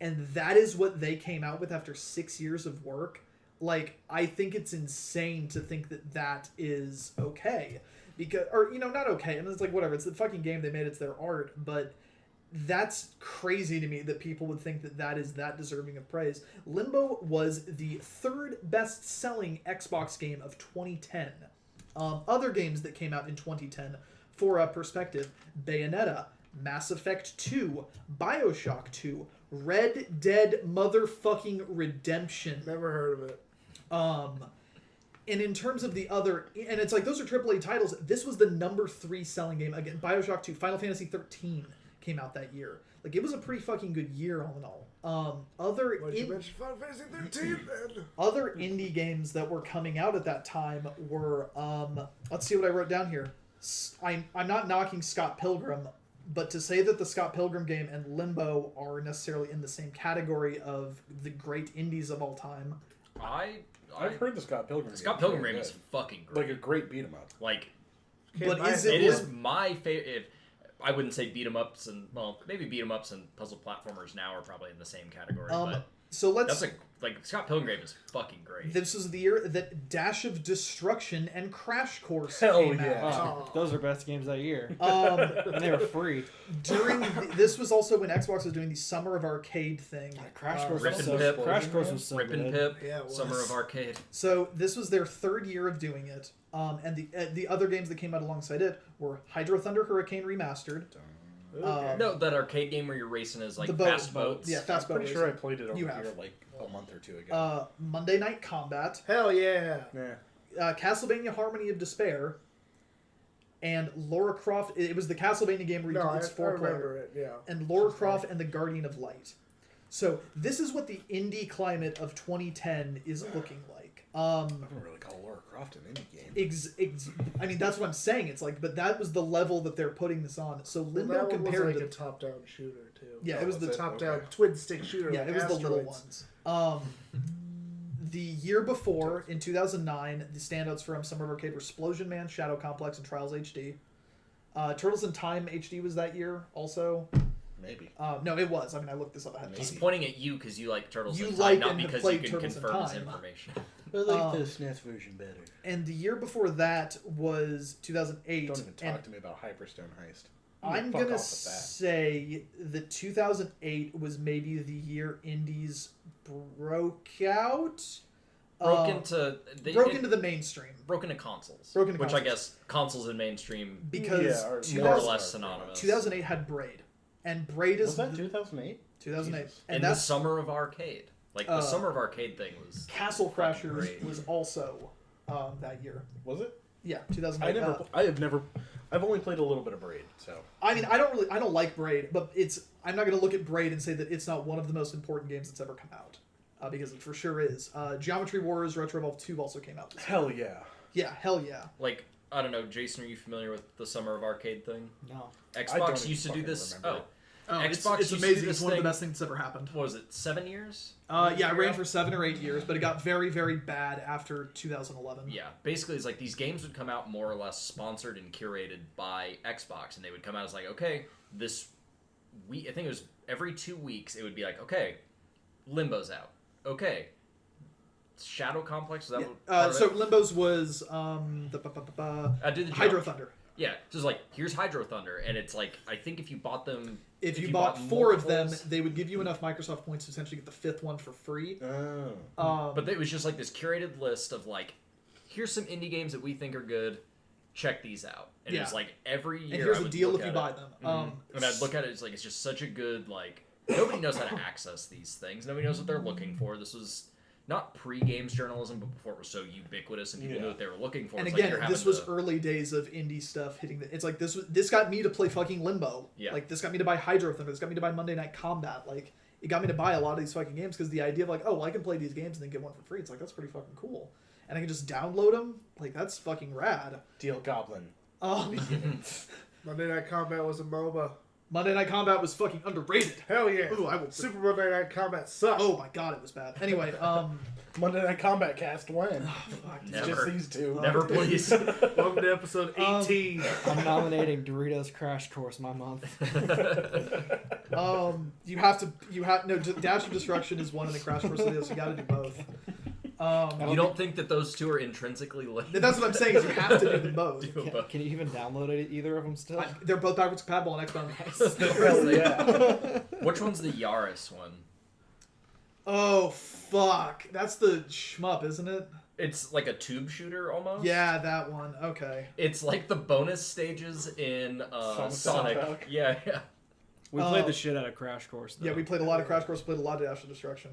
Speaker 1: And that is what they came out with after 6 years of work. Like, I think it's insane to think that that is okay. Because, or, you know, not okay. I mean, it's like, whatever. It's the fucking game they made. It's their art. But that's crazy to me that people would think that that is that deserving of praise. Limbo was the third best-selling Xbox game of 2010. Other games that came out in 2010, for a perspective, Bayonetta, Mass Effect 2, Bioshock 2, Red Dead motherfucking Redemption.
Speaker 2: Never heard of it.
Speaker 1: And in terms of the other, and it's like those are AAA titles. This was the number 3 selling game again. Bioshock 2, Final Fantasy 13 came out that year. Like, it was a pretty fucking good year all in all.
Speaker 2: Why'd you mention Final Fantasy 13 then?
Speaker 1: Other indie games that were coming out at that time were let's see what I wrote down here. I'm not knocking Scott Pilgrim, but to say that the Scott Pilgrim game and Limbo are necessarily in the same category of the great indies of all time.
Speaker 4: I've heard the Scott Pilgrim.
Speaker 3: Scott Pilgrim game is fucking great.
Speaker 4: Like a great beat 'em up.
Speaker 3: Like,
Speaker 1: But is
Speaker 3: it
Speaker 1: it
Speaker 3: is my favorite. I wouldn't say beat 'em ups and, well, maybe beat 'em ups and puzzle platformers now are probably in the same category. But
Speaker 1: so let's.
Speaker 3: that's like Scott Pilgrim game is fucking great.
Speaker 1: This was the year that Dash of Destruction and Crash Course
Speaker 4: Hell
Speaker 1: came
Speaker 4: yeah.
Speaker 1: out.
Speaker 5: Those are best games that year.
Speaker 1: And
Speaker 5: they were free.
Speaker 1: This was also when Xbox was doing the Summer of Arcade thing.
Speaker 5: Crash Course
Speaker 3: Rip
Speaker 5: was
Speaker 3: and
Speaker 5: so
Speaker 3: Pip.
Speaker 5: Crash Course was so
Speaker 3: Rip and
Speaker 5: good.
Speaker 3: Pip,
Speaker 2: Yeah, it was.
Speaker 3: Summer of Arcade.
Speaker 1: So this was their 3rd year of doing it. And the other games that came out alongside it were Hydro Thunder Hurricane Remastered.
Speaker 3: No, that arcade game where you're racing is like
Speaker 1: The boat.
Speaker 3: fast boats.
Speaker 1: Yeah, fast
Speaker 4: I'm
Speaker 1: boat
Speaker 4: pretty sure I
Speaker 1: racing.
Speaker 4: played it over
Speaker 1: You
Speaker 4: here
Speaker 1: have.
Speaker 4: like a month or two ago.
Speaker 1: Monday Night Combat.
Speaker 2: Hell yeah.
Speaker 4: Yeah.
Speaker 1: Castlevania Harmony of Despair. And Lara Croft. It was the Castlevania game where you
Speaker 2: No,
Speaker 1: did this
Speaker 2: I remember
Speaker 1: 4-player.
Speaker 2: it, yeah.
Speaker 1: And Lara Croft and the Guardian of Light. So this is what the indie climate of 2010 is looking like.
Speaker 4: I don't really call Lara Croft an indie game.
Speaker 1: I mean, that's what I'm saying. It's like, but that was the level that they're putting this on. So
Speaker 2: Well,
Speaker 1: Limbo
Speaker 2: that one was
Speaker 1: compared
Speaker 2: like
Speaker 1: to
Speaker 2: a top-down shooter, too.
Speaker 1: yeah,
Speaker 4: Oh,
Speaker 1: it was
Speaker 4: was
Speaker 1: the
Speaker 4: it?
Speaker 2: Top-down
Speaker 4: Okay.
Speaker 2: twin-stick shooter.
Speaker 1: yeah,
Speaker 2: like
Speaker 1: it was the little
Speaker 2: asteroids.
Speaker 1: ones. The year before, in 2009, the standouts from Summer of Arcade were Splosion Man, Shadow Complex, and Trials HD. Turtles in Time HD was that year also.
Speaker 4: Maybe.
Speaker 1: No, it was. I mean, I looked this up ahead of
Speaker 3: He's
Speaker 1: time.
Speaker 3: pointing at you because you like Turtles
Speaker 1: You
Speaker 3: in Time,
Speaker 1: like
Speaker 3: not
Speaker 1: and have
Speaker 3: because you
Speaker 1: played
Speaker 3: can
Speaker 1: Turtles in
Speaker 3: confirm his
Speaker 1: Time.
Speaker 3: information.
Speaker 4: I
Speaker 1: like
Speaker 4: the SNES version better.
Speaker 1: And the year before that was 2008.
Speaker 4: Don't even talk
Speaker 1: and
Speaker 4: to me about Hyperstone Heist.
Speaker 1: I'm
Speaker 4: Fuck
Speaker 1: gonna
Speaker 4: off with that.
Speaker 1: say that 2008 was maybe the year indies broke out.
Speaker 3: Broke into
Speaker 1: the mainstream
Speaker 3: broke into consoles,
Speaker 1: Broke into
Speaker 3: which I
Speaker 1: consoles.
Speaker 3: guess consoles and mainstream
Speaker 1: because
Speaker 4: Yeah, or
Speaker 1: 2000
Speaker 3: more or
Speaker 1: 2000
Speaker 3: less synonymous.
Speaker 1: 2008 had Braid, and Braid is
Speaker 4: Was that 2008?
Speaker 1: 2008,
Speaker 4: Jesus.
Speaker 1: and
Speaker 3: in the
Speaker 1: that's
Speaker 3: Summer of Arcade. Like the Summer of Arcade thing was
Speaker 1: Castle
Speaker 3: fucking
Speaker 1: Crashers
Speaker 3: great.
Speaker 1: was also that year.
Speaker 4: Was it?
Speaker 1: Yeah, 2008.
Speaker 4: I've only played a little bit of Braid, so.
Speaker 1: I mean, I don't like Braid, but I'm not gonna look at Braid and say that it's not one of the most important games that's ever come out, because it for sure is. Geometry Wars Retro Evolve 2 also came out this year.
Speaker 4: Hell yeah.
Speaker 1: Yeah, hell yeah.
Speaker 3: like, I don't know, Jason, are you familiar with the Summer of Arcade thing?
Speaker 5: No.
Speaker 4: I don't
Speaker 3: Xbox
Speaker 4: even
Speaker 3: used to do
Speaker 4: fucking
Speaker 3: this.
Speaker 4: remember
Speaker 1: Oh,
Speaker 3: Xbox
Speaker 1: it's
Speaker 3: used to do
Speaker 1: amazing.
Speaker 3: this
Speaker 1: It's one of the
Speaker 3: thing-
Speaker 1: best things that's ever happened.
Speaker 3: What was it, 7 years?
Speaker 1: Yeah, it ran for 7 or 8 years, but it got very, very bad after 2011.
Speaker 3: Yeah, basically it's like these games would come out more or less sponsored and curated by Xbox, and they would come out as like, okay, this week, I think it was every 2 weeks, it would be like, okay, Limbo's out. Okay. Shadow Complex, is that what part of
Speaker 1: So
Speaker 3: it?
Speaker 1: Limbo's was
Speaker 3: I did the
Speaker 1: Hydro
Speaker 3: joke.
Speaker 1: Thunder.
Speaker 3: Yeah, just like, here's Hydro Thunder, and it's like, I think if you bought them...
Speaker 1: If you bought 4 of them,
Speaker 3: multiples-
Speaker 1: they would give you enough Microsoft points to essentially get the 5th one for free.
Speaker 4: Oh.
Speaker 3: But it was just like this curated list of like, here's some indie games that we think are good. Check these out. And it was
Speaker 1: Yeah.
Speaker 3: like every year.
Speaker 1: And here's
Speaker 3: I
Speaker 1: a
Speaker 3: would
Speaker 1: deal
Speaker 3: look
Speaker 1: if you
Speaker 3: at
Speaker 1: buy
Speaker 3: it.
Speaker 1: them.
Speaker 3: And I'd look at it. It's like it's just such a good like. Nobody knows how to access these things. Nobody knows what they're looking for. This was not pre-games journalism, but before it was so ubiquitous and people knew what they were looking for.
Speaker 1: And
Speaker 3: It's like
Speaker 1: again,
Speaker 3: you're
Speaker 1: this
Speaker 3: having
Speaker 1: was
Speaker 3: to-
Speaker 1: early days of indie stuff hitting the. It's like this got me to play fucking Limbo.
Speaker 3: Yeah.
Speaker 1: Like this got me to buy Hydro Thunder. This got me to buy Monday Night Combat. Like it got me to buy a lot of these fucking games because the idea of like, oh, well, I can play these games and then get one for free. It's like that's pretty fucking cool. And I can just download them. Like that's fucking rad.
Speaker 4: Deal Goblin.
Speaker 2: Monday Night Combat was a MOBA.
Speaker 1: Monday Night Combat was fucking underrated.
Speaker 2: Hell yeah.
Speaker 1: Ooh, I will.
Speaker 2: Super Monday Night Combat sucked.
Speaker 1: Oh my god, it was bad. Anyway,
Speaker 4: Monday Night Combat cast when?
Speaker 1: fuck.
Speaker 4: It's
Speaker 3: Never.
Speaker 4: just these two.
Speaker 3: Never, please.
Speaker 2: Welcome to episode 18.
Speaker 5: I'm nominating Doritos Crash Course my month.
Speaker 1: You have no Dash of Destruction is one and the Crash Course of this. You got to do both.
Speaker 3: You don't think that those two are intrinsically linked?
Speaker 1: That's what I'm saying. Is you have to do them both.
Speaker 5: Can you even download either of them still?
Speaker 1: They're both backwards compatible on Xbox.
Speaker 4: Hell yeah.
Speaker 3: Which one's the Yaris one?
Speaker 1: Oh fuck, that's the shmup, isn't it?
Speaker 3: It's like a tube shooter almost.
Speaker 1: Yeah, that one. Okay.
Speaker 3: It's like the bonus stages in Sonic.
Speaker 4: Soundtrack.
Speaker 3: Yeah, yeah.
Speaker 5: We played the shit out of Crash Course. Though.
Speaker 1: Yeah, we played a lot of Crash Course, played a lot of Dash of Destruction.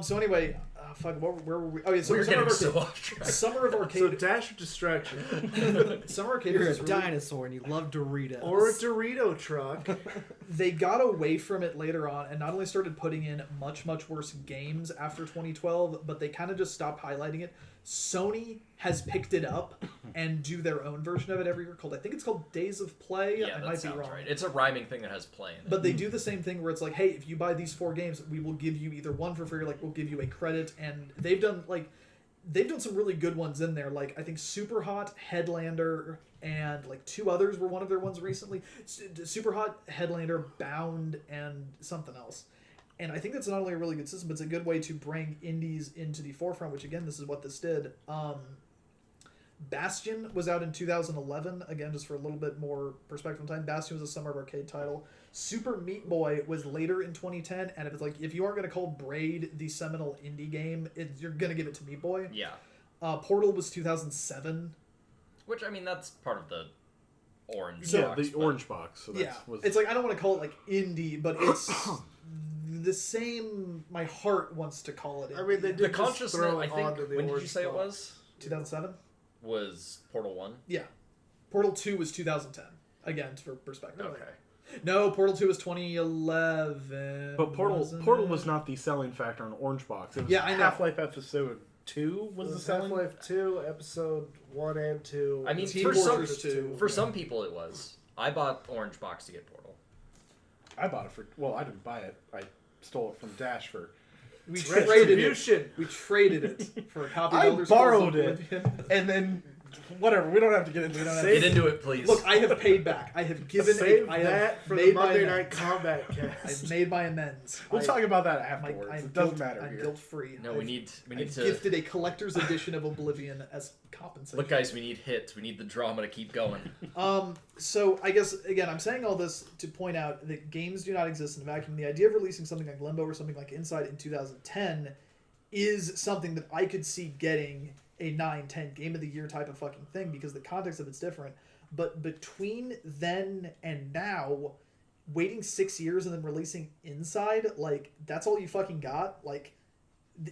Speaker 1: So anyway, fuck, where were we? Oh yeah, so
Speaker 3: We're
Speaker 1: Summer
Speaker 3: getting
Speaker 1: of
Speaker 3: so
Speaker 1: Arcade.
Speaker 3: off track.
Speaker 1: Summer of
Speaker 2: So
Speaker 1: Arcade.
Speaker 2: Dash of Distraction.
Speaker 1: Summer Arcade
Speaker 5: You're a
Speaker 1: is really,
Speaker 5: dinosaur and you love Doritos.
Speaker 2: Or a Dorito truck.
Speaker 1: they got away from it later on and not only started putting in much, much worse games after 2012, but they kind of just stopped highlighting it. Sony has picked it up and do their own version of it every year called, I think it's called Days of Play.
Speaker 3: Yeah,
Speaker 1: I
Speaker 3: that
Speaker 1: might be
Speaker 3: sounds
Speaker 1: wrong.
Speaker 3: right. It's a rhyming thing that has play in it.
Speaker 1: But they do the same thing where it's like, hey, if you buy these 4 games, we will give you either one for free or like we'll give you a credit. And they've done some really good ones in there. Like I think Super Hot, Headlander, and like 2 others were one of their ones recently. Super Hot, Headlander, Bound, and something else. And I think that's not only a really good system, but it's a good way to bring indies into the forefront, which again, this is what this did. Bastion was out in 2011, again, just for a little bit more perspective on time. Bastion was a Summer of Arcade title. Super Meat Boy was later in 2010, and if you aren't going to call Braid the seminal indie game, you're going to give it to Meat Boy.
Speaker 3: Yeah.
Speaker 1: Portal was 2007.
Speaker 3: Which, I mean, that's part of the orange
Speaker 4: Yeah,
Speaker 3: box,
Speaker 4: the
Speaker 3: but-
Speaker 4: orange box. So
Speaker 1: Yeah, it's like, I don't want to call it like indie, but it's the same my heart wants to call it indie.
Speaker 2: I mean, they
Speaker 3: The
Speaker 2: did just
Speaker 3: consciousness,
Speaker 2: throw
Speaker 3: I
Speaker 2: it
Speaker 3: think,
Speaker 2: onto the
Speaker 3: when did you
Speaker 2: orange
Speaker 3: say it
Speaker 2: box.
Speaker 3: was?
Speaker 1: 2007?
Speaker 3: Was Portal 1?
Speaker 1: Yeah. Portal 2 was 2010. Again, for perspective.
Speaker 3: Okay.
Speaker 1: No, Portal 2 was 2011.
Speaker 4: But Portal
Speaker 1: wasn't
Speaker 4: Portal
Speaker 1: it?
Speaker 4: was not the selling factor on Orange Box. It was
Speaker 1: Yeah, I know.
Speaker 4: Half-Life Episode 2
Speaker 2: It
Speaker 4: was the
Speaker 2: was
Speaker 4: selling.
Speaker 2: Half-Life 2, Episode 1 and 2.
Speaker 3: I mean,
Speaker 1: Team
Speaker 3: for some,
Speaker 1: Fortress 2.
Speaker 3: for some people it was. I bought Orange Box to get Portal.
Speaker 4: I bought it for. Well, I didn't buy it. I stole it from Dash for.
Speaker 1: We traded it.
Speaker 2: Retribution.
Speaker 1: We traded it for a copy of
Speaker 4: I
Speaker 1: Elder Scrolls
Speaker 4: borrowed it.
Speaker 1: Oblivion.
Speaker 4: And then, whatever. We don't have to get into that.
Speaker 3: Get into it, please.
Speaker 1: Look, I have paid back. I have given.
Speaker 2: Save
Speaker 1: I have
Speaker 2: that for the
Speaker 1: made my
Speaker 2: Monday
Speaker 1: amends.
Speaker 2: Night Combat cast.
Speaker 1: I've made my amends.
Speaker 4: We'll
Speaker 1: I-
Speaker 4: talk about that
Speaker 1: I'm
Speaker 4: afterwards. It doesn't matter
Speaker 1: I'm
Speaker 4: here.
Speaker 1: guilt free.
Speaker 3: no, we need
Speaker 1: I've
Speaker 3: to
Speaker 1: gifted a collector's edition of Oblivion as compensation.
Speaker 3: look, guys. We need hits. We need the drama to keep going.
Speaker 1: So I guess again, I'm saying all this to point out that games do not exist in a vacuum. The idea of releasing something like Limbo or something like Inside in 2010 is something that I could see getting a 9-10 game of the year type of fucking thing because the context of it's different. But between then and now, waiting 6 years and then releasing Inside, like that's all you fucking got. Like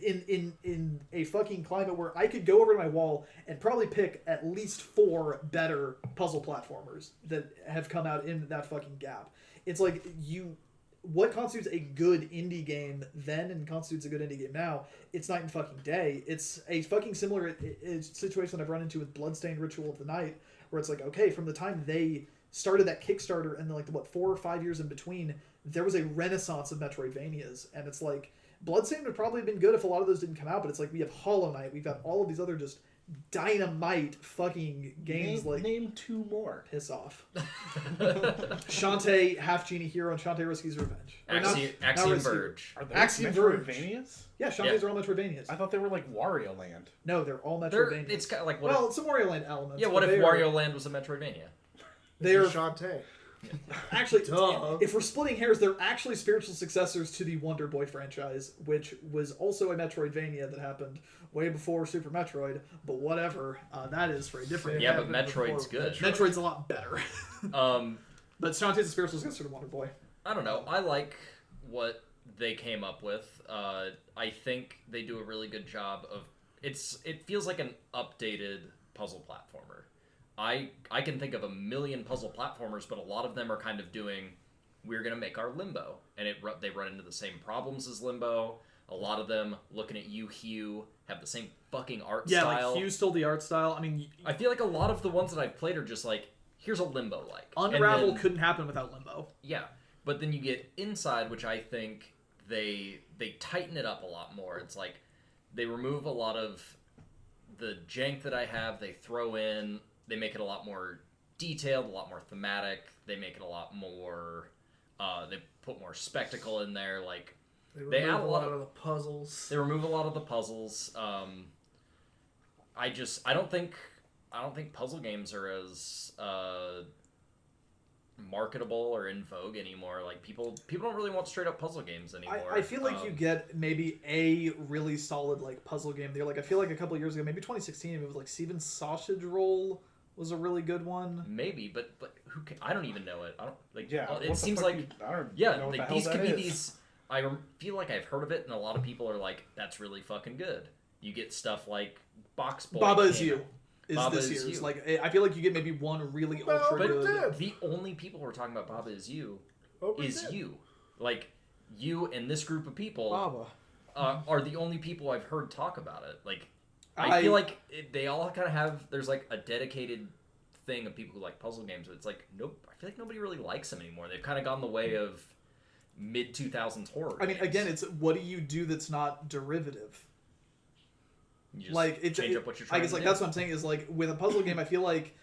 Speaker 1: in a fucking climate where I could go over to my wall and probably pick at least 4 better puzzle platformers that have come out in that fucking gap. It's like what constitutes a good indie game then and constitutes a good indie game now, it's night and fucking day. It's a fucking similar situation I've run into with Bloodstained Ritual of the Night, where it's like, okay, from the time they started that Kickstarter, and then like what 4 or 5 years in between, there was a renaissance of Metroidvanias, and it's like Bloodstained would probably have been good if a lot of those didn't come out, but it's like we have Hollow Knight, we've got all of these other just dynamite fucking games.
Speaker 4: Name 2 more.
Speaker 1: Piss off. Shantae, Half Genie Hero, and Shantae Risky's Revenge.
Speaker 3: Axiom Verge.
Speaker 4: Are they
Speaker 1: Axiom Verge.
Speaker 4: Metroidvanias?
Speaker 1: Yeah, Shantae's are all Metroidvanias.
Speaker 4: I thought they were like Wario Land.
Speaker 1: No, they're all Metroidvanias.
Speaker 3: It's kind of like
Speaker 1: it's some Wario Land elements.
Speaker 3: yeah. What
Speaker 1: but
Speaker 3: if
Speaker 1: they are-
Speaker 3: Wario Land was a Metroidvania?
Speaker 1: They're
Speaker 2: Shantae.
Speaker 1: actually,
Speaker 2: Duh.
Speaker 1: if we're splitting hairs, they're actually spiritual successors to the Wonder Boy franchise, which was also a Metroidvania that happened way before Super Metroid. But whatever, that is for a different.
Speaker 3: Yeah, but
Speaker 2: happened
Speaker 3: Metroid's
Speaker 2: before
Speaker 3: good.
Speaker 1: Metroid's a lot better.
Speaker 3: Um,
Speaker 1: But Shantae's a spiritual successor to Wonder Boy.
Speaker 3: I don't know. I like what they came up with. I think they do a really good job of it feels like an updated puzzle platformer. I can think of a million puzzle platformers, but a lot of them are kind of doing we're going to make our Limbo, and they run into the same problems as Limbo. A lot of them, looking at you, Hugh, have the same fucking art style.
Speaker 1: Like Hugh stole the art style. I mean,
Speaker 3: I feel like a lot of the ones that I've played are just like, here's a Limbo like.
Speaker 1: Unravel
Speaker 3: And then-
Speaker 1: couldn't happen without Limbo.
Speaker 3: Yeah, but then you get Inside, which I think they tighten it up a lot more. It's like they remove a lot of the jank that I have. They throw in. They make it a lot more detailed, a lot more thematic. They make it a lot more. They put more spectacle in there. Like
Speaker 2: They
Speaker 3: add
Speaker 2: remove
Speaker 3: a
Speaker 2: a
Speaker 3: lot
Speaker 2: lot of the puzzles.
Speaker 3: they remove a lot of the puzzles. I don't think puzzle games are as marketable or in vogue anymore. Like people don't really want straight up puzzle games anymore.
Speaker 1: I feel like you get maybe a really solid like puzzle game there. Like I feel like a couple of years ago, maybe 2016, it was like Steven's Sausage Roll was a really good one.
Speaker 3: Maybe, but who can, I don't even know it. I don't like.
Speaker 4: Yeah,
Speaker 3: It
Speaker 4: what the
Speaker 3: seems
Speaker 4: fuck
Speaker 3: like
Speaker 4: I don't
Speaker 3: yeah,
Speaker 4: know what the
Speaker 3: like
Speaker 4: hell
Speaker 3: these
Speaker 4: that
Speaker 3: could be
Speaker 4: is.
Speaker 3: these. Feel like I've heard of it, and a lot of people are like, "That's really fucking good." You get stuff like Box Boy.
Speaker 1: Baba Is
Speaker 3: came
Speaker 1: You
Speaker 3: out.
Speaker 1: is
Speaker 3: Baba
Speaker 1: this
Speaker 3: Is
Speaker 1: year's.
Speaker 3: You.
Speaker 1: Like I feel like you get maybe one really
Speaker 2: Well,
Speaker 1: ultra
Speaker 2: but
Speaker 1: good.
Speaker 3: The only people who are talking about Baba Is You
Speaker 2: Oh, we
Speaker 3: is
Speaker 2: did.
Speaker 3: you. Like you and this group of people
Speaker 1: Baba.
Speaker 3: are the only people I've heard talk about it. Like
Speaker 1: I
Speaker 3: feel like they all kind of have. There's like a dedicated thing of people who like puzzle games. But it's like nope. I feel like nobody really likes them anymore. They've kind of gone the way of mid 2000s horror.
Speaker 1: I mean,
Speaker 3: games.
Speaker 1: again, it's what do you do that's not derivative?
Speaker 3: You just
Speaker 1: Like it's
Speaker 3: change up what you're trying
Speaker 1: I guess
Speaker 3: to
Speaker 1: like
Speaker 3: do.
Speaker 1: that's what I'm saying is like with a puzzle game, I feel like.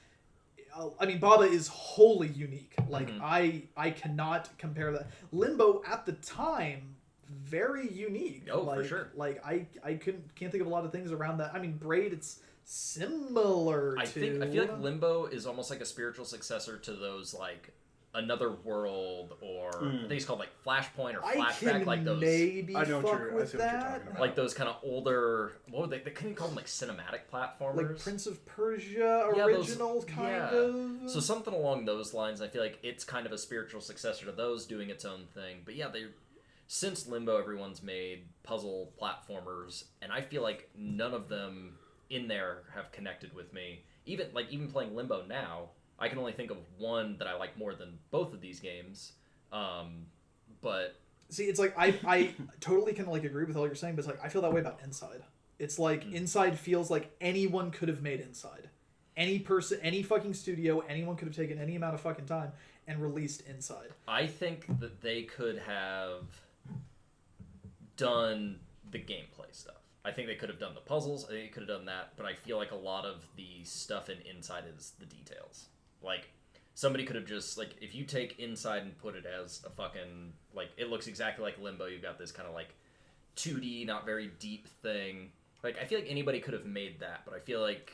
Speaker 1: I mean, Baba is wholly unique. Like I cannot compare that. Limbo at the time, very unique.
Speaker 3: Oh,
Speaker 1: like,
Speaker 3: for sure.
Speaker 1: Like I can't think of a lot of things around that. I mean, Braid, it's similar to.
Speaker 3: I feel like Limbo is almost like a spiritual successor to those like Another World or I think it's called like Flashpoint or
Speaker 1: I
Speaker 3: Flashback,
Speaker 1: can
Speaker 3: like those
Speaker 1: maybe
Speaker 4: I know what
Speaker 1: fuck
Speaker 4: you're- I
Speaker 1: with
Speaker 4: see what you're
Speaker 1: that.
Speaker 4: talking about.
Speaker 3: like those kind of older what would they couldn't call them like cinematic platformers.
Speaker 1: Like Prince of Persia
Speaker 3: Yeah, those-
Speaker 1: original kind
Speaker 3: yeah.
Speaker 1: of.
Speaker 3: So something along those lines. I feel like it's kind of a spiritual successor to those doing its own thing. But yeah, since Limbo, everyone's made puzzle platformers, and I feel like none of them in there have connected with me. Even playing Limbo now, I can only think of one that I like more than both of these games. But
Speaker 1: See, it's like I totally can like agree with all you're saying, but it's like I feel that way about Inside. It's like Inside feels like anyone could have made Inside. Any person, any fucking studio, anyone could have taken any amount of fucking time and released Inside.
Speaker 3: I think that they could have done the gameplay stuff. I think they could have done the puzzles. I think they could have done that, but I feel like a lot of the stuff in Inside is the details. Like, somebody could have just, like, if you take Inside and put it as a fucking, like, it looks exactly like Limbo. You've got this kind of, like, 2D, not very deep thing. Like, I feel like anybody could have made that, but I feel like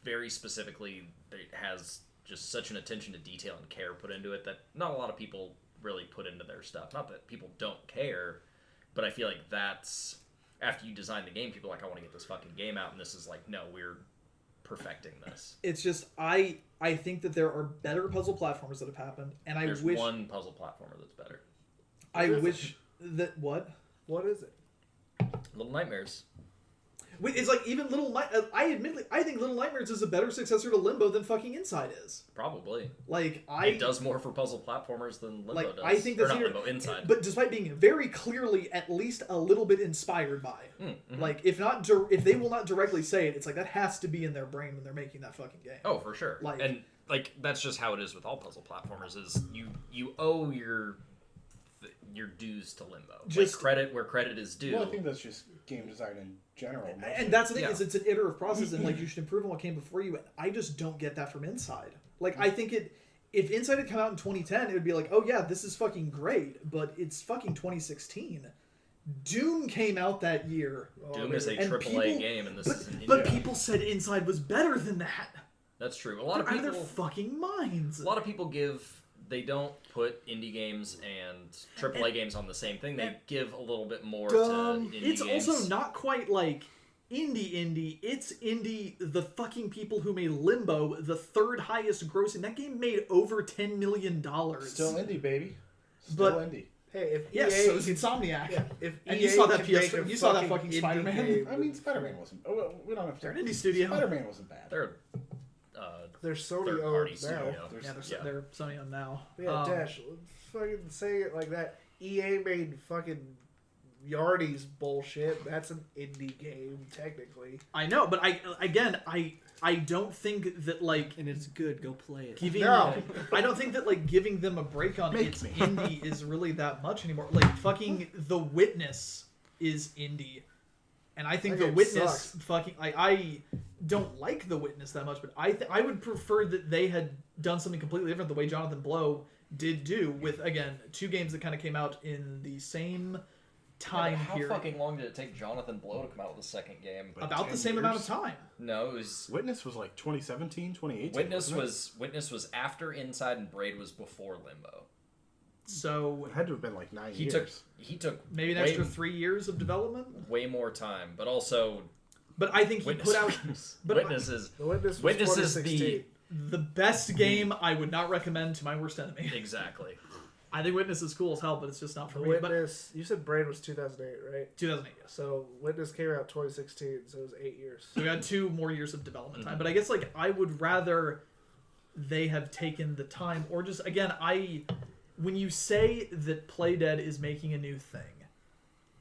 Speaker 3: very specifically it has just such an attention to detail and care put into it that not a lot of people really put into their stuff. Not that people don't care, but I feel like that's... After you design the game, people are like, I want to get this fucking game out, and this is like, no, we're perfecting this.
Speaker 1: It's just I think that there are better puzzle platformers that have happened, and
Speaker 3: There's
Speaker 1: I wish
Speaker 3: one puzzle platformer that's better.
Speaker 1: I
Speaker 2: What is
Speaker 1: wish that what.
Speaker 2: What is it?
Speaker 3: Little Nightmares.
Speaker 1: Wait, it's like even I think Little Nightmares is a better successor to Limbo than fucking Inside is.
Speaker 3: Probably.
Speaker 1: Like
Speaker 3: It does more for puzzle platformers than Limbo
Speaker 1: like
Speaker 3: does.
Speaker 1: I think
Speaker 3: or
Speaker 1: that's
Speaker 3: not Limbo, Inside.
Speaker 1: but despite being very clearly at least a little bit inspired by it.
Speaker 3: Mm-hmm.
Speaker 1: Like if they will not directly say it, it's like that has to be in their brain when they're making that fucking game.
Speaker 3: Oh, for sure.
Speaker 1: Like-
Speaker 3: And like that's just how it is with all puzzle platformers. Is you owe your dues to Limbo.
Speaker 1: Just
Speaker 3: like credit where credit is due.
Speaker 4: Well, I think that's just game design in general. Mostly.
Speaker 1: And that's the thing,
Speaker 3: Yeah.
Speaker 1: is it's an iterative process, and like you should improve on what came before you. And I just don't get that from Inside. Like I think if Inside had come out in 2010, it would be like, oh yeah, this is fucking great, but it's fucking 2016. Doom came out that year.
Speaker 3: Doom is a
Speaker 1: And
Speaker 3: AAA
Speaker 1: people-
Speaker 3: game, and this is an indie.
Speaker 1: But people said Inside was better than that.
Speaker 3: That's true. A lot of
Speaker 1: They're out of
Speaker 3: people.
Speaker 1: their fucking minds.
Speaker 3: A lot of people they don't put indie games and AAA games on the same thing. They give a little bit more to indie
Speaker 1: It's
Speaker 3: games.
Speaker 1: also not quite like indie. It's indie. The fucking people who made Limbo, the third highest grossing. That game made over $10 million.
Speaker 4: Still indie, baby. Still
Speaker 1: But-
Speaker 4: indie.
Speaker 2: Hey, if
Speaker 1: Yes,
Speaker 2: EA
Speaker 1: so is
Speaker 2: can-
Speaker 1: Insomniac.
Speaker 2: Yeah, if
Speaker 1: And
Speaker 2: EA
Speaker 1: you saw that
Speaker 2: can make
Speaker 1: PS3
Speaker 2: a
Speaker 1: you saw that fucking
Speaker 2: indie
Speaker 1: Spider-Man.
Speaker 2: game,
Speaker 4: I mean, Spider-Man wasn't. Oh, well, we don't have to.
Speaker 1: They're an indie studio.
Speaker 4: Spider-Man wasn't bad.
Speaker 3: They're
Speaker 2: they're Sony
Speaker 3: third-party
Speaker 2: owned now.
Speaker 3: studio.
Speaker 1: Yeah,
Speaker 3: Yeah.
Speaker 1: they're Sony on now.
Speaker 2: Yeah, Dash, fucking saying it like that. EA made fucking Yardy's bullshit. That's an indie game, technically.
Speaker 1: I know, but I don't think that like
Speaker 5: And it's good. Go play it.
Speaker 1: giving
Speaker 2: No.
Speaker 1: I don't think that like giving them a break on
Speaker 4: Make
Speaker 1: it's
Speaker 4: me.
Speaker 1: indie is really that much anymore. Like fucking The Witness is indie. And I think
Speaker 2: That
Speaker 1: The
Speaker 2: game
Speaker 1: Witness
Speaker 2: sucks.
Speaker 1: fucking I don't like The Witness that much, but I would prefer that they had done something completely different the way Jonathan Blow did do with again two games that kind of came out in the same time
Speaker 3: how
Speaker 1: period.
Speaker 3: fucking long did it take Jonathan Blow to come out with the second game?
Speaker 4: Like
Speaker 1: About the
Speaker 4: 10
Speaker 1: same amount of
Speaker 4: years?
Speaker 1: time.
Speaker 3: No, it was
Speaker 4: Witness was like 2017, 2018.
Speaker 3: Witness
Speaker 4: wasn't it?
Speaker 3: was after Inside, and Braid was before Limbo.
Speaker 1: So
Speaker 4: It had to have been like 9
Speaker 3: He
Speaker 4: years.
Speaker 3: took
Speaker 1: maybe an
Speaker 3: way,
Speaker 1: extra 3 years of development.
Speaker 3: way more time, but also
Speaker 1: But I think he
Speaker 3: Witness.
Speaker 1: put out but
Speaker 3: Witness is
Speaker 2: The Witness was
Speaker 3: Witness is
Speaker 2: 2016.
Speaker 1: the best game I would not recommend to my worst enemy.
Speaker 3: exactly.
Speaker 1: I think Witness is cool as hell, but it's just not for
Speaker 2: The
Speaker 1: me. But
Speaker 2: Witness, you said Braid was 2008, right?
Speaker 1: 2008, yes.
Speaker 2: So Witness came out 2016, so it was 8 years.
Speaker 1: So we had 2 more years of development time. But I guess like I would rather they have taken the time, or just again, when you say that Playdead is making a new thing,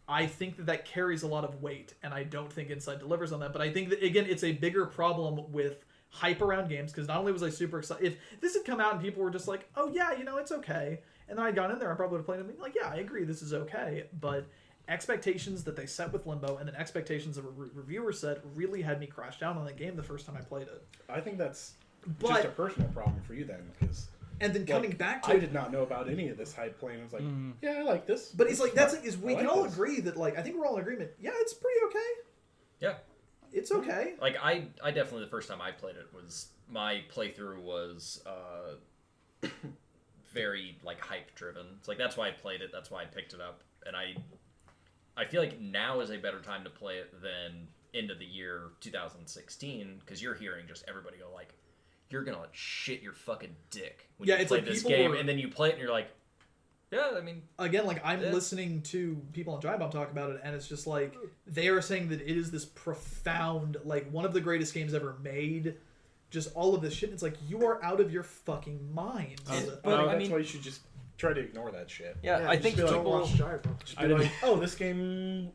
Speaker 1: I think that carries a lot of weight, and I don't think Inside delivers on that. But I think that again, it's a bigger problem with hype around games, because not only was I super excited, if this had come out and people were just like, oh yeah, it's okay, and then I'd gone in there, I probably would have played it and been like, yeah, I agree, this is okay, but expectations that they set with Limbo and then expectations that reviewers set really had me crash down on the game the first time I played it.
Speaker 4: I think that's
Speaker 1: But
Speaker 4: just a personal problem for you then, because
Speaker 1: and then coming back to
Speaker 4: I
Speaker 1: it,
Speaker 4: did not know about any of this hype playing. I was like, yeah, I like this.
Speaker 1: but it's like that's like, is we
Speaker 4: I
Speaker 1: can
Speaker 4: like
Speaker 1: all
Speaker 4: this.
Speaker 1: agree that like I think we're all in agreement. Yeah, it's pretty okay.
Speaker 3: Yeah.
Speaker 1: It's okay.
Speaker 3: Like I definitely the first time I played it was my playthrough was very like hype driven. It's like that's why I played it. That's why I picked it up, and I feel like now is a better time to play it than end of the year 2016 because you're hearing just everybody go like, you're gonna shit your fucking dick when
Speaker 1: Yeah,
Speaker 3: you
Speaker 1: it's
Speaker 3: play
Speaker 1: like
Speaker 3: this
Speaker 1: people
Speaker 3: game,
Speaker 1: were-
Speaker 3: and then you play it and you're like, yeah, I mean,
Speaker 1: Again, like I'm
Speaker 3: Yeah.
Speaker 1: listening to people on Giant Bomb talk about it, and it's just like they are saying that it is this profound, like one of the greatest games ever made. Just all of this shit. It's like you are out of your fucking mind.
Speaker 3: but, I
Speaker 4: that's
Speaker 3: mean-
Speaker 4: why you should just try to ignore that shit.
Speaker 3: yeah, I
Speaker 2: just
Speaker 3: think
Speaker 2: be like,
Speaker 3: people.
Speaker 2: watch Giant Bomb.
Speaker 4: Just be like, oh, this game,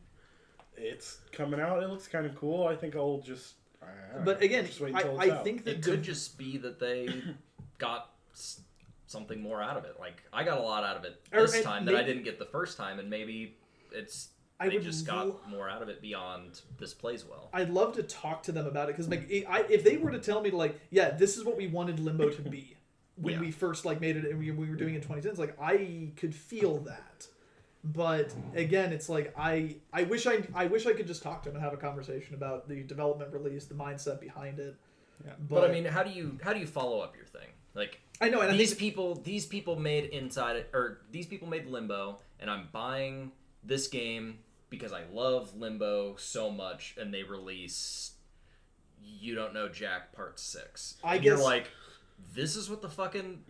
Speaker 4: it's coming out. It looks kind of cool. I think I'll just. I don't know,
Speaker 1: But again,
Speaker 4: just wait until
Speaker 1: I
Speaker 4: it's out.
Speaker 1: think that
Speaker 3: It could just be that they got something more out of it. Like I got a lot out of it
Speaker 1: Or-
Speaker 3: this
Speaker 1: and
Speaker 3: time that I
Speaker 1: maybe-
Speaker 3: didn't get the first time, and maybe it's
Speaker 1: I
Speaker 3: they
Speaker 1: would
Speaker 3: just
Speaker 1: lo-
Speaker 3: got more out of it beyond this plays well.
Speaker 1: I'd love to talk to them about it because like if they were to tell me like, yeah, this is what we wanted Limbo to be when
Speaker 3: Yeah.
Speaker 1: we first like made it and we were doing it in 2010s, like I could feel that. But again, it's like I wish I could just talk to them and have a conversation about the development release, the mindset behind it.
Speaker 5: Yeah.
Speaker 3: But I mean, how do you follow up your thing? Like
Speaker 1: I know, and I
Speaker 3: these
Speaker 1: think
Speaker 3: people made Inside or these people made Limbo, and I'm buying this game because I love Limbo so much, and they release You Don't Know Jack Part 6.
Speaker 1: I
Speaker 3: And
Speaker 1: guess-
Speaker 3: you're like, this is what the fucking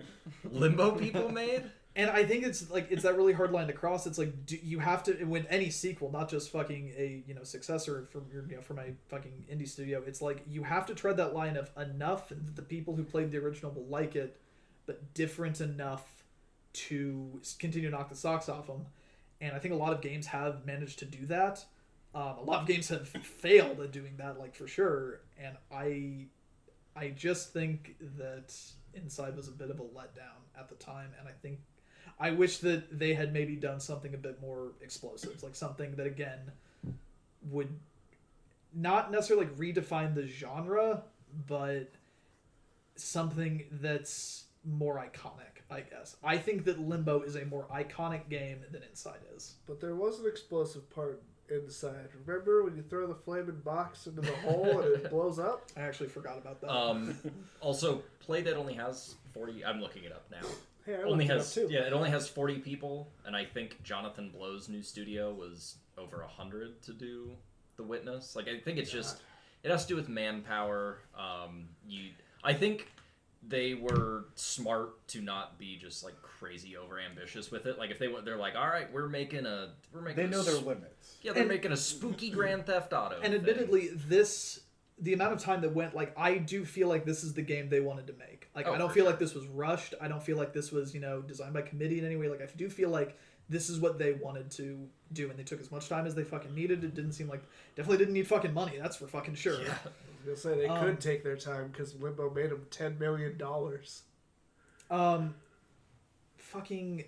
Speaker 3: Limbo people made?
Speaker 1: and I think it's like it's that really hard line to cross. It's like you have to win any sequel, not just fucking a successor from your for my fucking indie studio. It's like you have to tread that line of enough that the people who played the original will like it, but different enough to continue to knock the socks off them. And I think a lot of games have managed to do that. A lot of games have failed at doing that, like for sure. And I just think that Inside was a bit of a letdown at the time, and I wish that they had maybe done something a bit more explosive, like something that again would not necessarily like redefine the genre, but something that's more iconic, I guess. I think that Limbo is a more iconic game than Inside is.
Speaker 2: But there was an explosive part Inside. Remember when you throw the flaming box into the hole and it blows up?
Speaker 1: I actually forgot about that.
Speaker 3: Also, Playdead only has 40. I'm looking it up now.
Speaker 2: Hey, I
Speaker 3: Only
Speaker 2: looked it
Speaker 3: has
Speaker 2: up too.
Speaker 3: it only has 40 people, and I think Jonathan Blow's new studio was over 100 to do The Witness. Like I think it's just it has to do with manpower. I think they were smart to not be just like crazy over ambitious with it. Like if they're like, all right, we're making
Speaker 4: They know their limits.
Speaker 3: Yeah, they're making a spooky Grand Theft Auto.
Speaker 1: And admittedly, the amount of time that went, like, I do feel like this is the game they wanted to make. Like, I don't feel like this was rushed. I don't feel like this was, designed by committee in any way. Like, I do feel like this is what they wanted to do, and they took as much time as they fucking needed. It didn't seem like, definitely didn't need fucking money. That's for fucking sure.
Speaker 3: Yeah.
Speaker 2: I was gonna say they could take their time because Limbo made them $10 million.
Speaker 1: Fucking,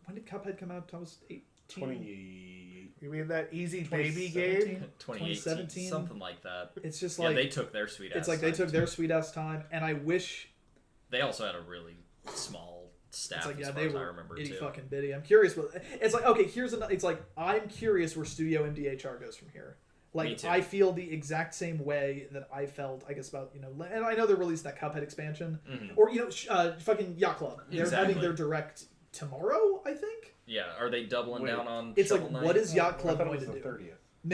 Speaker 1: when did Cuphead come out? I was 18.
Speaker 4: 20.
Speaker 2: You mean that easy baby game?
Speaker 3: 2017, something like that.
Speaker 1: It's just
Speaker 3: Yeah,
Speaker 1: like
Speaker 3: they took their sweet ass.
Speaker 1: it's like they took their sweet ass time, and I wish
Speaker 3: They also had a really small staff.
Speaker 1: it's like
Speaker 3: as
Speaker 1: yeah
Speaker 3: far
Speaker 1: they
Speaker 3: as I
Speaker 1: were
Speaker 3: remember
Speaker 1: itty
Speaker 3: too.
Speaker 1: fucking bitty. I'm curious, but it's like okay, here's another. It's like I'm curious where Studio MDHR goes from here.
Speaker 3: Me
Speaker 1: Like
Speaker 3: too.
Speaker 1: I feel the exact same way that I felt, I guess, about and I know they're releasing that Cuphead expansion, or fucking Yacht Club. They're having their direct tomorrow, I think.
Speaker 3: Yeah, are they doubling down on?
Speaker 1: It's
Speaker 3: Shovel
Speaker 1: like
Speaker 3: Knight?
Speaker 1: what is Yacht
Speaker 4: I
Speaker 1: Club
Speaker 4: thought it
Speaker 1: going
Speaker 4: was
Speaker 1: to
Speaker 4: the
Speaker 1: do?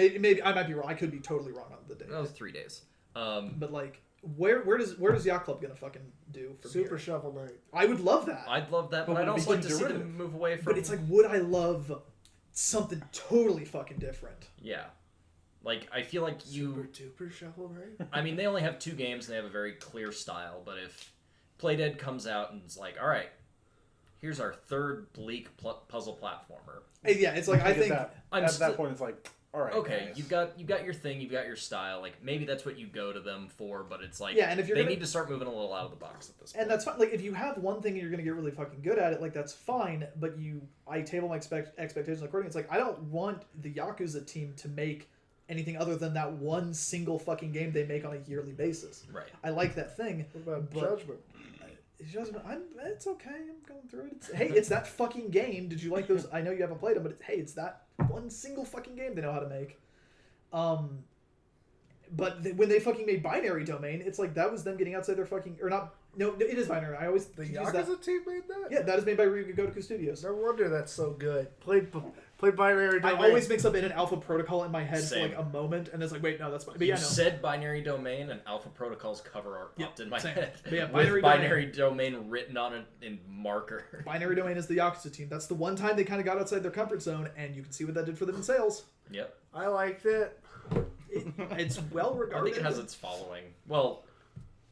Speaker 4: 30th.
Speaker 1: Maybe I might be wrong. I could be totally wrong on the date.
Speaker 3: That was 3 days.
Speaker 1: But like, where does Yacht Club gonna fucking do? From
Speaker 2: Super
Speaker 1: here?
Speaker 2: Shovel Knight.
Speaker 1: I would love that.
Speaker 3: I'd love that,
Speaker 4: But
Speaker 3: but I'd
Speaker 4: would it
Speaker 3: also
Speaker 4: be
Speaker 3: like to see
Speaker 4: derivative?
Speaker 3: them move away from.
Speaker 1: But it's like, would I love something totally fucking different?
Speaker 3: yeah, like I feel like
Speaker 2: Super duper Shovel Knight.
Speaker 3: I mean, they only have 2 games and they have a very clear style. But if Playdead comes out and it's like, all right, here's our third bleak puzzle platformer.
Speaker 1: Yeah, it's like I think
Speaker 4: At that point, it's like, all right.
Speaker 3: Okay,
Speaker 4: guys.
Speaker 3: you've got your thing, you've got your style. Like maybe that's what you go to them for, but it's like
Speaker 1: Yeah, and if you're
Speaker 3: they
Speaker 1: gonna-
Speaker 3: need to start moving a little out of the box at this point.
Speaker 1: and that's fine. Like if you have one thing and you're gonna get really fucking good at it, like that's fine. But I table my expectations accordingly. It's like I don't want the Yakuza team to make anything other than that one single fucking game they make on a yearly basis.
Speaker 3: Right.
Speaker 1: I like that thing.
Speaker 2: What about
Speaker 1: But-
Speaker 2: Judgment?
Speaker 1: It's okay. I'm going through it. It's that fucking game. Did you like those? I know you haven't played them, but it's that one single fucking game they know how to make. But when they fucking made Binary Domain, it's like that was them getting outside their fucking or not. No, it is Binary. I always
Speaker 2: The
Speaker 1: confuse that.
Speaker 2: Yakuza team made that?
Speaker 1: Yeah, that is made by Ryuga Studios.
Speaker 2: No wonder that's so good. Played Binary
Speaker 1: I
Speaker 2: Domain.
Speaker 1: always mix up in an Alpha Protocol in my head
Speaker 3: Same.
Speaker 1: for like a moment, and it's like, wait, no, that's fine. But
Speaker 3: You
Speaker 1: yeah, no.
Speaker 3: said Binary Domain and Alpha Protocol's cover art popped in my
Speaker 1: same.
Speaker 3: head.
Speaker 1: But yeah,
Speaker 3: with
Speaker 1: Binary
Speaker 3: Binary Domain written on it in marker.
Speaker 1: Binary Domain is the Yakuza team. That's the one time they kind of got outside their comfort zone, and you can see what that did for them in sales.
Speaker 3: Yep.
Speaker 2: I liked it.
Speaker 1: It's well
Speaker 3: I
Speaker 1: regarded.
Speaker 3: think it has its following. Well,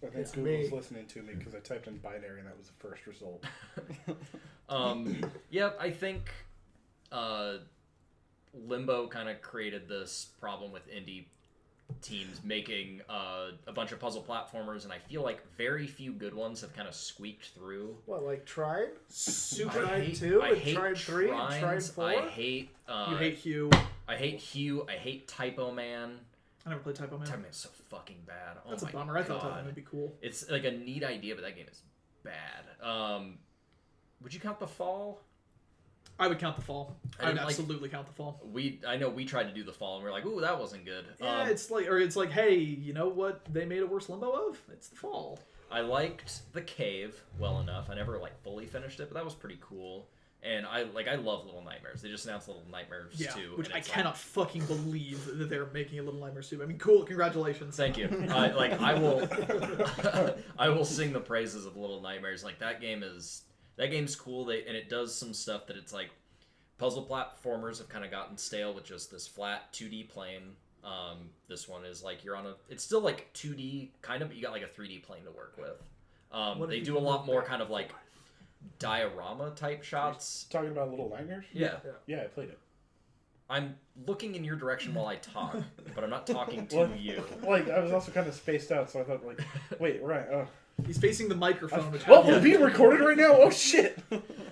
Speaker 4: I think
Speaker 2: It's
Speaker 4: Google's
Speaker 2: me.
Speaker 4: listening to me because I typed in binary and that was the first result.
Speaker 3: yeah, I think Limbo kind of created this problem with indie teams making a bunch of puzzle platformers, and I feel like very few good ones have kind of squeaked through.
Speaker 2: What, like Trine? Super
Speaker 3: I
Speaker 2: Trine
Speaker 3: hate,
Speaker 2: 2
Speaker 3: I
Speaker 2: and
Speaker 3: hate
Speaker 2: Trine 3 and Trine
Speaker 3: Trines.
Speaker 2: 4?
Speaker 3: I hate.
Speaker 1: You hate Hugh.
Speaker 3: I hate Hugh. I hate Typo Man.
Speaker 1: I never played Typo Man.
Speaker 3: Typo Man's so fucking bad.
Speaker 1: That's
Speaker 3: oh
Speaker 1: a
Speaker 3: my
Speaker 1: bummer. I thought Typo
Speaker 3: God.
Speaker 1: Man would be cool.
Speaker 3: It's like a neat idea, but that game is bad. Would you count The Fall?
Speaker 1: I would count The Fall. I would
Speaker 3: didn't like-
Speaker 1: absolutely count The Fall.
Speaker 3: I know we tried to do The Fall and we are like, ooh, that wasn't good.
Speaker 1: Yeah, it's like, hey, you know what they made a worse Limbo of? It's The Fall.
Speaker 3: I liked The Cave well enough. I never like fully finished it, but that was pretty cool. And I love Little Nightmares. They just announced Little Nightmares
Speaker 1: Yeah,
Speaker 3: 2.
Speaker 1: which
Speaker 3: and
Speaker 1: I
Speaker 3: it's
Speaker 1: cannot fucking believe that they're making a Little Nightmares 2. I mean, cool, congratulations.
Speaker 3: Thank you. I will I will sing the praises of Little Nightmares. Like that game's cool. And it does some stuff that it's like puzzle platformers have kind of gotten stale with just this flat 2D plane. This one is like it's still like 2D kind of, but you got like a 3D plane to work with. They do a lot more kind of like diorama type shots.
Speaker 4: Talking about Little Nightmares?
Speaker 3: Yeah.
Speaker 4: Yeah, I played it.
Speaker 3: I'm looking in your direction while I talk, but I'm not talking to
Speaker 4: Well,
Speaker 3: you.
Speaker 4: Like, I was also kind of spaced out, so I thought, like, wait, right,
Speaker 1: He's facing the microphone. Which
Speaker 4: Well, we're being recorded right now. Oh shit!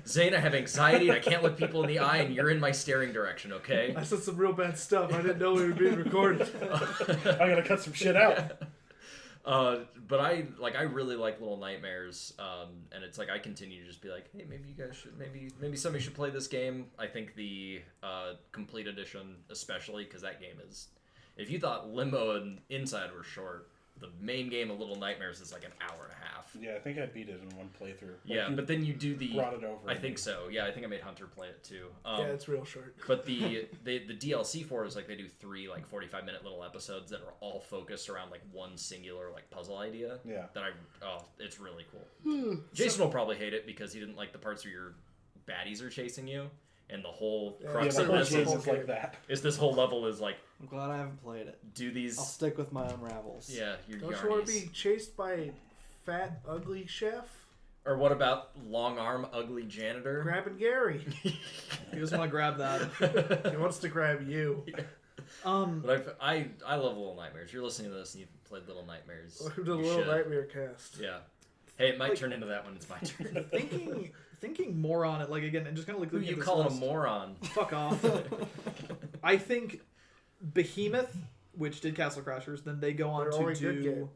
Speaker 3: Zane, I have anxiety and I can't look people in the eye, and you're in my staring direction, okay?
Speaker 2: I said some real bad stuff. I didn't know we were being recorded.
Speaker 4: I gotta cut some shit out.
Speaker 3: But I really like Little Nightmares, and it's like I continue to just be like, hey, maybe you guys should, maybe somebody should play this game. I think the complete edition, especially because that game is, if you thought Limbo and Inside were short, the main game of Little Nightmares is like an hour and a half.
Speaker 4: Yeah, I think I beat it in one playthrough.
Speaker 3: Yeah, but then you do the.
Speaker 4: Brought it over.
Speaker 3: I think so. Yeah, I think I made Hunter play it too.
Speaker 2: Yeah, it's real short.
Speaker 3: But the DLC for it is like they do 3 like 45-minute little episodes that are all focused around like one singular like puzzle idea.
Speaker 4: Yeah.
Speaker 3: That it's really cool. Jason will probably hate it because he didn't like the parts where your baddies are chasing you, and the whole crux
Speaker 4: Yeah,
Speaker 3: of
Speaker 4: my
Speaker 3: this
Speaker 4: games
Speaker 2: whole
Speaker 4: is like
Speaker 2: game.
Speaker 4: that.
Speaker 3: is this whole level is like
Speaker 5: I'm glad I haven't played it.
Speaker 3: do these.
Speaker 5: I'll stick with my unravels.
Speaker 3: Yeah, your
Speaker 2: Don't you want to
Speaker 3: yarnies.
Speaker 2: be chased by a fat, ugly chef?
Speaker 3: Or what about long arm ugly janitor?
Speaker 2: Grabbing Gary.
Speaker 1: He doesn't want to grab that.
Speaker 2: He wants to grab you.
Speaker 3: But I love Little Nightmares. You're listening to this and you've played Little Nightmares.
Speaker 2: Welcome to the
Speaker 3: You
Speaker 2: Little
Speaker 3: should.
Speaker 2: Nightmare cast.
Speaker 3: Yeah. Hey, it might
Speaker 1: Like-
Speaker 3: turn into that when it's my turn.
Speaker 1: Thinking more on it, like again, and just kind of like
Speaker 3: Who
Speaker 1: looking
Speaker 3: you
Speaker 1: at this
Speaker 3: calling a
Speaker 1: list.
Speaker 3: moron?
Speaker 1: Fuck off. I think Behemoth, which did Castle Crashers, then they go on
Speaker 2: Their
Speaker 1: to
Speaker 2: only good
Speaker 1: do.
Speaker 2: game.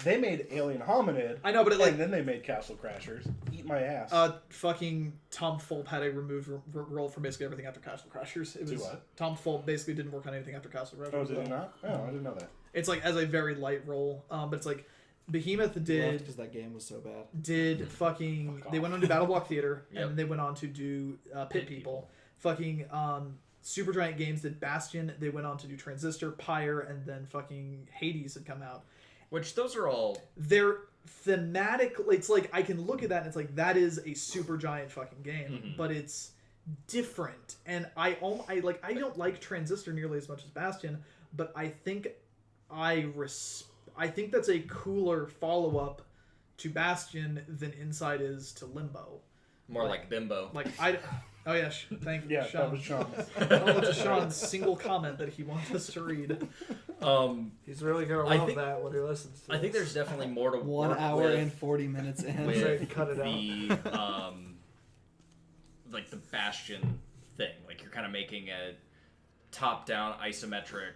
Speaker 4: They made Alien Hominid.
Speaker 1: I know, but it like
Speaker 4: And then they made Castle Crashers. Eat my ass.
Speaker 1: fucking Tom Fulp had a removed role for basically everything after Castle Crashers. It
Speaker 4: Do
Speaker 1: was
Speaker 4: what?
Speaker 1: Tom Fulp basically didn't work on anything after Castle Crashers.
Speaker 4: Oh, did he not? Oh, I didn't know that.
Speaker 1: It's like as a very light role, but it's like Behemoth did
Speaker 5: because that game was so bad.
Speaker 1: fucking
Speaker 4: Fuck
Speaker 1: they
Speaker 4: off.
Speaker 1: went on to Battle Block Theater
Speaker 3: Yep.
Speaker 1: and they went on to do Pit People. Fucking Supergiant Games did Bastion. They went on to do Transistor, Pyre, and then fucking Hades had come out.
Speaker 3: Which those are all.
Speaker 1: They're thematic. It's like I can look at that and it's like that is a super giant fucking game,
Speaker 3: Mhm.
Speaker 1: but it's different. And I don't like Transistor nearly as much as Bastion, but I think I think that's a cooler follow up to Bastion than Inside is to Limbo.
Speaker 3: More like Bimbo.
Speaker 1: Like oh yeah, thank
Speaker 4: Yeah,
Speaker 1: Sean.
Speaker 4: that was Sean.
Speaker 1: Follow to Sean's single comment that he wants us to read.
Speaker 2: He's really going to
Speaker 3: I
Speaker 2: love
Speaker 3: think-
Speaker 2: that when he listens to
Speaker 3: I think
Speaker 2: this.
Speaker 3: there's definitely more to
Speaker 5: 1
Speaker 3: work
Speaker 5: hour
Speaker 3: with,
Speaker 5: and 40 minutes in.
Speaker 3: with
Speaker 2: Sorry, cut it out.
Speaker 3: the like the Bastion thing. Like you're kind of making a top-down isometric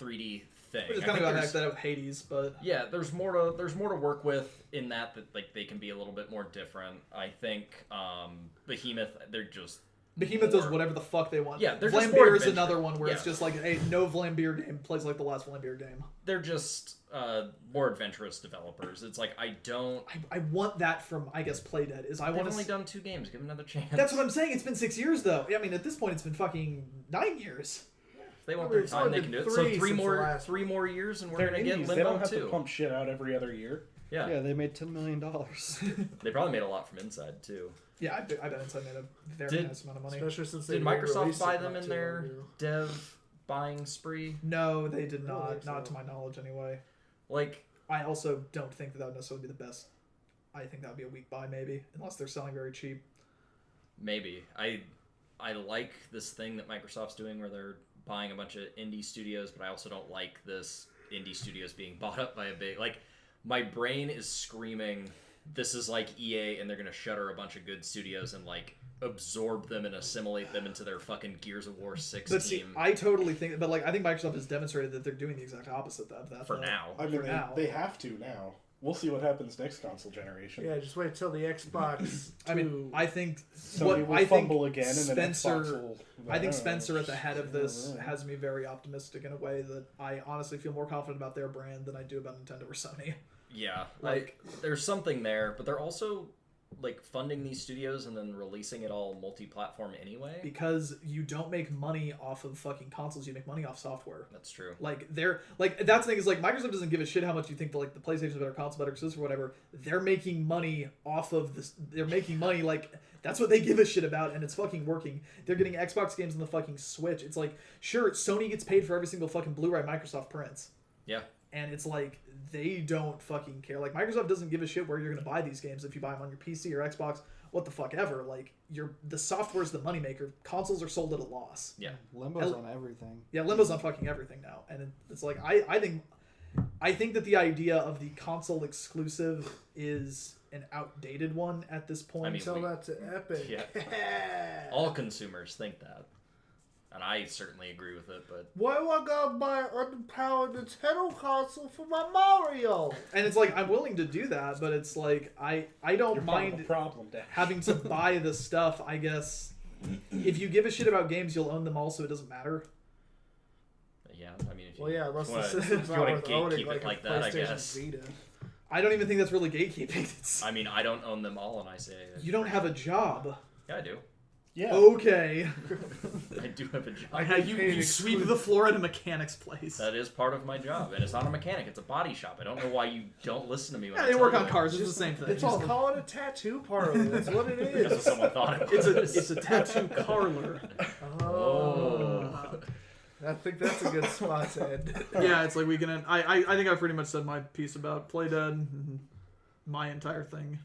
Speaker 3: 3D thing.
Speaker 1: We're just
Speaker 3: I
Speaker 1: kind of
Speaker 3: think
Speaker 1: going
Speaker 3: there's-
Speaker 1: back to that with Hades, but
Speaker 3: Yeah, there's more to work with in that like they can be a little bit more different. I think Behemoth, they're just
Speaker 1: Behemoth does
Speaker 3: more-
Speaker 1: whatever the fuck they want.
Speaker 3: Yeah, they're just more
Speaker 1: Vlambeer is
Speaker 3: adventure-
Speaker 1: another one where it's
Speaker 3: yeah.
Speaker 1: just like, hey, no Vlambeer game plays like the last Vlambeer game.
Speaker 3: they're just more adventurous developers. It's like I
Speaker 1: want that from, I guess, Playdead. Is I
Speaker 3: They've
Speaker 1: want
Speaker 3: only
Speaker 1: to.
Speaker 3: done 2 games. Give them another chance.
Speaker 1: That's what I'm saying. It's been 6 years though. I mean, at this point, it's been fucking 9 years.
Speaker 3: If they want
Speaker 2: I mean,
Speaker 3: their
Speaker 2: it's
Speaker 3: time,
Speaker 2: only
Speaker 3: they can
Speaker 2: been
Speaker 3: do it. So
Speaker 2: 3 since the last
Speaker 3: 3 more years, and we're
Speaker 4: They're
Speaker 3: gonna get
Speaker 4: indies. They
Speaker 3: Limbo
Speaker 4: don't have to
Speaker 3: too.
Speaker 4: pump shit out every other year.
Speaker 3: Yeah.
Speaker 5: Yeah, they made $10 million.
Speaker 3: They probably made a lot from Inside too.
Speaker 1: Yeah, I bet Inside made a very
Speaker 3: Did-
Speaker 1: nice amount of money.
Speaker 2: Especially since they
Speaker 3: Did Microsoft
Speaker 2: re-released
Speaker 3: buy
Speaker 2: it
Speaker 3: them
Speaker 2: not
Speaker 3: in
Speaker 2: too
Speaker 3: their
Speaker 2: long ago.
Speaker 3: dev buying spree?
Speaker 1: No, they did
Speaker 2: I don't
Speaker 1: not.
Speaker 2: think
Speaker 1: Not
Speaker 2: so.
Speaker 1: to my knowledge, anyway.
Speaker 3: Like,
Speaker 1: I also don't think that would necessarily be the best. I think that would be a weak buy, maybe, unless they're selling very cheap.
Speaker 3: maybe. I like this thing that Microsoft's doing where they're buying a bunch of indie studios, but I also don't like this indie studios being bought up by a big like my brain is screaming this is like EA and they're going to shutter a bunch of good studios and like absorb them and assimilate them into their fucking Gears of War 6
Speaker 1: But see,
Speaker 3: team
Speaker 1: I totally think, but like I think Microsoft has demonstrated that they're doing the exact opposite of that.
Speaker 3: for
Speaker 1: though.
Speaker 3: now.
Speaker 4: I mean,
Speaker 1: For now.
Speaker 4: they have to now. We'll see what happens next console generation.
Speaker 2: Yeah, just wait till the Xbox 2.
Speaker 1: I mean, I think
Speaker 4: Sony will
Speaker 1: I think
Speaker 4: fumble again, and then
Speaker 1: Spencer.
Speaker 4: Xbox will.
Speaker 1: I think
Speaker 4: don't know.
Speaker 1: Spencer at the head of this
Speaker 4: Yeah, right.
Speaker 1: has me very optimistic in a way that I honestly feel more confident about their brand than I do about Nintendo or Sony.
Speaker 3: Yeah, like there's something there, but they're also like funding these studios and then releasing it all multi-platform anyway.
Speaker 1: Because you don't make money off of fucking consoles, you make money off software.
Speaker 3: That's true.
Speaker 1: Like they're like that's the thing is like Microsoft doesn't give a shit how much you think the PlayStation's a better console, better system, or whatever. They're making money off of this. They're making money like that's what they give a shit about, and it's fucking working. They're getting Xbox games on the fucking Switch. It's like sure, Sony gets paid for every single fucking Blu-ray Microsoft prints.
Speaker 3: Yeah.
Speaker 1: And it's like they don't fucking care. Like Microsoft doesn't give a shit where you're gonna buy these games if you buy them on your PC or Xbox, what the fuck ever. Like the software's the moneymaker. Consoles are sold at a loss.
Speaker 3: Yeah.
Speaker 5: Limbo's on everything.
Speaker 1: Yeah, Limbo's on fucking everything now, and it's like I think I think that the idea of the console exclusive is an outdated one at this point.
Speaker 3: I mean,
Speaker 2: Tell that to Epic.
Speaker 3: Yeah. All consumers think that. And I certainly agree with it, but...
Speaker 2: Why do I gotta buy an underpowered Nintendo console for my Mario?
Speaker 1: And it's like, I'm willing to do that, but it's like, I don't
Speaker 4: You're part of
Speaker 1: mind
Speaker 4: the problem, Dash.
Speaker 1: having to buy the stuff, I guess. If you give a shit about games, you'll own them all, so it doesn't matter.
Speaker 3: Yeah, I mean, if you,
Speaker 2: Well, yeah, unless
Speaker 3: if you wanna-
Speaker 2: the
Speaker 3: if
Speaker 2: system's
Speaker 3: you
Speaker 2: not
Speaker 3: wanna
Speaker 2: worth owning,
Speaker 3: gatekeep
Speaker 2: like
Speaker 3: it like
Speaker 2: a
Speaker 3: that, I
Speaker 2: PlayStation
Speaker 3: guess.
Speaker 2: Vita.
Speaker 1: I don't even think that's really gatekeeping. It's,
Speaker 3: I mean, I don't own them all, and I say...
Speaker 1: you don't have a job.
Speaker 3: Yeah, I do.
Speaker 4: Yeah.
Speaker 1: Okay.
Speaker 3: I do have a job.
Speaker 1: You sweep the floor at a mechanic's place.
Speaker 3: That is part of my job, and it's not a mechanic; it's a body shop. I don't know why you don't listen to me. When
Speaker 1: Yeah,
Speaker 3: I
Speaker 1: they
Speaker 3: tell
Speaker 1: work
Speaker 3: you
Speaker 1: on
Speaker 3: it.
Speaker 1: cars. It's the same thing.
Speaker 2: Just call it a tattoo parlor. That's what it
Speaker 3: That's what
Speaker 2: is.
Speaker 3: someone thought it was.
Speaker 1: It's a tattoo parlor.
Speaker 2: Oh. I think that's a good spot to end it.
Speaker 1: Yeah, it's like we can end. I think I've pretty much said my piece about Play Dead and my entire thing.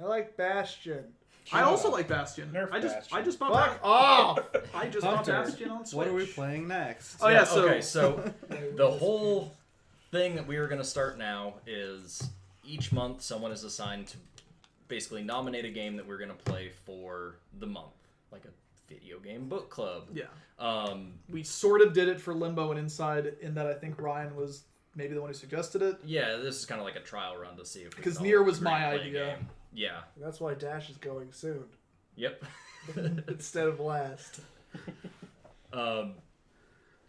Speaker 2: I like Bastion.
Speaker 1: I also like Bastion.
Speaker 4: Nerf
Speaker 1: I
Speaker 4: Bastion.
Speaker 1: just bought
Speaker 2: Fuck off!
Speaker 1: I just bought
Speaker 5: Hunter,
Speaker 1: Bastion on Switch.
Speaker 5: What are we playing next?
Speaker 1: Oh yeah, so
Speaker 3: okay, so the whole thing that we are going to start now is each month someone is assigned to basically nominate a game that we're going to play for the month, like a video game book club.
Speaker 1: yeah, we sort of did it for Limbo and Inside in that I think Ryan was maybe the one who suggested it.
Speaker 3: Yeah, this is kind of like a trial run to see if we
Speaker 1: Because
Speaker 3: can all
Speaker 1: Nier was
Speaker 3: agree
Speaker 1: my
Speaker 3: to play a
Speaker 1: idea.
Speaker 3: game. Yeah.
Speaker 2: That's why Dash is going soon
Speaker 3: Yep.
Speaker 2: instead of last.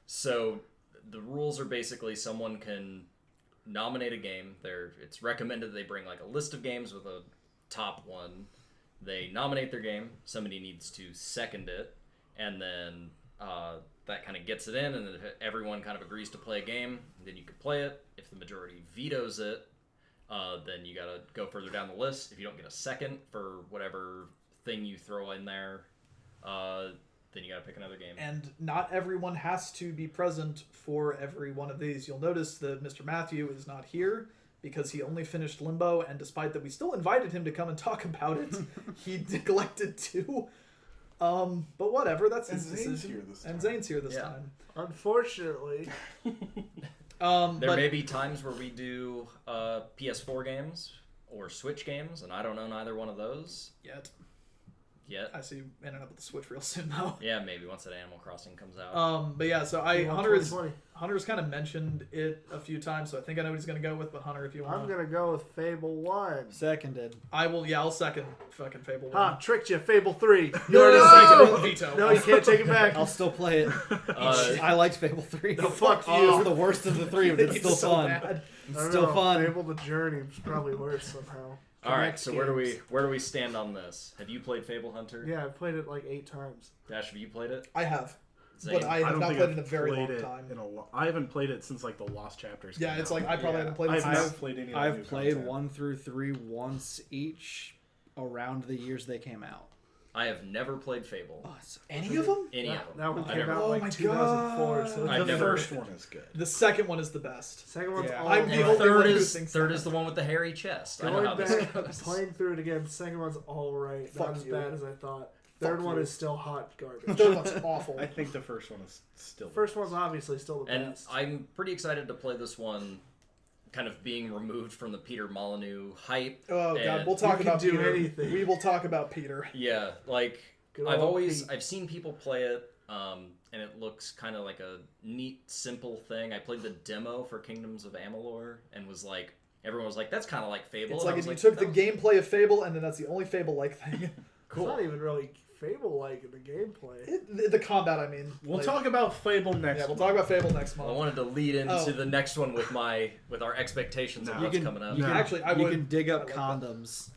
Speaker 3: So the rules are basically someone can nominate a game. It's recommended they bring like a list of games with a top one. They nominate their game. Somebody needs to second it, and then that kind of gets it in. And then if everyone kind of agrees to play a game, then you can play it. If the majority vetoes it, then you gotta go further down the list. If you don't get a second for whatever thing you throw in there, then you gotta pick another game.
Speaker 1: And not everyone has to be present for every one of these. You'll notice that Mr. Matthew is not here because he only finished Limbo, and despite that we still invited him to come and talk about it, he neglected to. But whatever, that's his decision. And Zane's here this time.
Speaker 2: Unfortunately,
Speaker 3: There may be times where we do PS4 games or Switch games, and I don't own either one of those
Speaker 1: Yet.
Speaker 3: yet.
Speaker 1: I see you ending up with the Switch real soon, though.
Speaker 3: Yeah, maybe once that Animal Crossing comes out.
Speaker 1: But yeah, so
Speaker 2: you want
Speaker 1: Hunter's kind of mentioned it a few times, so I think I know what he's gonna go with. But Hunter, if you want,
Speaker 2: I'm gonna go with Fable 1.
Speaker 5: Seconded.
Speaker 1: I'll second fucking Fable 1.
Speaker 2: Ha! Tricked you, Fable 3.
Speaker 1: You already seconded veto.
Speaker 2: No, you can't take it back.
Speaker 5: I'll still play it. I liked Fable 3.
Speaker 2: No, fuck you.
Speaker 5: It's the worst of the three, but it's still
Speaker 1: so
Speaker 5: fun.
Speaker 1: bad.
Speaker 5: It's
Speaker 2: I don't
Speaker 5: still
Speaker 2: know,
Speaker 5: fun.
Speaker 2: Fable the Journey is probably worse somehow.
Speaker 3: All right,
Speaker 2: Correct
Speaker 3: so
Speaker 2: games.
Speaker 3: where do we stand on this? Have you played Fable Hunter?
Speaker 2: Yeah, I've played it like 8 times.
Speaker 3: Dash, have you played it?
Speaker 1: I have,
Speaker 3: Zane?
Speaker 1: but I have
Speaker 4: don't
Speaker 1: not
Speaker 4: think
Speaker 1: played
Speaker 4: I've
Speaker 1: it in a very long
Speaker 4: played it
Speaker 1: time.
Speaker 4: I haven't played it since like the Lost Chapters.
Speaker 1: Yeah,
Speaker 4: came
Speaker 1: it's
Speaker 4: out.
Speaker 1: like I probably haven't played it
Speaker 4: I've
Speaker 1: since.
Speaker 4: not played any. Of the
Speaker 5: I've
Speaker 4: new
Speaker 5: played
Speaker 4: content.
Speaker 5: 1 through 3 once each around the years they came out.
Speaker 3: I have never played Fable.
Speaker 1: Any of them?
Speaker 3: Any of them.
Speaker 2: That one
Speaker 3: I
Speaker 2: came
Speaker 3: never-
Speaker 2: out
Speaker 1: Oh
Speaker 2: like
Speaker 1: my
Speaker 2: 2004. So
Speaker 3: I've
Speaker 4: The
Speaker 3: never-
Speaker 4: first one is good.
Speaker 1: The second one is the best.
Speaker 2: second one's
Speaker 5: Yeah.
Speaker 2: all
Speaker 1: I'm the
Speaker 3: And
Speaker 1: only
Speaker 3: third
Speaker 1: one who
Speaker 3: is
Speaker 1: thinks
Speaker 3: third
Speaker 1: that.
Speaker 3: is the one with the hairy chest. I know
Speaker 2: Going
Speaker 3: how this
Speaker 2: back,
Speaker 3: goes.
Speaker 2: playing through it again, the second one's alright.
Speaker 1: Fuck
Speaker 2: Not as
Speaker 1: you.
Speaker 2: bad as I thought.
Speaker 1: Fuck
Speaker 2: Third one
Speaker 1: you.
Speaker 2: is still hot garbage.
Speaker 1: Third one's awful.
Speaker 4: I think the first one is still.
Speaker 2: The first one's obviously still the
Speaker 3: And
Speaker 2: best.
Speaker 3: I'm pretty excited to play this one, kind of being removed from the Peter Molyneux hype.
Speaker 1: Oh god,
Speaker 3: And
Speaker 1: we'll talk
Speaker 2: you can
Speaker 1: about
Speaker 2: do
Speaker 1: Peter.
Speaker 2: anything.
Speaker 1: We will talk about Peter.
Speaker 3: Yeah, like
Speaker 2: Good
Speaker 3: I've
Speaker 2: old Pete.
Speaker 3: I've seen people play it, and it looks kind of like a neat, simple thing. I played the demo for Kingdoms of Amalur, and was like, everyone was like, "That's kind of like Fable."
Speaker 1: It's
Speaker 3: And I
Speaker 1: like
Speaker 3: was
Speaker 1: if you took the
Speaker 3: "That was
Speaker 1: gameplay of Fable and then that's the only Fable-like thing.
Speaker 2: It's not even really Fable-like in the gameplay.
Speaker 1: The combat, I mean.
Speaker 4: We'll
Speaker 1: like-
Speaker 4: talk about Fable next.
Speaker 1: Yeah, we'll
Speaker 4: month.
Speaker 1: talk about Fable next
Speaker 3: I
Speaker 1: month.
Speaker 3: wanted to lead into
Speaker 1: Oh.
Speaker 3: the next one with our expectations of
Speaker 4: No.
Speaker 3: what's coming up.
Speaker 5: You can,
Speaker 1: Actually, I
Speaker 5: you
Speaker 1: would.
Speaker 5: can dig
Speaker 1: I
Speaker 5: up
Speaker 1: like that.
Speaker 5: condoms.